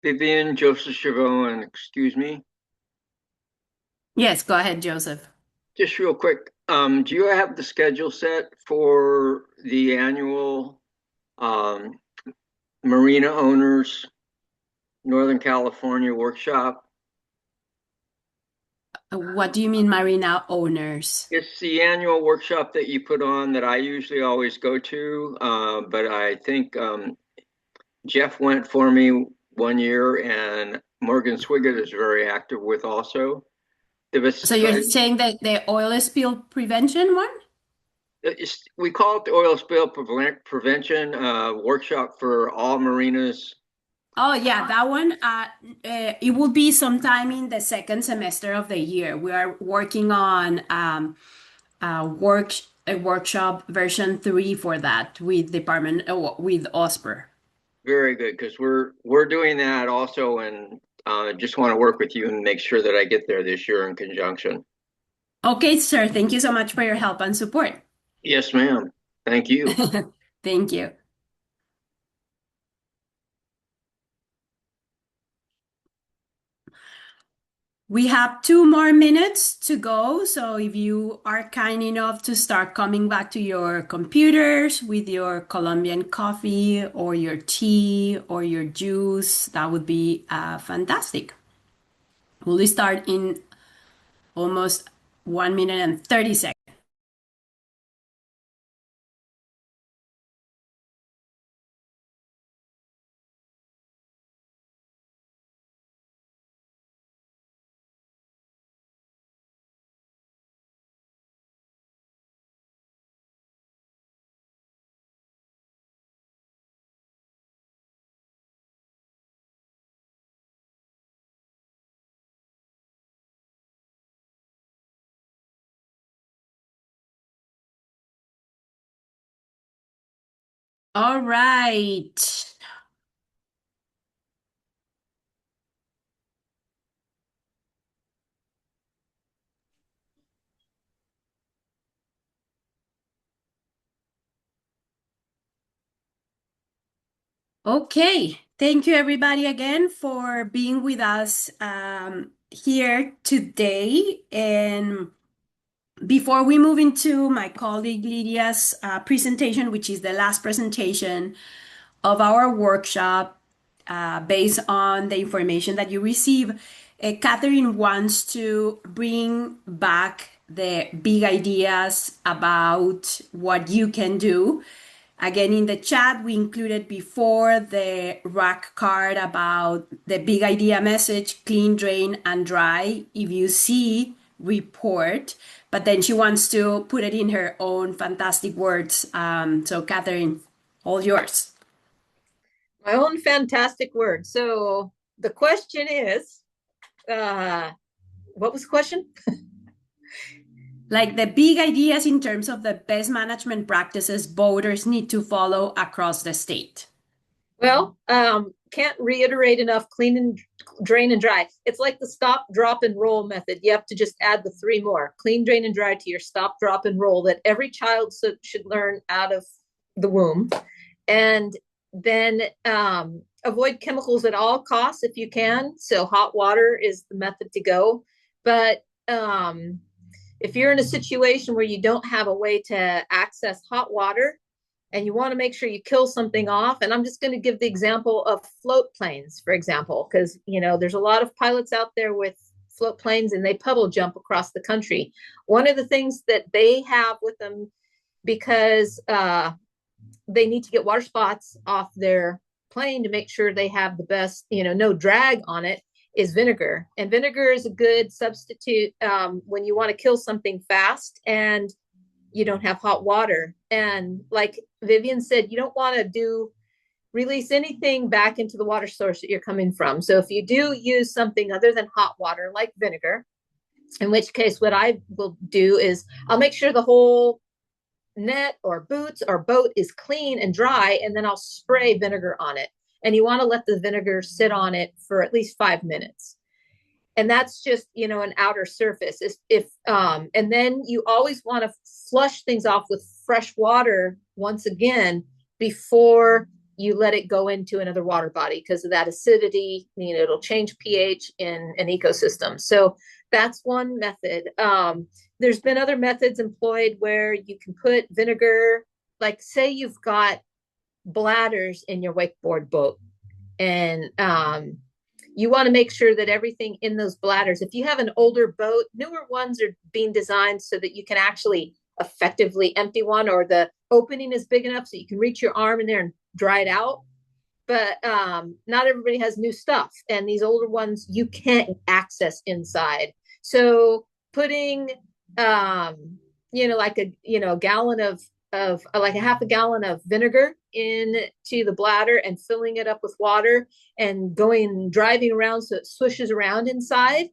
Vivian, Joseph Chavot, and excuse me. Yes, go ahead, Joseph. Just real quick, do you have the schedule set for the annual Marina Owners Northern California workshop? What do you mean, marina owners? It's the annual workshop that you put on that I usually always go to, but I think Jeff went for me one year, and Morgan Swiggett is very active with also. So you're saying that the oil spill prevention one? We call it the oil spill prevention workshop for all marinas. Oh yeah, that one. It will be sometime in the second semester of the year. We are working on a workshop version 3 for that with with OSPR. Very good, because we're doing that also, and just want to work with you and make sure that I get there this year in conjunction. Okay, sir. Thank you so much for your help and support. Yes, ma'am. Thank you. Thank you. We have 2 more minutes to go, so if you are kind enough to start coming back to your computers with your Colombian coffee or your tea or your juice, that would be fantastic. We'll start in almost 1 minute and 30 seconds. All right. Okay, thank you everybody again for being with us here today. And before we move into my colleague Lydia's presentation, which is the last presentation of our workshop based on the information that you receive, Catherine wants to bring back the big ideas about what you can do. Again, in the chat, we included before the rack card about the big idea message, clean, drain, and dry. If you see, report. But then she wants to put it in her own fantastic words. So Catherine, all yours. My own fantastic words. So the question is, what was the question? Like the big ideas in terms of the best management practices voters need to follow across the state. Well, can't reiterate enough, clean and drain and dry. It's like the stop, drop, and roll method. You have to just add the 3 more. Clean, drain, and dry to your stop, drop, and roll that every child should learn out of the womb. And then avoid chemicals at all costs if you can. So hot water is the method to go. But if you're in a situation where you don't have a way to access hot water and you want to make sure you kill something off, and I'm just going to give the example of float planes, for example, because, you know, there's a lot of pilots out there with float planes and they puddle jump across the country. One of the things that they have with them, because they need to get water spots off their plane to make sure they have the best, you know, no drag on it, is vinegar. And vinegar is a good substitute when you want to kill something fast and you don't have hot water. And like Vivian said, you don't want to release anything back into the water source that you're coming from. So if you do use something other than hot water, like vinegar, in which case what I will do is I'll make sure the whole net or boots or boat is clean and dry, and then I'll spray vinegar on it. And you want to let the vinegar sit on it for at least 5 minutes. And that's just, you know, an outer surface. And then you always want to flush things off with fresh water once again before you let it go into another water body because of that acidity. It'll change pH in an ecosystem. So that's one method. There's been other methods employed where you can put vinegar, like say you've got bladders in your wakeboard boat, and you want to make sure that everything in those bladders, if you have an older boat, newer ones are being designed so that you can actually effectively empty one, or the opening is big enough so you can reach your arm in there and dry it out. But not everybody has new stuff, and these older ones you can't access inside. So putting like a gallon of like a half a gallon of vinegar into the bladder and filling it up with water and driving around so it swishes around inside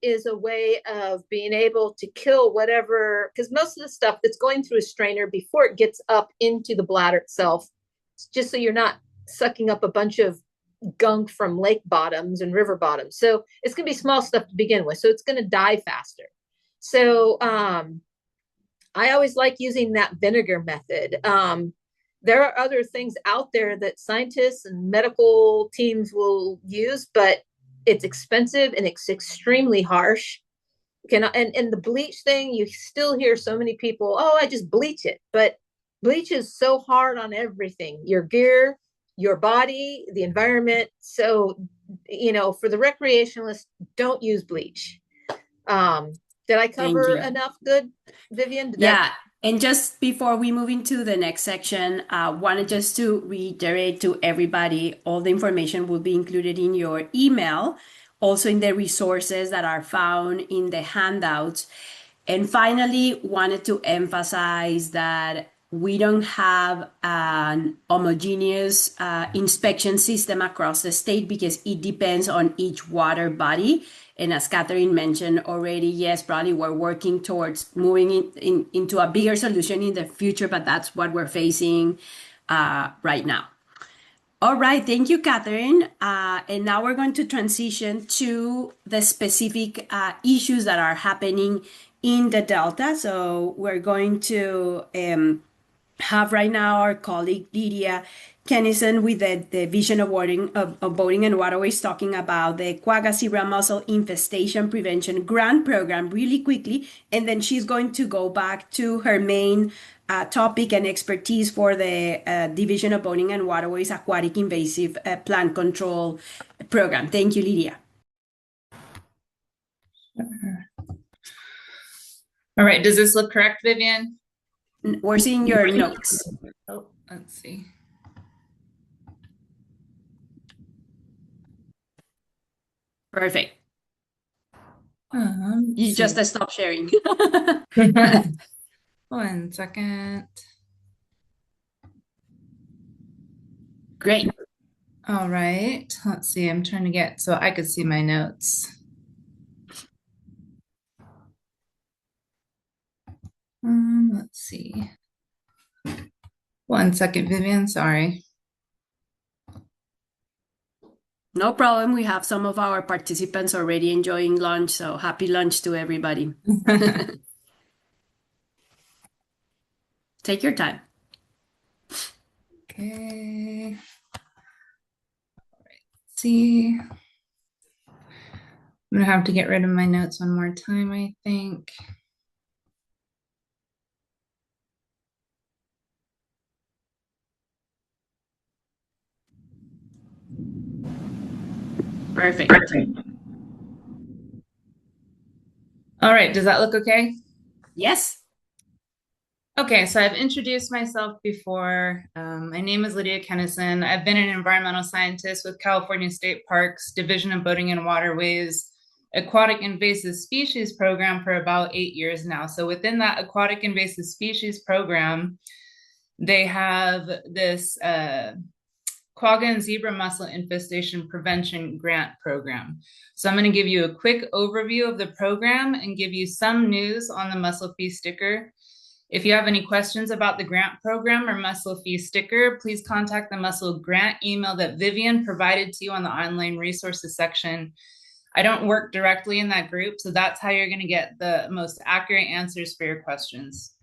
is a way of being able to kill whatever, because most of the stuff that's going through a strainer before it gets up into the bladder itself, just so you're not sucking up a bunch of gunk from lake bottoms and river bottoms. So it's going to be small stuff to begin with. So it's going to die faster. So I always like using that vinegar method. There are other things out there that scientists and medical teams will use, but it's expensive and it's extremely harsh. And the bleach thing, you still hear so many people, oh, I just bleach it. But bleach is so hard on everything, your gear, your body, the environment. So, for the recreationalists, don't use bleach. Did I cover enough good, Vivian? And just before we move into the next section, I wanted just to reiterate to everybody, all the information will be included in your email, also in the resources that are found in the handouts. And finally, wanted to emphasize that we don't have an homogeneous inspection system across the state because it depends on each water body. And as Catherine mentioned already, yes, probably we're working towards moving into a bigger solution in the future, but that's what we're facing right now. All right, thank you, Catherine. And now we're going to transition to the specific issues that are happening in the Delta. So we're going to have right now our colleague Lydia Kennison with the Division of Boating and Waterways talking about the quagga zebra mussel infestation prevention grant program really quickly, and then she's going to go back to her main topic and expertise for the Division of Boating and Waterways aquatic invasive plant control program. Thank you, Lydia. All right, does this look correct, Vivian? We're seeing your notes. Oh, let's see. Perfect. You just stop sharing. 1 second. Great. All right. Let's see. I'm trying to get so I could see my notes. Let's see. 1 second, Vivian. Sorry. No problem. We have some of our participants already enjoying lunch, so happy lunch to everybody. Take your time. Okay. All right. Let's see. I'm gonna have to get rid of my notes one more time, I think. Perfect. All right, does that look okay? Yes. Okay, so I've introduced myself before. My name is Lydia Kennison. I've been an environmental scientist with California State Parks Division of Boating and Waterways Aquatic Invasive Species Program for about 8 years now. So within that Aquatic Invasive Species Program, they have this quagga and zebra mussel infestation prevention grant program. So I'm going to give you a quick overview of the program and give you some news on the mussel fee sticker. If you have any questions about the grant program or mussel fee sticker, please contact the mussel grant email that Vivian provided to you on the online resources section. I don't work directly in that group, so that's how you're going to get the most accurate answers for your questions.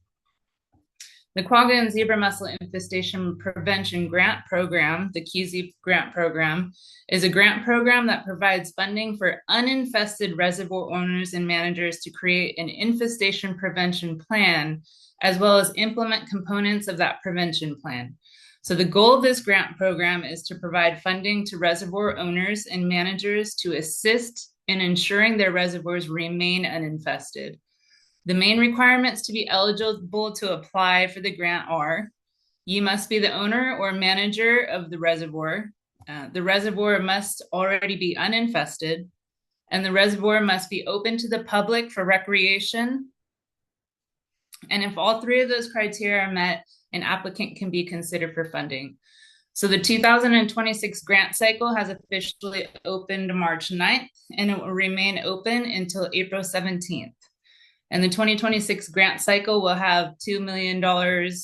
The Quagga and Zebra Mussel Infestation Prevention Grant Program, the QZ Grant Program, is a grant program that provides funding for uninfested reservoir owners and managers to create an infestation prevention plan, as well as implement components of that prevention plan. So the goal of this grant program is to provide funding to reservoir owners and managers to assist in ensuring their reservoirs remain uninfested. The main requirements to be eligible to apply for the grant are: you must be the owner or manager of the reservoir. The reservoir must already be uninfested, and the reservoir must be open to the public for recreation. And if all three of those criteria are met, an applicant can be considered for funding. So the 2026 grant cycle has officially opened March 9th, and it will remain open until April 17th. And the 2026 grant cycle will have $2 million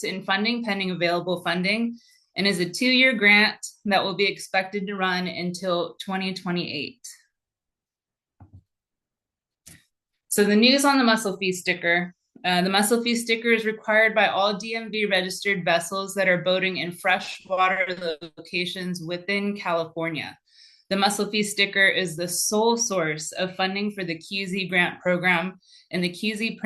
in funding, pending available funding, and is a 2-year grant that will be expected to run until 2028. So the news on the mussel fee sticker. The mussel fee sticker is required by all DMV registered vessels that are boating in freshwater locations within California. The mussel fee sticker is the sole source of funding for the QZ grant program, and the QZ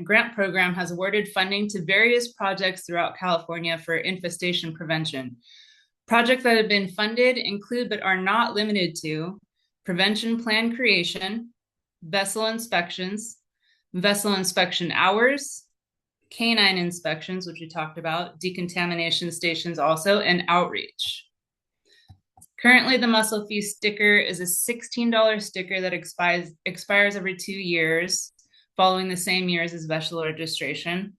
grant program has awarded funding to various projects throughout California for infestation prevention. Projects that have been funded include, but are not limited to, prevention plan creation, vessel inspections, vessel inspection hours, canine inspections, which we talked about, decontamination stations also, and outreach. Currently, the mussel fee sticker is a $16 sticker that expires every 2 years, following the same years as vessel registration.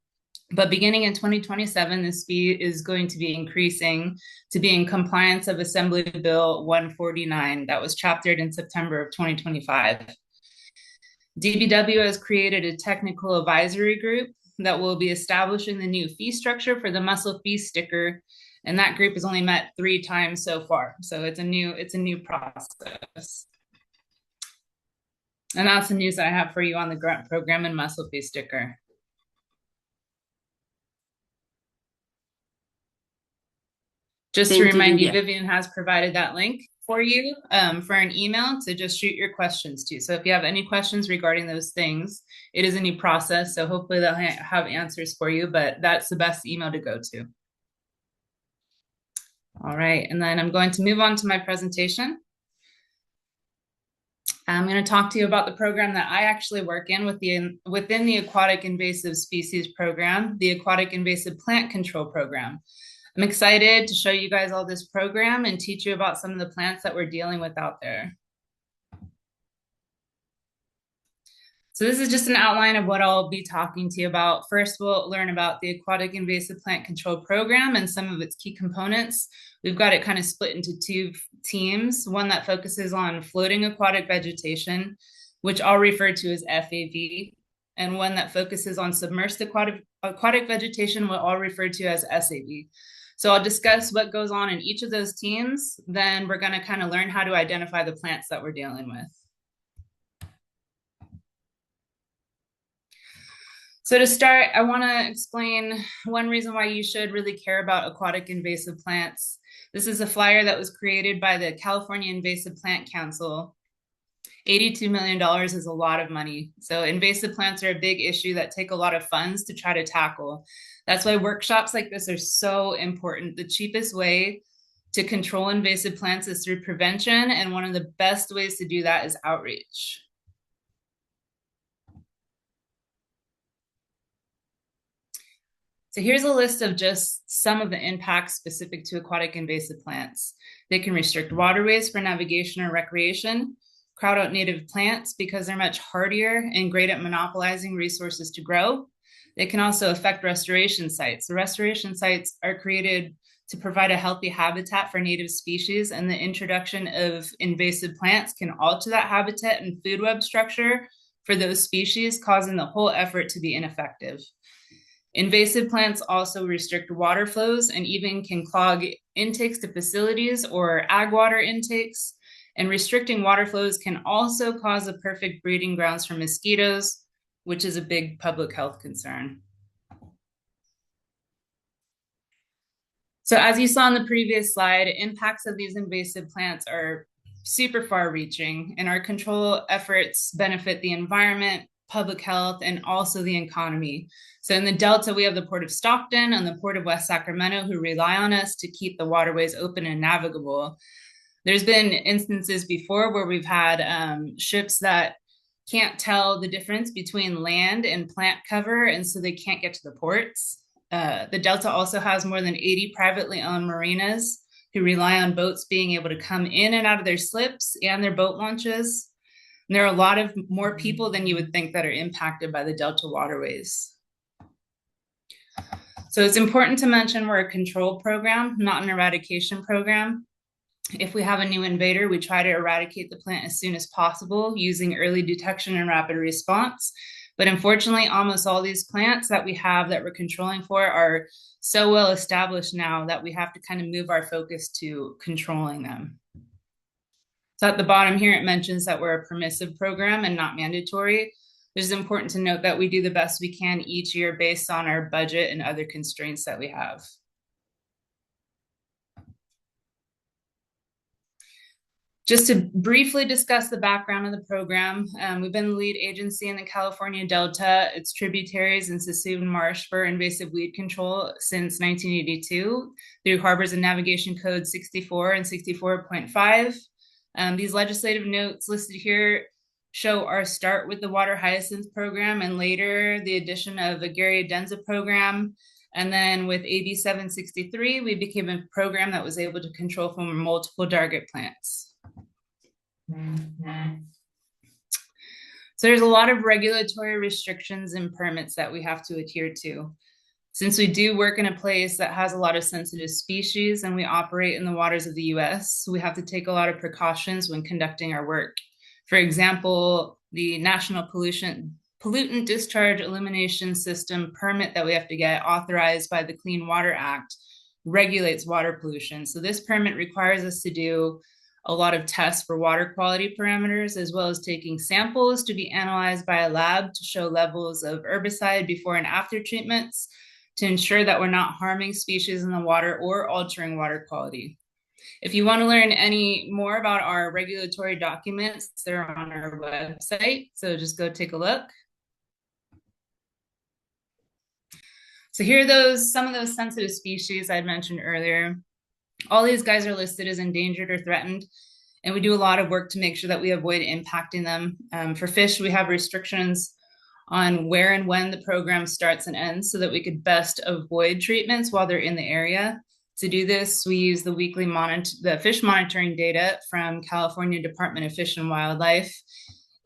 But beginning in 2027, this fee is going to be increasing to be in compliance of Assembly Bill 149 that was chaptered in September of 2025. DBW has created a technical advisory group that will be establishing the new fee structure for the mussel fee sticker, and that group has only met 3 times so far. So it's a new process. And that's the news that I have for you on the grant program and mussel fee sticker. Just to remind you, Vivian has provided that link for you for an email to just shoot your questions to. So if you have any questions regarding those things, it is a new process. So hopefully they'll have answers for you, but that's the best email to go to. All right, and then I'm going to move on to my presentation. I'm going to talk to you about the program that I actually work in within the Aquatic Invasive Species Program, the Aquatic Invasive Plant Control Program. I'm excited to show you guys all this program and teach you about some of the plants that we're dealing with out there. So this is just an outline of what I'll be talking to you about. First, we'll learn about the Aquatic Invasive Plant Control Program and some of its key components. We've got it kind of split into 2 teams, one that focuses on floating aquatic vegetation, which I'll refer to as FAV, and one that focuses on submerged aquatic vegetation, what I'll refer to as SAV. So I'll discuss what goes on in each of those teams. Then we're going to kind of learn how to identify the plants that we're dealing with. So to start, I want to explain one reason why you should really care about aquatic invasive plants. This is a flyer that was created by the California Invasive Plant Council. $82 million is a lot of money. So invasive plants are a big issue that take a lot of funds to try to tackle. That's why workshops like this are so important. The cheapest way to control invasive plants is through prevention, and one of the best ways to do that is outreach. So here's a list of just some of the impacts specific to aquatic invasive plants. They can restrict waterways for navigation or recreation, crowd out native plants because they're much hardier and great at monopolizing resources to grow. They can also affect restoration sites. The restoration sites are created to provide a healthy habitat for native species, and the introduction of invasive plants can alter that habitat and food web structure for those species, causing the whole effort to be ineffective. Invasive plants also restrict water flows and even can clog intakes to facilities or ag water intakes. And restricting water flows can also cause the perfect breeding grounds for mosquitoes, which is a big public health concern. So as you saw in the previous slide, impacts of these invasive plants are super far-reaching, and our control efforts benefit the environment, public health, and also the economy. So in the Delta, we have the Port of Stockton and the Port of West Sacramento who rely on us to keep the waterways open and navigable. There's been instances before where we've had ships that can't tell the difference between land and plant cover, and so they can't get to the ports. The Delta also has more than 80 privately owned marinas who rely on boats being able to come in and out of their slips and their boat launches. And there are a lot of more people than you would think that are impacted by the Delta waterways. So it's important to mention we're a control program, not an eradication program. If we have a new invader, we try to eradicate the plant as soon as possible using early detection and rapid response. But unfortunately, almost all these plants that we have that we're controlling for are so well established now that we have to kind of move our focus to controlling them. So at the bottom here, it mentions that we're a permissive program and not mandatory. It is important to note that we do the best we can each year based on our budget and other constraints that we have. Just to briefly discuss the background of the program, we've been the lead agency in the California Delta, its tributaries, and Sassoon Marsh for invasive weed control since 1982 through Harbors and Navigation Code 64 and 64.5. These legislative notes listed here show our start with the water hyacinth program and later the addition of a Garryadenza program. And then with AB 763, we became a program that was able to control from multiple target plants. So there's a lot of regulatory restrictions and permits that we have to adhere to. Since we do work in a place that has a lot of sensitive species and we operate in the waters of the US, we have to take a lot of precautions when conducting our work. For example, the National Pollutant Discharge Elimination System permit that we have to get authorized by the Clean Water Act regulates water pollution. So this permit requires us to do a lot of tests for water quality parameters, as well as taking samples to be analyzed by a lab to show levels of herbicide before and after treatments to ensure that we're not harming species in the water or altering water quality. If you want to learn any more about our regulatory documents, they're on our website, so just go take a look. So here are some of those sensitive species I'd mentioned earlier. All these guys are listed as endangered or threatened, and we do a lot of work to make sure that we avoid impacting them. For fish, we have restrictions on where and when the program starts and ends so that we could best avoid treatments while they're in the area. To do this, we use the weekly the fish monitoring data from California Department of Fish and Wildlife.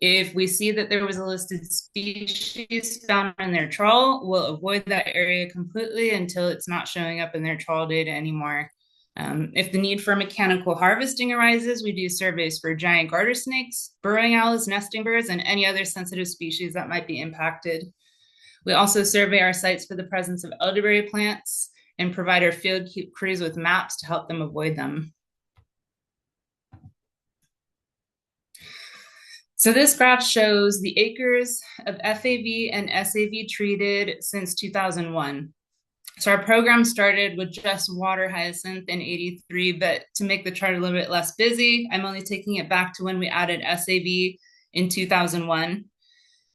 If we see that there was a listed species found in their trawl, we'll avoid that area completely until it's not showing up in their trawl data anymore. If the need for mechanical harvesting arises, we do surveys for giant garter snakes, burrowing owls, nesting birds, and any other sensitive species that might be impacted. We also survey our sites for the presence of elderberry plants and provide our field crews with maps to help them avoid them. So this graph shows the acres of FAV and SAV treated since 2001. So our program started with just water hyacinth in 83, but to make the chart a little bit less busy, I'm only taking it back to when we added SAV in 2001.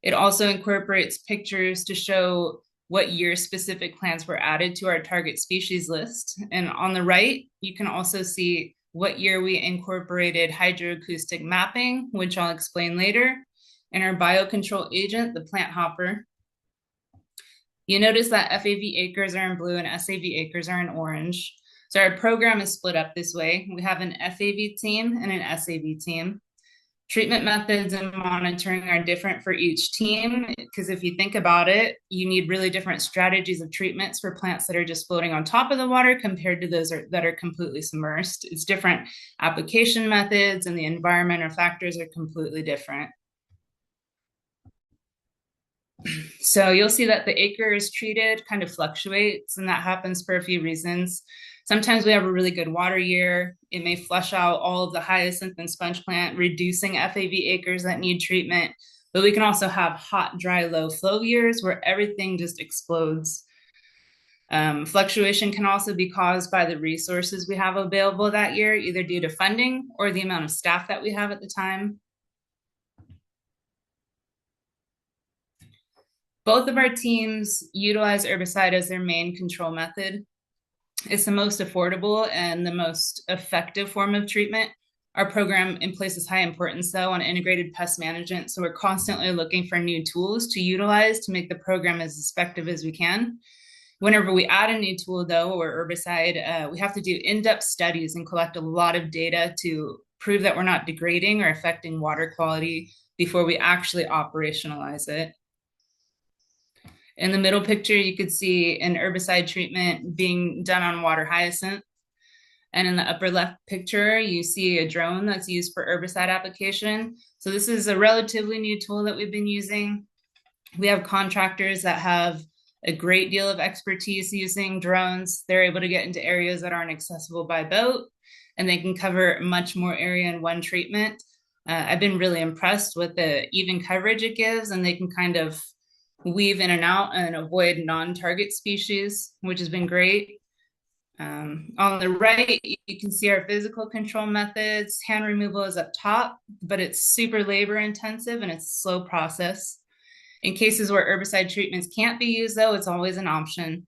It also incorporates pictures to show what year specific plants were added to our target species list. And on the right, you can also see what year we incorporated hydroacoustic mapping, which I'll explain later, and our biocontrol agent, the plant hopper. You notice that FAV acres are in blue and SAV acres are in orange. So our program is split up this way. We have an FAV team and an SAV team. Treatment methods and monitoring are different for each team because if you think about it, you need really different strategies of treatments for plants that are just floating on top of the water compared to those that are completely submersed. It's different application methods and the environmental factors are completely different. So you'll see that the acres treated kind of fluctuates, and that happens for a few reasons. Sometimes we have a really good water year. It may flush out all of the hyacinth and sponge plant, reducing FAV acres that need treatment. But we can also have hot, dry, low flow years where everything just explodes. Fluctuation can also be caused by the resources we have available that year, either due to funding or the amount of staff that we have at the time. Both of our teams utilize herbicide as their main control method. It's the most affordable and the most effective form of treatment. Our program places high importance, though, on integrated pest management, so we're constantly looking for new tools to utilize to make the program as effective as we can. Whenever we add a new tool, though, or herbicide, we have to do in-depth studies and collect a lot of data to prove that we're not degrading or affecting water quality before we actually operationalize it. In the middle picture, you could see an herbicide treatment being done on water hyacinth. And in the upper left picture, you see a drone that's used for herbicide application. So this is a relatively new tool that we've been using. We have contractors that have a great deal of expertise using drones. They're able to get into areas that aren't accessible by boat, and they can cover much more area in one treatment. I've been really impressed with the even coverage it gives, and they can kind of weave in and out and avoid non-target species, which has been great. On the right, you can see our physical control methods. Hand removal is up top, but it's super labor intensive and it's a slow process. In cases where herbicide treatments can't be used, though, it's always an option.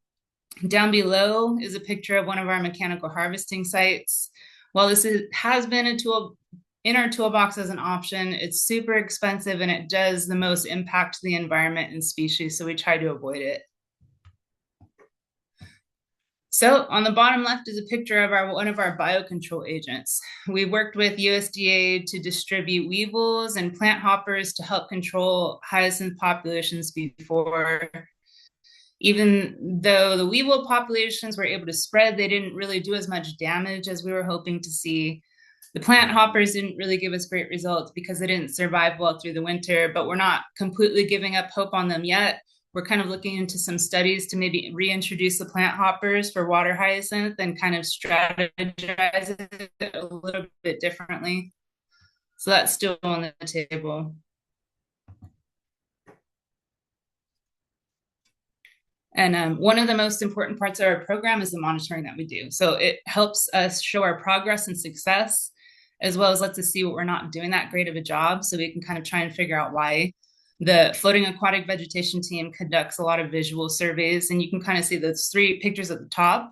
Down below is a picture of one of our mechanical harvesting sites. While this has been a tool in our toolbox as an option, it's super expensive and it does the most impact to the environment and species, so we try to avoid it. So on the bottom left is a picture of one of our biocontrol agents. We worked with USDA to distribute weevils and plant hoppers to help control hyacinth populations before. Even though the weevil populations were able to spread, they didn't really do as much damage as we were hoping to see. The plant hoppers didn't really give us great results because they didn't survive well through the winter, but we're not completely giving up hope on them yet. We're kind of looking into some studies to maybe reintroduce the plant hoppers for water hyacinth and kind of strategize it a little bit differently. So that's still on the table. And one of the most important parts of our program is the monitoring that we do. So it helps us show our progress and success, as well as lets us see what we're not doing that great of a job, so we can kind of try and figure out why. The floating aquatic vegetation team conducts a lot of visual surveys, and you can kind of see those three pictures at the top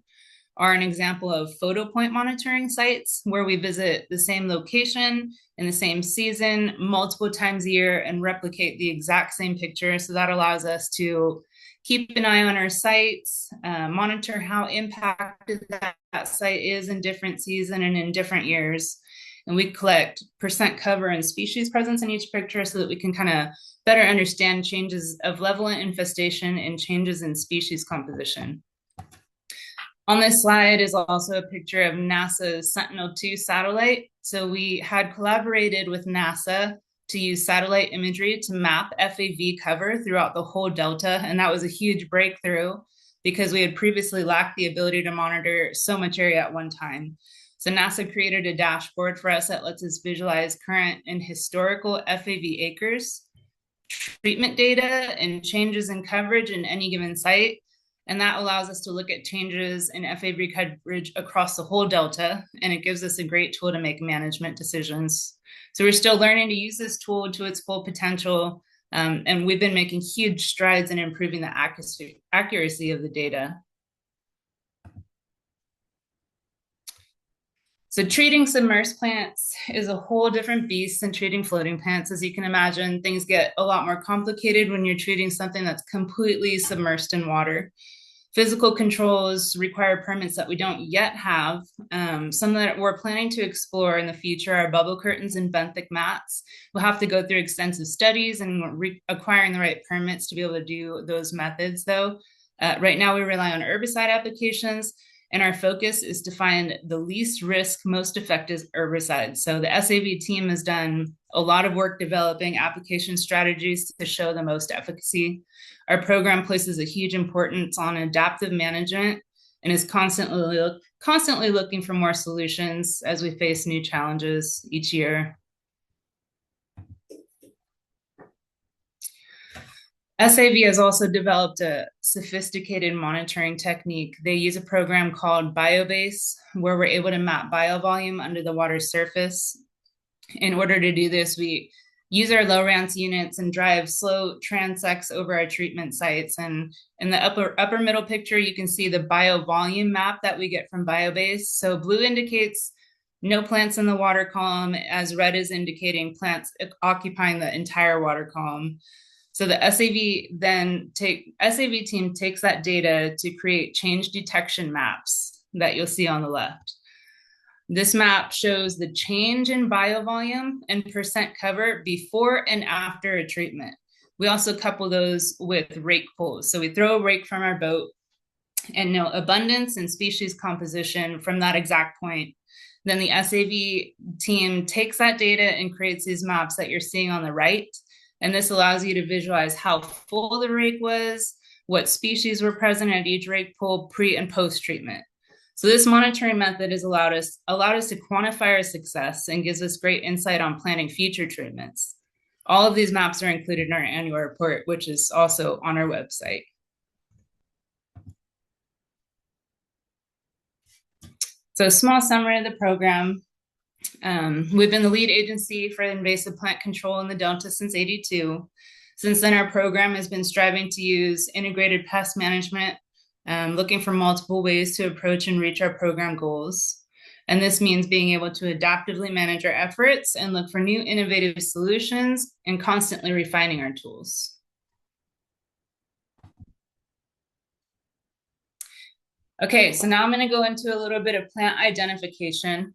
are an example of photo point monitoring sites where we visit the same location in the same season multiple times a year and replicate the exact same picture. So that allows us to keep an eye on our sites, monitor how impacted that site is in different seasons and in different years. And we collect percent cover and species presence in each picture so that we can kind of better understand changes of levelant infestation and changes in species composition. On this slide is also a picture of NASA's Sentinel-2 satellite. So we had collaborated with NASA to use satellite imagery to map FAV cover throughout the whole delta. And that was a huge breakthrough because we had previously lacked the ability to monitor so much area at one time. So NASA created a dashboard for us that lets us visualize current and historical FAV acres, treatment data, and changes in coverage in any given site. And that allows us to look at changes in FAV coverage across the whole delta, and it gives us a great tool to make management decisions. So we're still learning to use this tool to its full potential, and we've been making huge strides in improving the accuracy of the data. So treating submersed plants is a whole different beast than treating floating plants. As you can imagine, things get a lot more complicated when you're treating something that's completely submersed in water. Physical controls require permits that we don't yet have. Some that we're planning to explore in the future are bubble curtains and benthic mats. We'll have to go through extensive studies and acquiring the right permits to be able to do those methods, though. Right now, we rely on herbicide applications, and our focus is to find the least risk, most effective herbicides. So the SAV team has done a lot of work developing application strategies to show the most efficacy. Our program places a huge importance on adaptive management and is constantly looking for more solutions as we face new challenges each year. SAV has also developed a sophisticated monitoring technique. They use a program called BioBase, where we're able to map biovolume under the water's surface. In order to do this, we use our low RANS units and drive slow transects over our treatment sites. And in the upper middle picture, you can see the biovolume map that we get from BioBase. So blue indicates no plants in the water column, as red is indicating plants occupying the entire water column. So the SAV team takes that data to create change detection maps that you'll see on the left. This map shows the change in biovolume and percent cover before and after a treatment. We also couple those with rake pulls. So we throw a rake from our boat and know abundance and species composition from that exact point. Then the SAV team takes that data and creates these maps that you're seeing on the right. And this allows you to visualize how full the rake was, what species were present at each rake pull pre and post treatment. So this monitoring method has allowed us to quantify our success and gives us great insight on planning future treatments. All of these maps are included in our annual report, which is also on our website. So a small summary of the program. We've been the lead agency for invasive plant control in the Delta since '82. Since then, our program has been striving to use integrated pest management, looking for multiple ways to approach and reach our program goals. And this means being able to adaptively manage our efforts and look for new innovative solutions and constantly refining our tools. Okay, so now I'm going to go into a little bit of plant identification.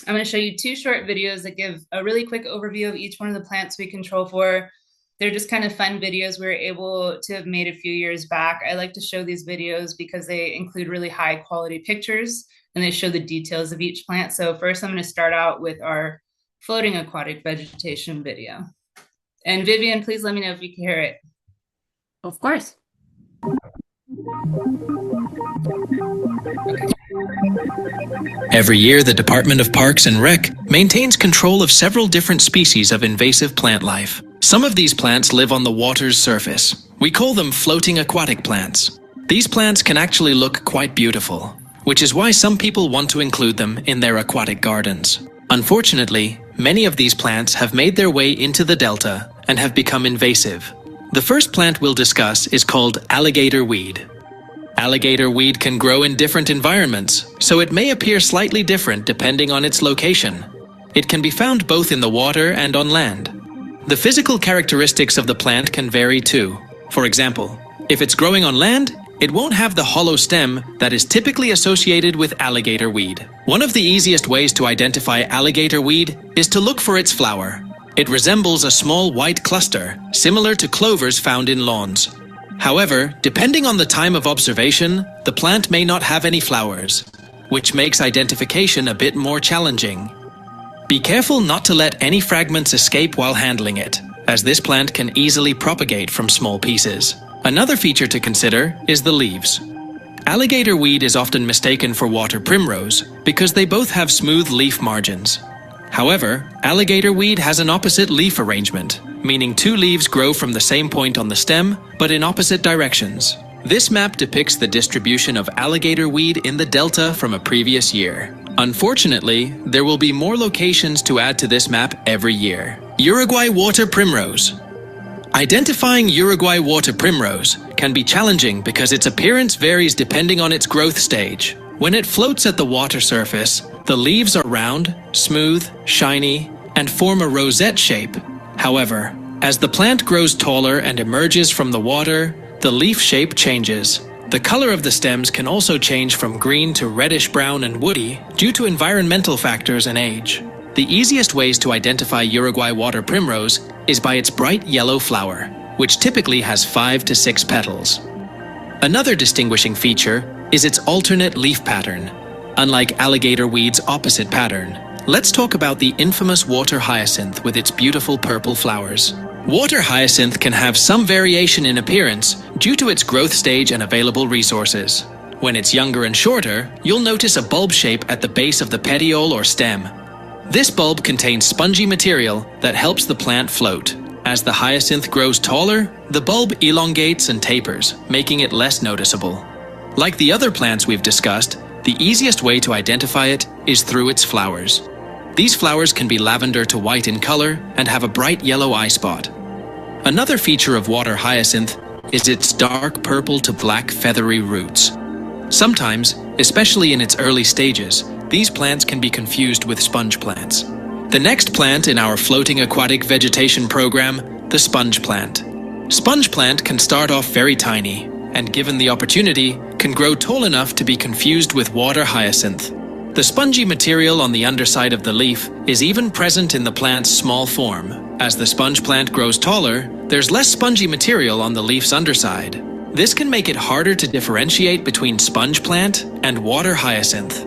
I'm going to show you 2 short videos that give a really quick overview of each one of the plants we control for. They're just kind of fun videos we were able to have made a few years back. I like to show these videos because they include really high quality pictures and they show the details of each plant. So first I'm going to start out with our floating aquatic vegetation video. And Vivian, please let me know if you can hear it. Of course. Every year, the Department of Parks and Rec maintains control of several different species of invasive plant life. Some of these plants live on the water's surface. We call them floating aquatic plants. These plants can actually look quite beautiful, which is why some people want to include them in their aquatic gardens. Unfortunately, many of these plants have made their way into the delta and have become invasive. The first plant we'll discuss is called alligator weed. Alligator weed can grow in different environments, so it may appear slightly different depending on its location. It can be found both in the water and on land. The physical characteristics of the plant can vary too. For example, if it's growing on land, it won't have the hollow stem that is typically associated with alligator weed. One of the easiest ways to identify alligator weed is to look for its flower. It resembles a small white cluster, similar to clovers found in lawns. However, depending on the time of observation, the plant may not have any flowers, which makes identification a bit more challenging. Be careful not to let any fragments escape while handling it, as this plant can easily propagate from small pieces. Another feature to consider is the leaves. Alligator weed is often mistaken for water primrose because they both have smooth leaf margins. However, alligator weed has an opposite leaf arrangement, meaning 2 leaves grow from the same point on the stem, but in opposite directions. This map depicts the distribution of alligator weed in the delta from a previous year. Unfortunately, there will be more locations to add to this map every year. Uruguay water primrose. Identifying Uruguay water primrose can be challenging because its appearance varies depending on its growth stage. When it floats at the water surface, the leaves are round, smooth, shiny, and form a rosette shape. However, as the plant grows taller and emerges from the water, the leaf shape changes. The color of the stems can also change from green to reddish-brown and woody due to environmental factors and age. The easiest ways to identify Uruguay water primrose is by its bright yellow flower, which typically has 5 to 6 petals. Another distinguishing feature is its alternate leaf pattern, unlike alligator weed's opposite pattern. Let's talk about the infamous water hyacinth with its beautiful purple flowers. Water hyacinth can have some variation in appearance due to its growth stage and available resources. When it's younger and shorter, you'll notice a bulb shape at the base of the petiole or stem. This bulb contains spongy material that helps the plant float. As the hyacinth grows taller, the bulb elongates and tapers, making it less noticeable. Like the other plants we've discussed, the easiest way to identify it is through its flowers. These flowers can be lavender to white in color and have a bright yellow eye spot. Another feature of water hyacinth is its dark purple to black feathery roots. Sometimes, especially in its early stages, these plants can be confused with sponge plants. The next plant in our floating aquatic vegetation program, the sponge plant. Sponge plant can start off very tiny, and given the opportunity, can grow tall enough to be confused with water hyacinth. The spongy material on the underside of the leaf is even present in the plant's small form. As the sponge plant grows taller, there's less spongy material on the leaf's underside. This can make it harder to differentiate between sponge plant and water hyacinth.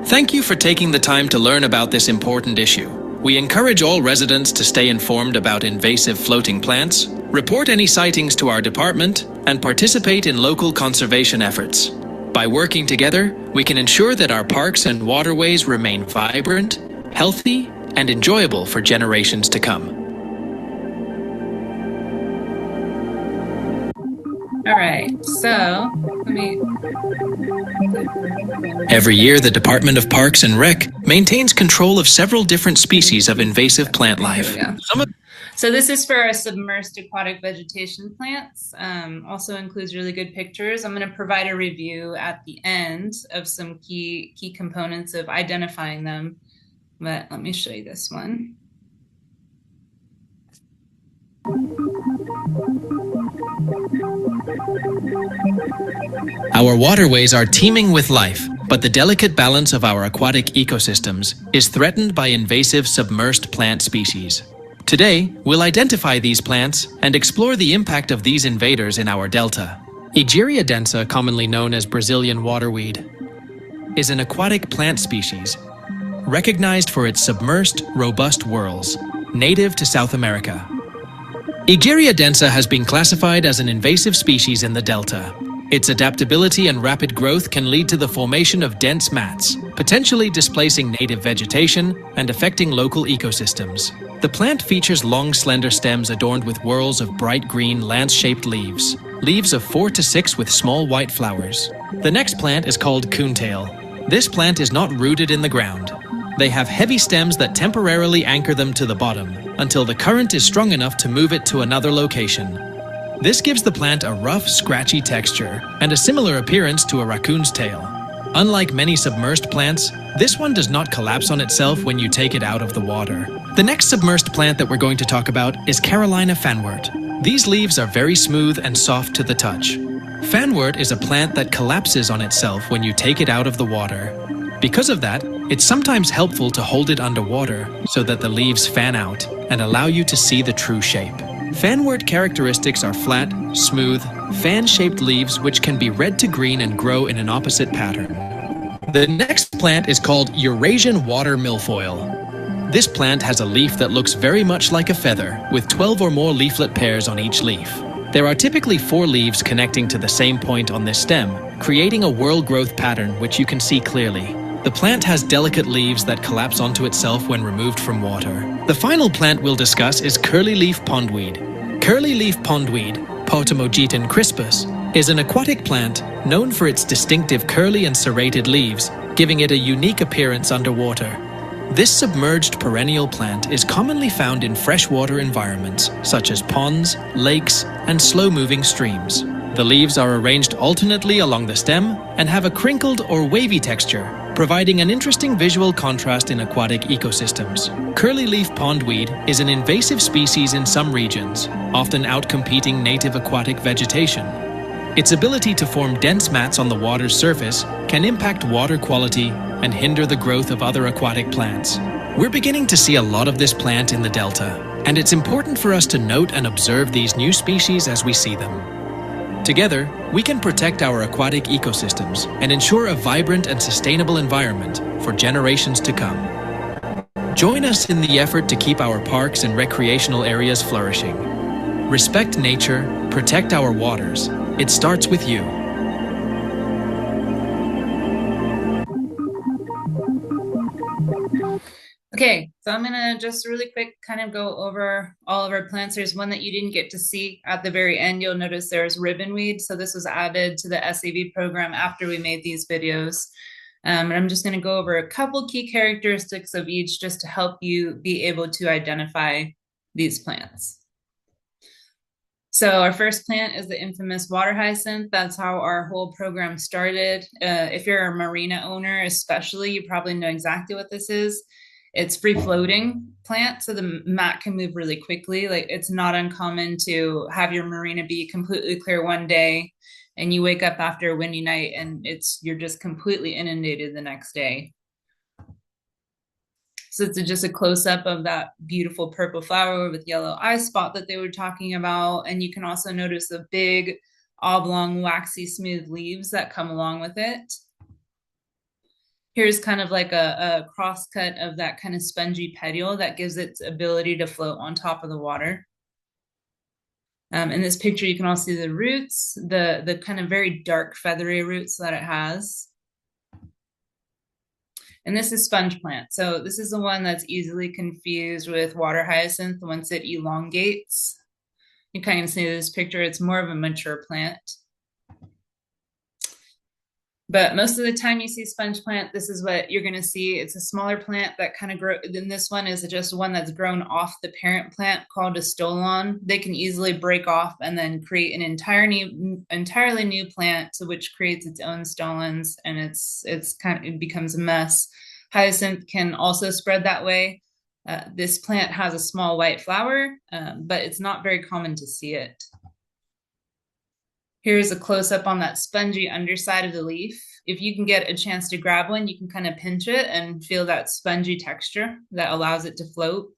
Thank you for taking the time to learn about this important issue. We encourage all residents to stay informed about invasive floating plants, report any sightings to our department, and participate in local conservation efforts. By working together, we can ensure that our parks and waterways remain vibrant, healthy, and enjoyable for generations to come. All right, so Every year, the Department of Parks and Rec maintains control of several different species of invasive plant life. So this is for our submerged aquatic vegetation plants. Also includes really good pictures. I'm going to provide a review at the end of some key components of identifying them. But let me show you this one. Our waterways are teeming with life, but the delicate balance of our aquatic ecosystems is threatened by invasive submerged plant species. Today, we'll identify these plants and explore the impact of these invaders in our delta. Egeria densa, commonly known as Brazilian waterweed, is an aquatic plant species recognized for its submersed, robust whorls, native to South America. Egeria densa has been classified as an invasive species in the delta. Its adaptability and rapid growth can lead to the formation of dense mats, potentially displacing native vegetation and affecting local ecosystems. The plant features long, slender stems adorned with whorls of bright green, lance-shaped leaves. Leaves of 4 to 6 with small white flowers. The next plant is called coontail. This plant is not rooted in the ground. They have heavy stems that temporarily anchor them to the bottom until the current is strong enough to move it to another location. This gives the plant a rough, scratchy texture and a similar appearance to a raccoon's tail. Unlike many submerged plants, this one does not collapse on itself when you take it out of the water. The next submerged plant that we're going to talk about is Carolina fanwort. These leaves are very smooth and soft to the touch. Fanwort is a plant that collapses on itself when you take it out of the water. Because of that, it's sometimes helpful to hold it underwater so that the leaves fan out and allow you to see the true shape. Fanwort characteristics are flat, smooth, fan-shaped leaves which can be red to green and grow in an opposite pattern. The next plant is called Eurasian water milfoil. This plant has a leaf that looks very much like a feather, with 12 or more leaflet pairs on each leaf. There are typically 4 leaves connecting to the same point on this stem, creating a whorl growth pattern which you can see clearly. The plant has delicate leaves that collapse onto itself when removed from water. The final plant we'll discuss is curly-leaf pondweed. Curly-leaf pondweed, Potamogeton crispus, is an aquatic plant known for its distinctive curly and serrated leaves, giving it a unique appearance underwater. This submerged perennial plant is commonly found in freshwater environments, such as ponds, lakes, and slow-moving streams. The leaves are arranged alternately along the stem and have a crinkled or wavy texture, providing an interesting visual contrast in aquatic ecosystems. Curly-leaf pondweed is an invasive species in some regions, often outcompeting native aquatic vegetation. Its ability to form dense mats on the water's surface can impact water quality and hinder the growth of other aquatic plants. We're beginning to see a lot of this plant in the delta, and it's important for us to note and observe these new species as we see them. Together, we can protect our aquatic ecosystems and ensure a vibrant and sustainable environment for generations to come. Join us in the effort to keep our parks and recreational areas flourishing. Respect nature, protect our waters. It starts with you. Okay, So I'm gonna just really quick kind of go over all of our plants. There's one that you didn't get to see at the very end. You'll notice there's ribbonweed. So this was added to the SAV program after we made these videos. And I'm just gonna go over a couple key characteristics of each just to help you be able to identify these plants. So our first plant is the infamous water hyacinth. That's how our whole program started. If you're a marina owner, especially, you probably know exactly what this is. It's free floating plant, so the mat can move really quickly. Like, it's not uncommon to have your marina be completely clear one day and you wake up after a windy night and you're just completely inundated the next day. So it's just a close-up of that beautiful purple flower with yellow eye spot that they were talking about. And you can also notice the big oblong, waxy, smooth leaves that come along with it. Here's kind of like a cross-cut of that kind of spongy petiole that gives its ability to float on top of the water. In this picture, you can also see the roots, the kind of very dark feathery roots that it has. And this is sponge plant. So this is the one that's easily confused with water hyacinth once it elongates. You kind of see this picture, it's more of a mature plant. But most of the time you see sponge plant, this is what you're going to see. It's a smaller plant that kind of grows. Then this one is just one that's grown off the parent plant called a stolon. They can easily break off and then create an entirely new plant, which creates its own stolons, and it becomes a mess. Hyacinth can also spread that way. This plant has a small white flower, but it's not very common to see it. Here's a close-up on that spongy underside of the leaf. If you can get a chance to grab one, you can kind of pinch it and feel that spongy texture that allows it to float.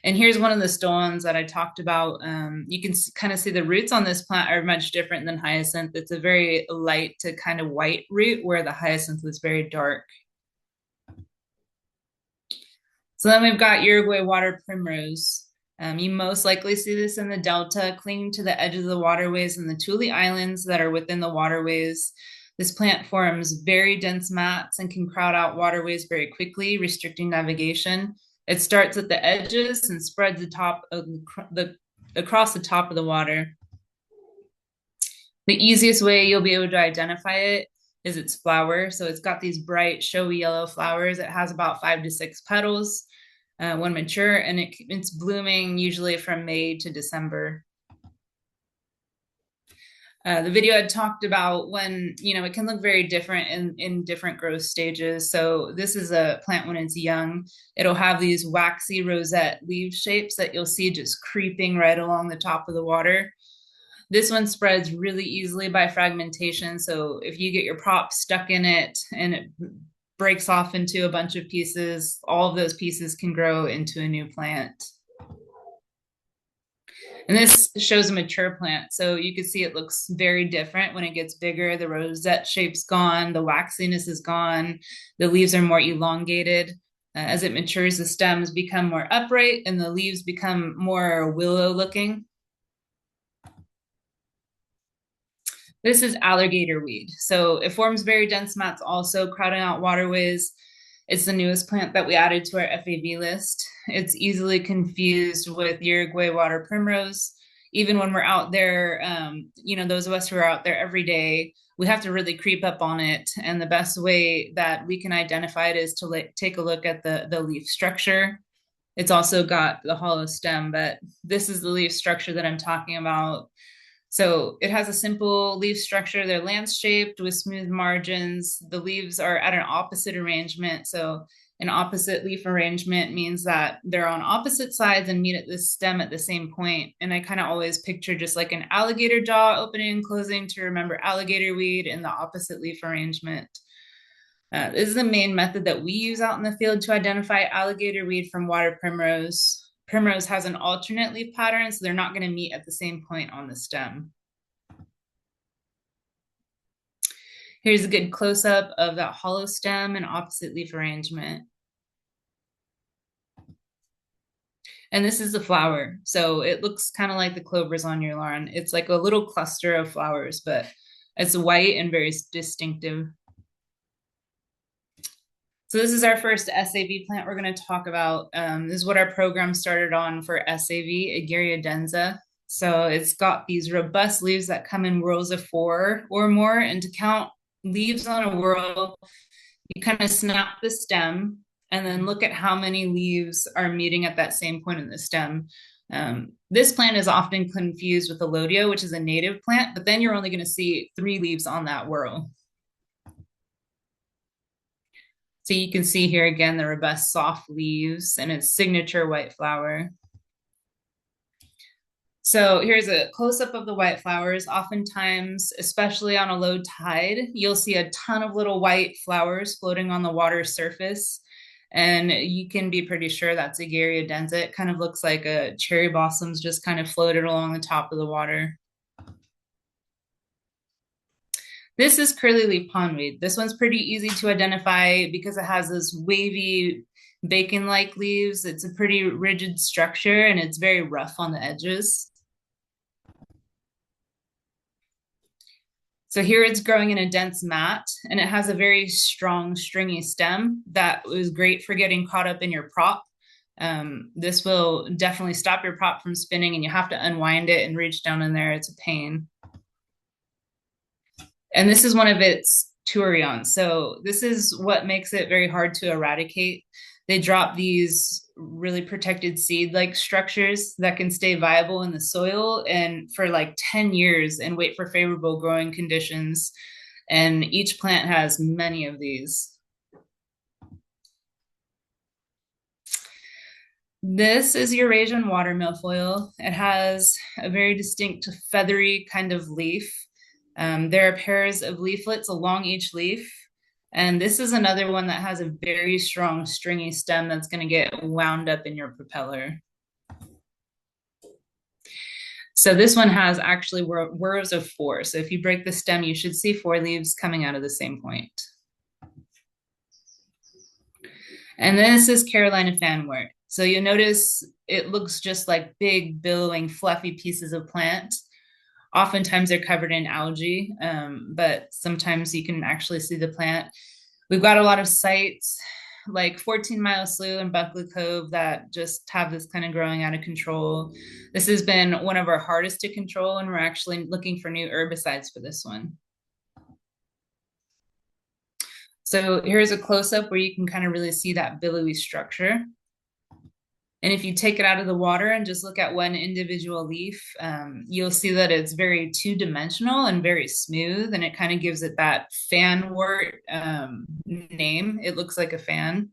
And here's one of the stolons that I talked about. You can kind of see the roots on this plant are much different than hyacinth. It's a very light to kind of white root, where the hyacinth is very dark. So then we've got Uruguay water primrose. You most likely see this in the delta, clinging to the edge of the waterways and the Tule Islands that are within the waterways. This plant forms very dense mats and can crowd out waterways very quickly, restricting navigation. It starts at the edges and spreads across the top of the water. The easiest way you'll be able to identify it is its flower. So it's got these bright, showy yellow flowers. It has about 5 to 6 petals. When mature, and it's blooming usually from May to December. The video had talked about when, it can look very different in different growth stages. So this is a plant when it's young. It'll have these waxy rosette leaf shapes that you'll see just creeping right along the top of the water. This one spreads really easily by fragmentation. So if you get your prop stuck in it and it breaks off into a bunch of pieces, all of those pieces can grow into a new plant. And this shows a mature plant. So you can see it looks very different when it gets bigger. The rosette shape's gone, the waxiness is gone, the leaves are more elongated. As it matures, the stems become more upright and the leaves become more willow looking. This is alligator weed. So it forms very dense mats also, crowding out waterways. It's the newest plant that we added to our FAV list. It's easily confused with Uruguay water primrose. Even when we're out there, those of us who are out there every day, we have to really creep up on it. And the best way that we can identify it is to take a look at the leaf structure. It's also got the hollow stem, but this is the leaf structure that I'm talking about. So it has a simple leaf structure. They're lance-shaped with smooth margins. The leaves are at an opposite arrangement. So an opposite leaf arrangement means that they're on opposite sides and meet at the stem at the same point. And I kind of always picture just like an alligator jaw opening and closing to remember alligator weed in the opposite leaf arrangement. This is the main method that we use out in the field to identify alligator weed from water primrose. Primrose has an alternate leaf pattern, so they're not going to meet at the same point on the stem. Here's a good close-up of that hollow stem and opposite leaf arrangement. And this is the flower. So it looks kind of like the clovers on your lawn. It's like a little cluster of flowers, but it's white and very distinctive. So this is our first SAV plant we're going to talk about. This is what our program started on for SAV, Agariodenza. So it's got these robust leaves that come in whorls of 4 or more. And to count leaves on a whorl, you kind of snap the stem and then look at how many leaves are meeting at that same point in the stem. This plant is often confused with Alodia, which is a native plant, but then you're only going to see 3 leaves on that whorl. So you can see here again the robust soft leaves and its signature white flower. So here's a close-up of the white flowers. Oftentimes, especially on a low tide, you'll see a ton of little white flowers floating on the water surface. And you can be pretty sure that's Agariodenza. It kind of looks like a cherry blossoms just kind of floated along the top of the water. This is curly leaf pondweed. This one's pretty easy to identify because it has this wavy bacon-like leaves. It's a pretty rigid structure and it's very rough on the edges. So here it's growing in a dense mat and it has a very strong stringy stem that was great for getting caught up in your prop. This will definitely stop your prop from spinning and you have to unwind it and reach down in there. It's a pain. And this is one of its turions. So this is what makes it very hard to eradicate. They drop these really protected seed-like structures that can stay viable in the soil and for like 10 years and wait for favorable growing conditions. And each plant has many of these. This is Eurasian water milfoil. It has a very distinct feathery kind of leaf. There are pairs of leaflets along each leaf. And this is another one that has a very strong stringy stem that's going to get wound up in your propeller. So this one has actually whorls of 4. So if you break the stem, you should see 4 leaves coming out of the same point. And this is Carolina fanwort. So you'll notice it looks just like big, billowing, fluffy pieces of plant. Oftentimes they're covered in algae, but sometimes you can actually see the plant. We've got a lot of sites like 14 Mile Slough and Buckley Cove that just have this kind of growing out of control. This has been one of our hardest to control, and we're actually looking for new herbicides for this one. So here's a close-up where you can kind of really see that billowy structure. And if you take it out of the water and just look at one individual leaf, you'll see that it's very two-dimensional and very smooth, and it kind of gives it that fanwort name. It looks like a fan.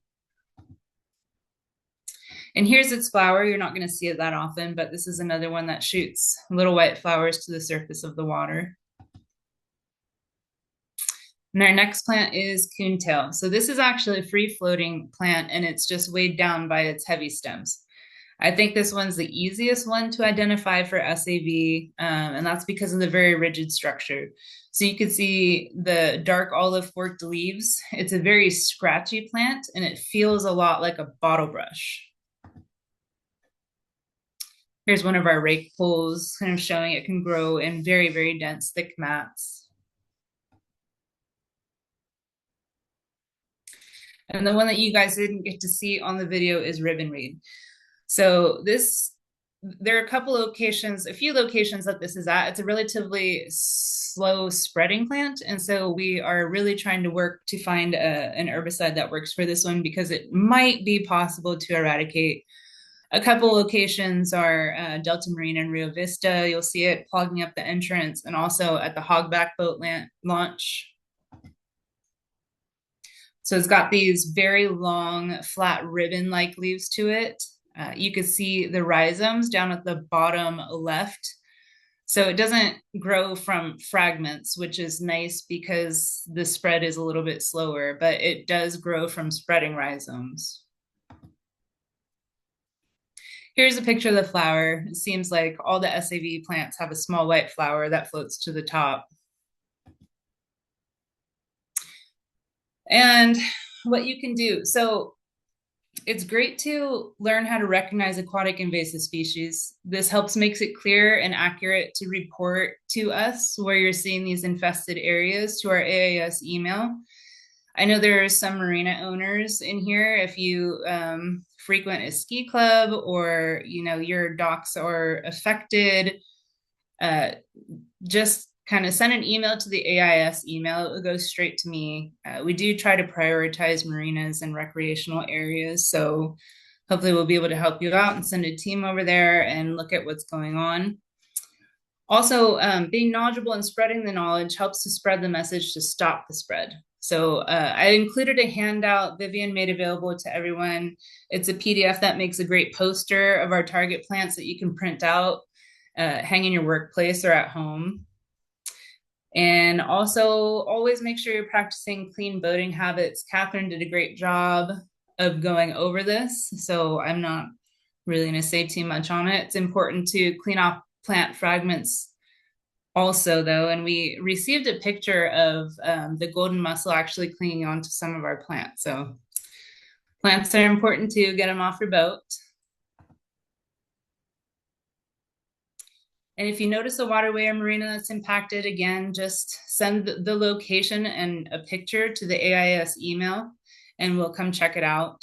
And here's its flower. You're not going to see it that often, but this is another one that shoots little white flowers to the surface of the water. And our next plant is coontail. So this is actually a free-floating plant, and it's just weighed down by its heavy stems. I think this one's the easiest one to identify for SAV, and that's because of the very rigid structure. So you can see the dark olive forked leaves. It's a very scratchy plant, and it feels a lot like a bottle brush. Here's one of our rake pools, kind of showing it can grow in very, very dense, thick mats. And the one that you guys didn't get to see on the video is ribbonweed. So there are a few locations that this is at. It's a relatively slow spreading plant. And so we are really trying to work to find an herbicide that works for this one because it might be possible to eradicate. A couple locations are Delta Marine and Rio Vista. You'll see it clogging up the entrance and also at the Hogback boat launch. So it's got these very long, flat ribbon-like leaves to it. You can see the rhizomes down at the bottom left. So it doesn't grow from fragments, which is nice because the spread is a little bit slower, but it does grow from spreading rhizomes. Here's a picture of the flower. It seems like all the SAV plants have a small white flower that floats to the top. And what you can do, so it's great to learn how to recognize aquatic invasive species. This helps makes it clear and accurate to report to us where you're seeing these infested areas to our AAS email. I know there are some marina owners in here. If you frequent a ski club or, your docks are affected, just kind of send an email to the AIS email. It will go straight to me. We do try to prioritize marinas and recreational areas. So hopefully we'll be able to help you out and send a team over there and look at what's going on. Also, being knowledgeable and spreading the knowledge helps to spread the message to stop the spread. So I included a handout Vivian made available to everyone. It's a PDF that makes a great poster of our target plants that you can print out, hang in your workplace or at home. And also always make sure you're practicing clean boating habits. Catherine did a great job of going over this, so I'm not really going to say too much on it. It's important to clean off plant fragments also, though, and we received a picture of the golden mussel actually clinging onto some of our plants. So plants are important to get them off your boat. And if you notice a waterway or marina that's impacted, again, just send the location and a picture to the AIS email, and we'll come check it out.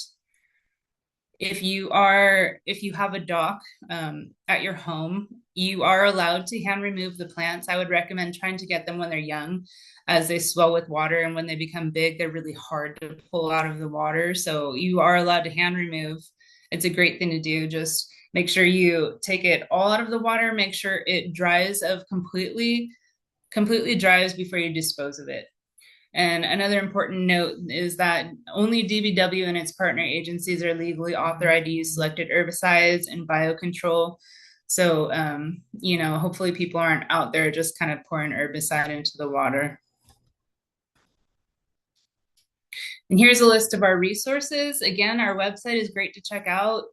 If you have a dock at your home, you are allowed to hand remove the plants. I would recommend trying to get them when they're young, as they swell with water, and when they become big, they're really hard to pull out of the water. So you are allowed to hand remove. It's a great thing to do. Just make sure you take it all out of the water. Make sure it dries completely dries before you dispose of it. And another important note is that only DBW and its partner agencies are legally authorized to use selected herbicides and biocontrol. So, hopefully people aren't out there just kind of pouring herbicide into the water. And here's a list of our resources. Again, our website is great to check out.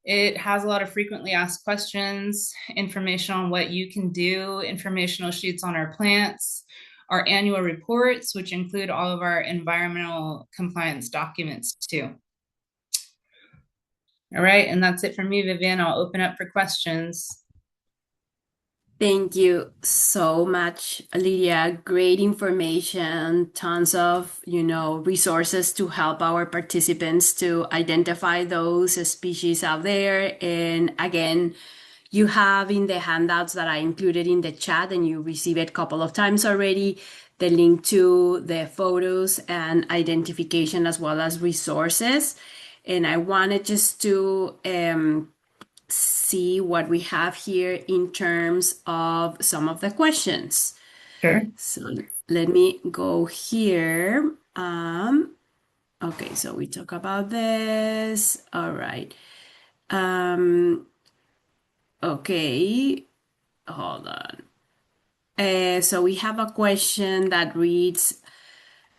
It has a lot of frequently asked questions, information on what you can do, informational sheets on our plants, our annual reports, which include all of our environmental compliance documents too. All right, and that's it from me, Vivian. I'll open up for questions. Thank you so much, Lydia. Great information, tons of, resources to help our participants to identify those species out there. And again, you have in the handouts that I included in the chat, and you received it a couple of times already, the link to the photos and identification as well as resources. And I wanted just to see what we have here in terms of some of the questions. Sure. So let me go here. Okay, so we talk about this. All right. Okay, hold on. So we have a question that reads,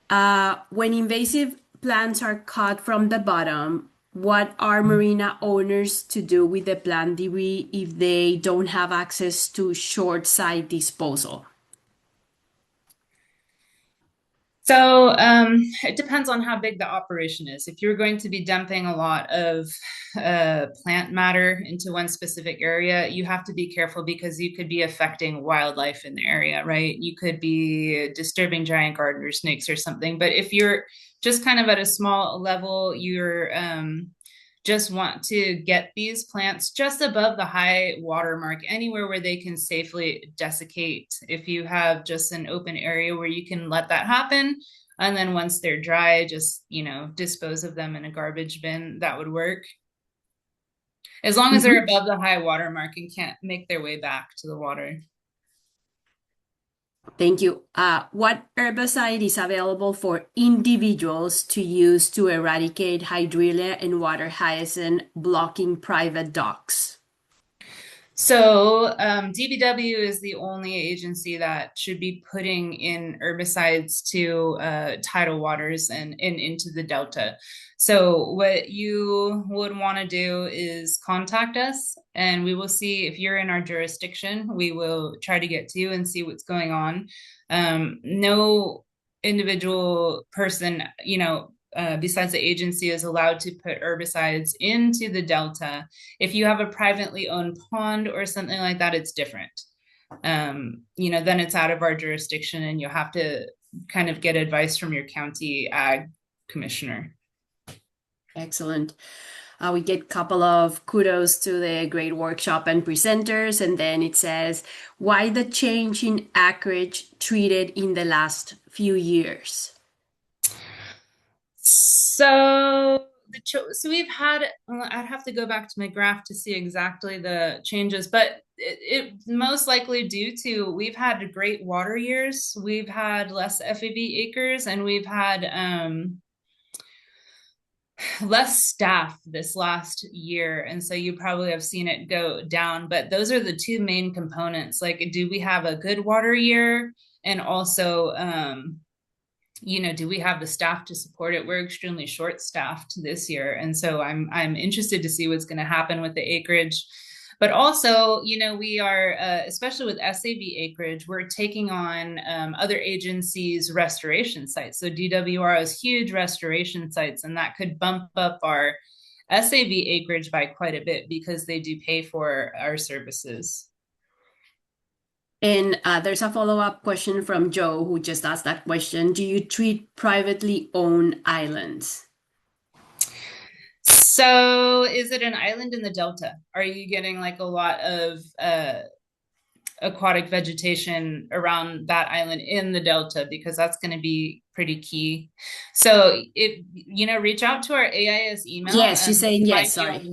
when invasive plants are cut from the bottom, what are marina owners to do with the plant debris if they don't have access to short site disposal? So it depends on how big the operation is. If you're going to be dumping a lot of plant matter into one specific area, you have to be careful because you could be affecting wildlife in the area, right? You could be disturbing giant gardener snakes or something. But if you're just kind of at a small level, you're just want to get these plants just above the high water mark, anywhere where they can safely desiccate. If you have just an open area where you can let that happen, and then once they're dry, just, dispose of them in a garbage bin, that would work. As long as they're above the high water mark and can't make their way back to the water. Thank you. What herbicide is available for individuals to use to eradicate hydrilla and water hyacinth blocking private docks? So DBW is the only agency that should be putting in herbicides to tidal waters and into the delta. So what you would want to do is contact us, and we will see if you're in our jurisdiction. We will try to get to you and see what's going on. No individual person, besides the agency, is allowed to put herbicides into the delta. If you have a privately owned pond or something like that, it's different. Then it's out of our jurisdiction, and you'll have to kind of get advice from your county ag commissioner. Excellent. We get a couple of kudos to the great workshop and presenters. And then it says, why the change in acreage treated in the last few years? So we've had, I'd have to go back to my graph to see exactly the changes, but it most likely due to, we've had great water years. We've had less FAB acres, and we've had less staff this last year. And so you probably have seen it go down, but those are the two main components. Like, do we have a good water year? And also, do we have the staff to support it? We're extremely short-staffed this year. And so I'm interested to see what's going to happen with the acreage. But also, we are, especially with SAB acreage, we're taking on other agencies' restoration sites. So DWR has huge restoration sites, and that could bump up our SAB acreage by quite a bit because they do pay for our services. And there's a follow-up question from Joe, who just asked that question. Do you treat privately owned islands? So is it an island in the Delta? Are you getting like a lot of aquatic vegetation around that island in the Delta? Because that's going to be pretty key. So reach out to our AIS email. Yes, she's saying yes, sorry.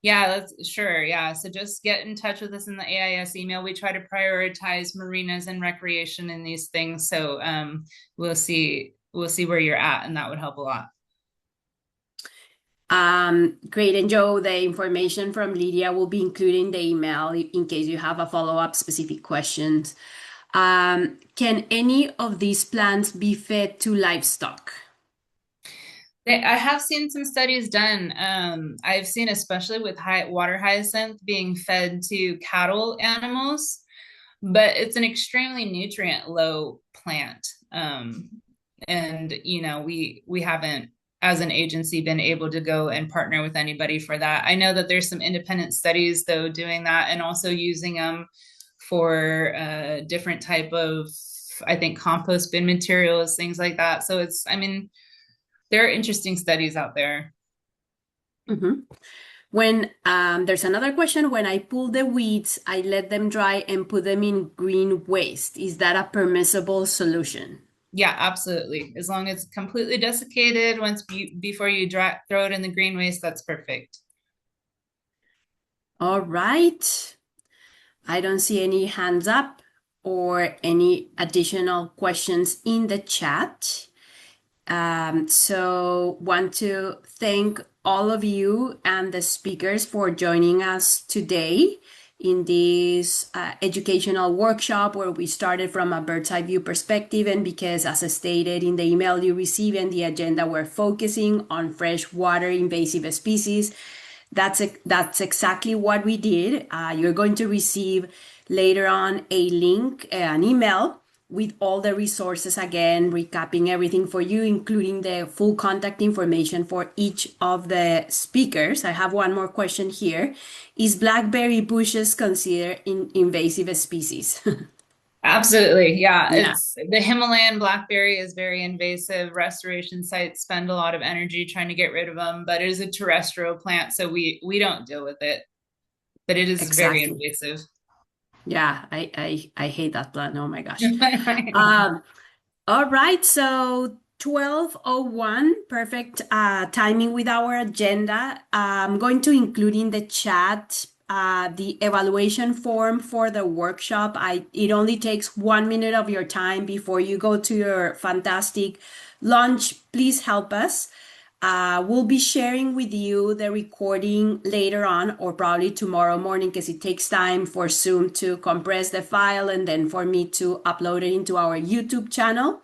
Yeah, that's sure. Yeah. So just get in touch with us in the AIS email. We try to prioritize marinas and recreation in these things. So we'll see where you're at, and that would help a lot. Great. And Joe, the information from Lydia will be included in the email in case you have a follow-up specific questions. Can any of these plants be fed to livestock? I have seen some studies done. I've seen, especially with water hyacinth, being fed to cattle animals, but it's an extremely nutrient low plant. And we haven't, as an agency, been able to go and partner with anybody for that. I know that there's some independent studies though doing that, and also using them for different type of, I think, compost bin materials, things like that. So there are interesting studies out there. Mm-hmm. When there's another question, when I pull the weeds, I let them dry and put them in green waste. Is that a permissible solution? Yeah, absolutely. As long as it's completely desiccated before you throw it in the green waste, that's perfect. All right. I don't see any hands up or any additional questions in the chat. So want to thank all of you and the speakers for joining us today in this educational workshop where we started from a bird's eye view perspective. And because, as I stated in the email you received and the agenda, we're focusing on freshwater invasive species. That's exactly what we did. You're going to receive later on a link, an email with all the resources, again, recapping everything for you, including the full contact information for each of the speakers. I have one more question here. Is blackberry bushes considered invasive species? Absolutely. Yeah. The Himalayan blackberry is very invasive. Restoration sites spend a lot of energy trying to get rid of them, but it is a terrestrial plant, so we don't deal with it. But it is very invasive. Yeah, I hate that plant. Oh my gosh. All right, so 12:01, perfect timing with our agenda. I'm going to include in the chat the evaluation form for the workshop. It only takes 1 minute of your time before you go to your fantastic lunch. Please help us. We'll be sharing with you the recording later on, or probably tomorrow morning, because it takes time for Zoom to compress the file and then for me to upload it into our YouTube channel.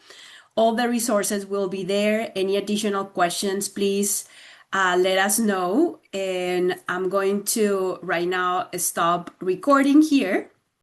All the resources will be there. Any additional questions, please let us know. And I'm going to right now stop recording here.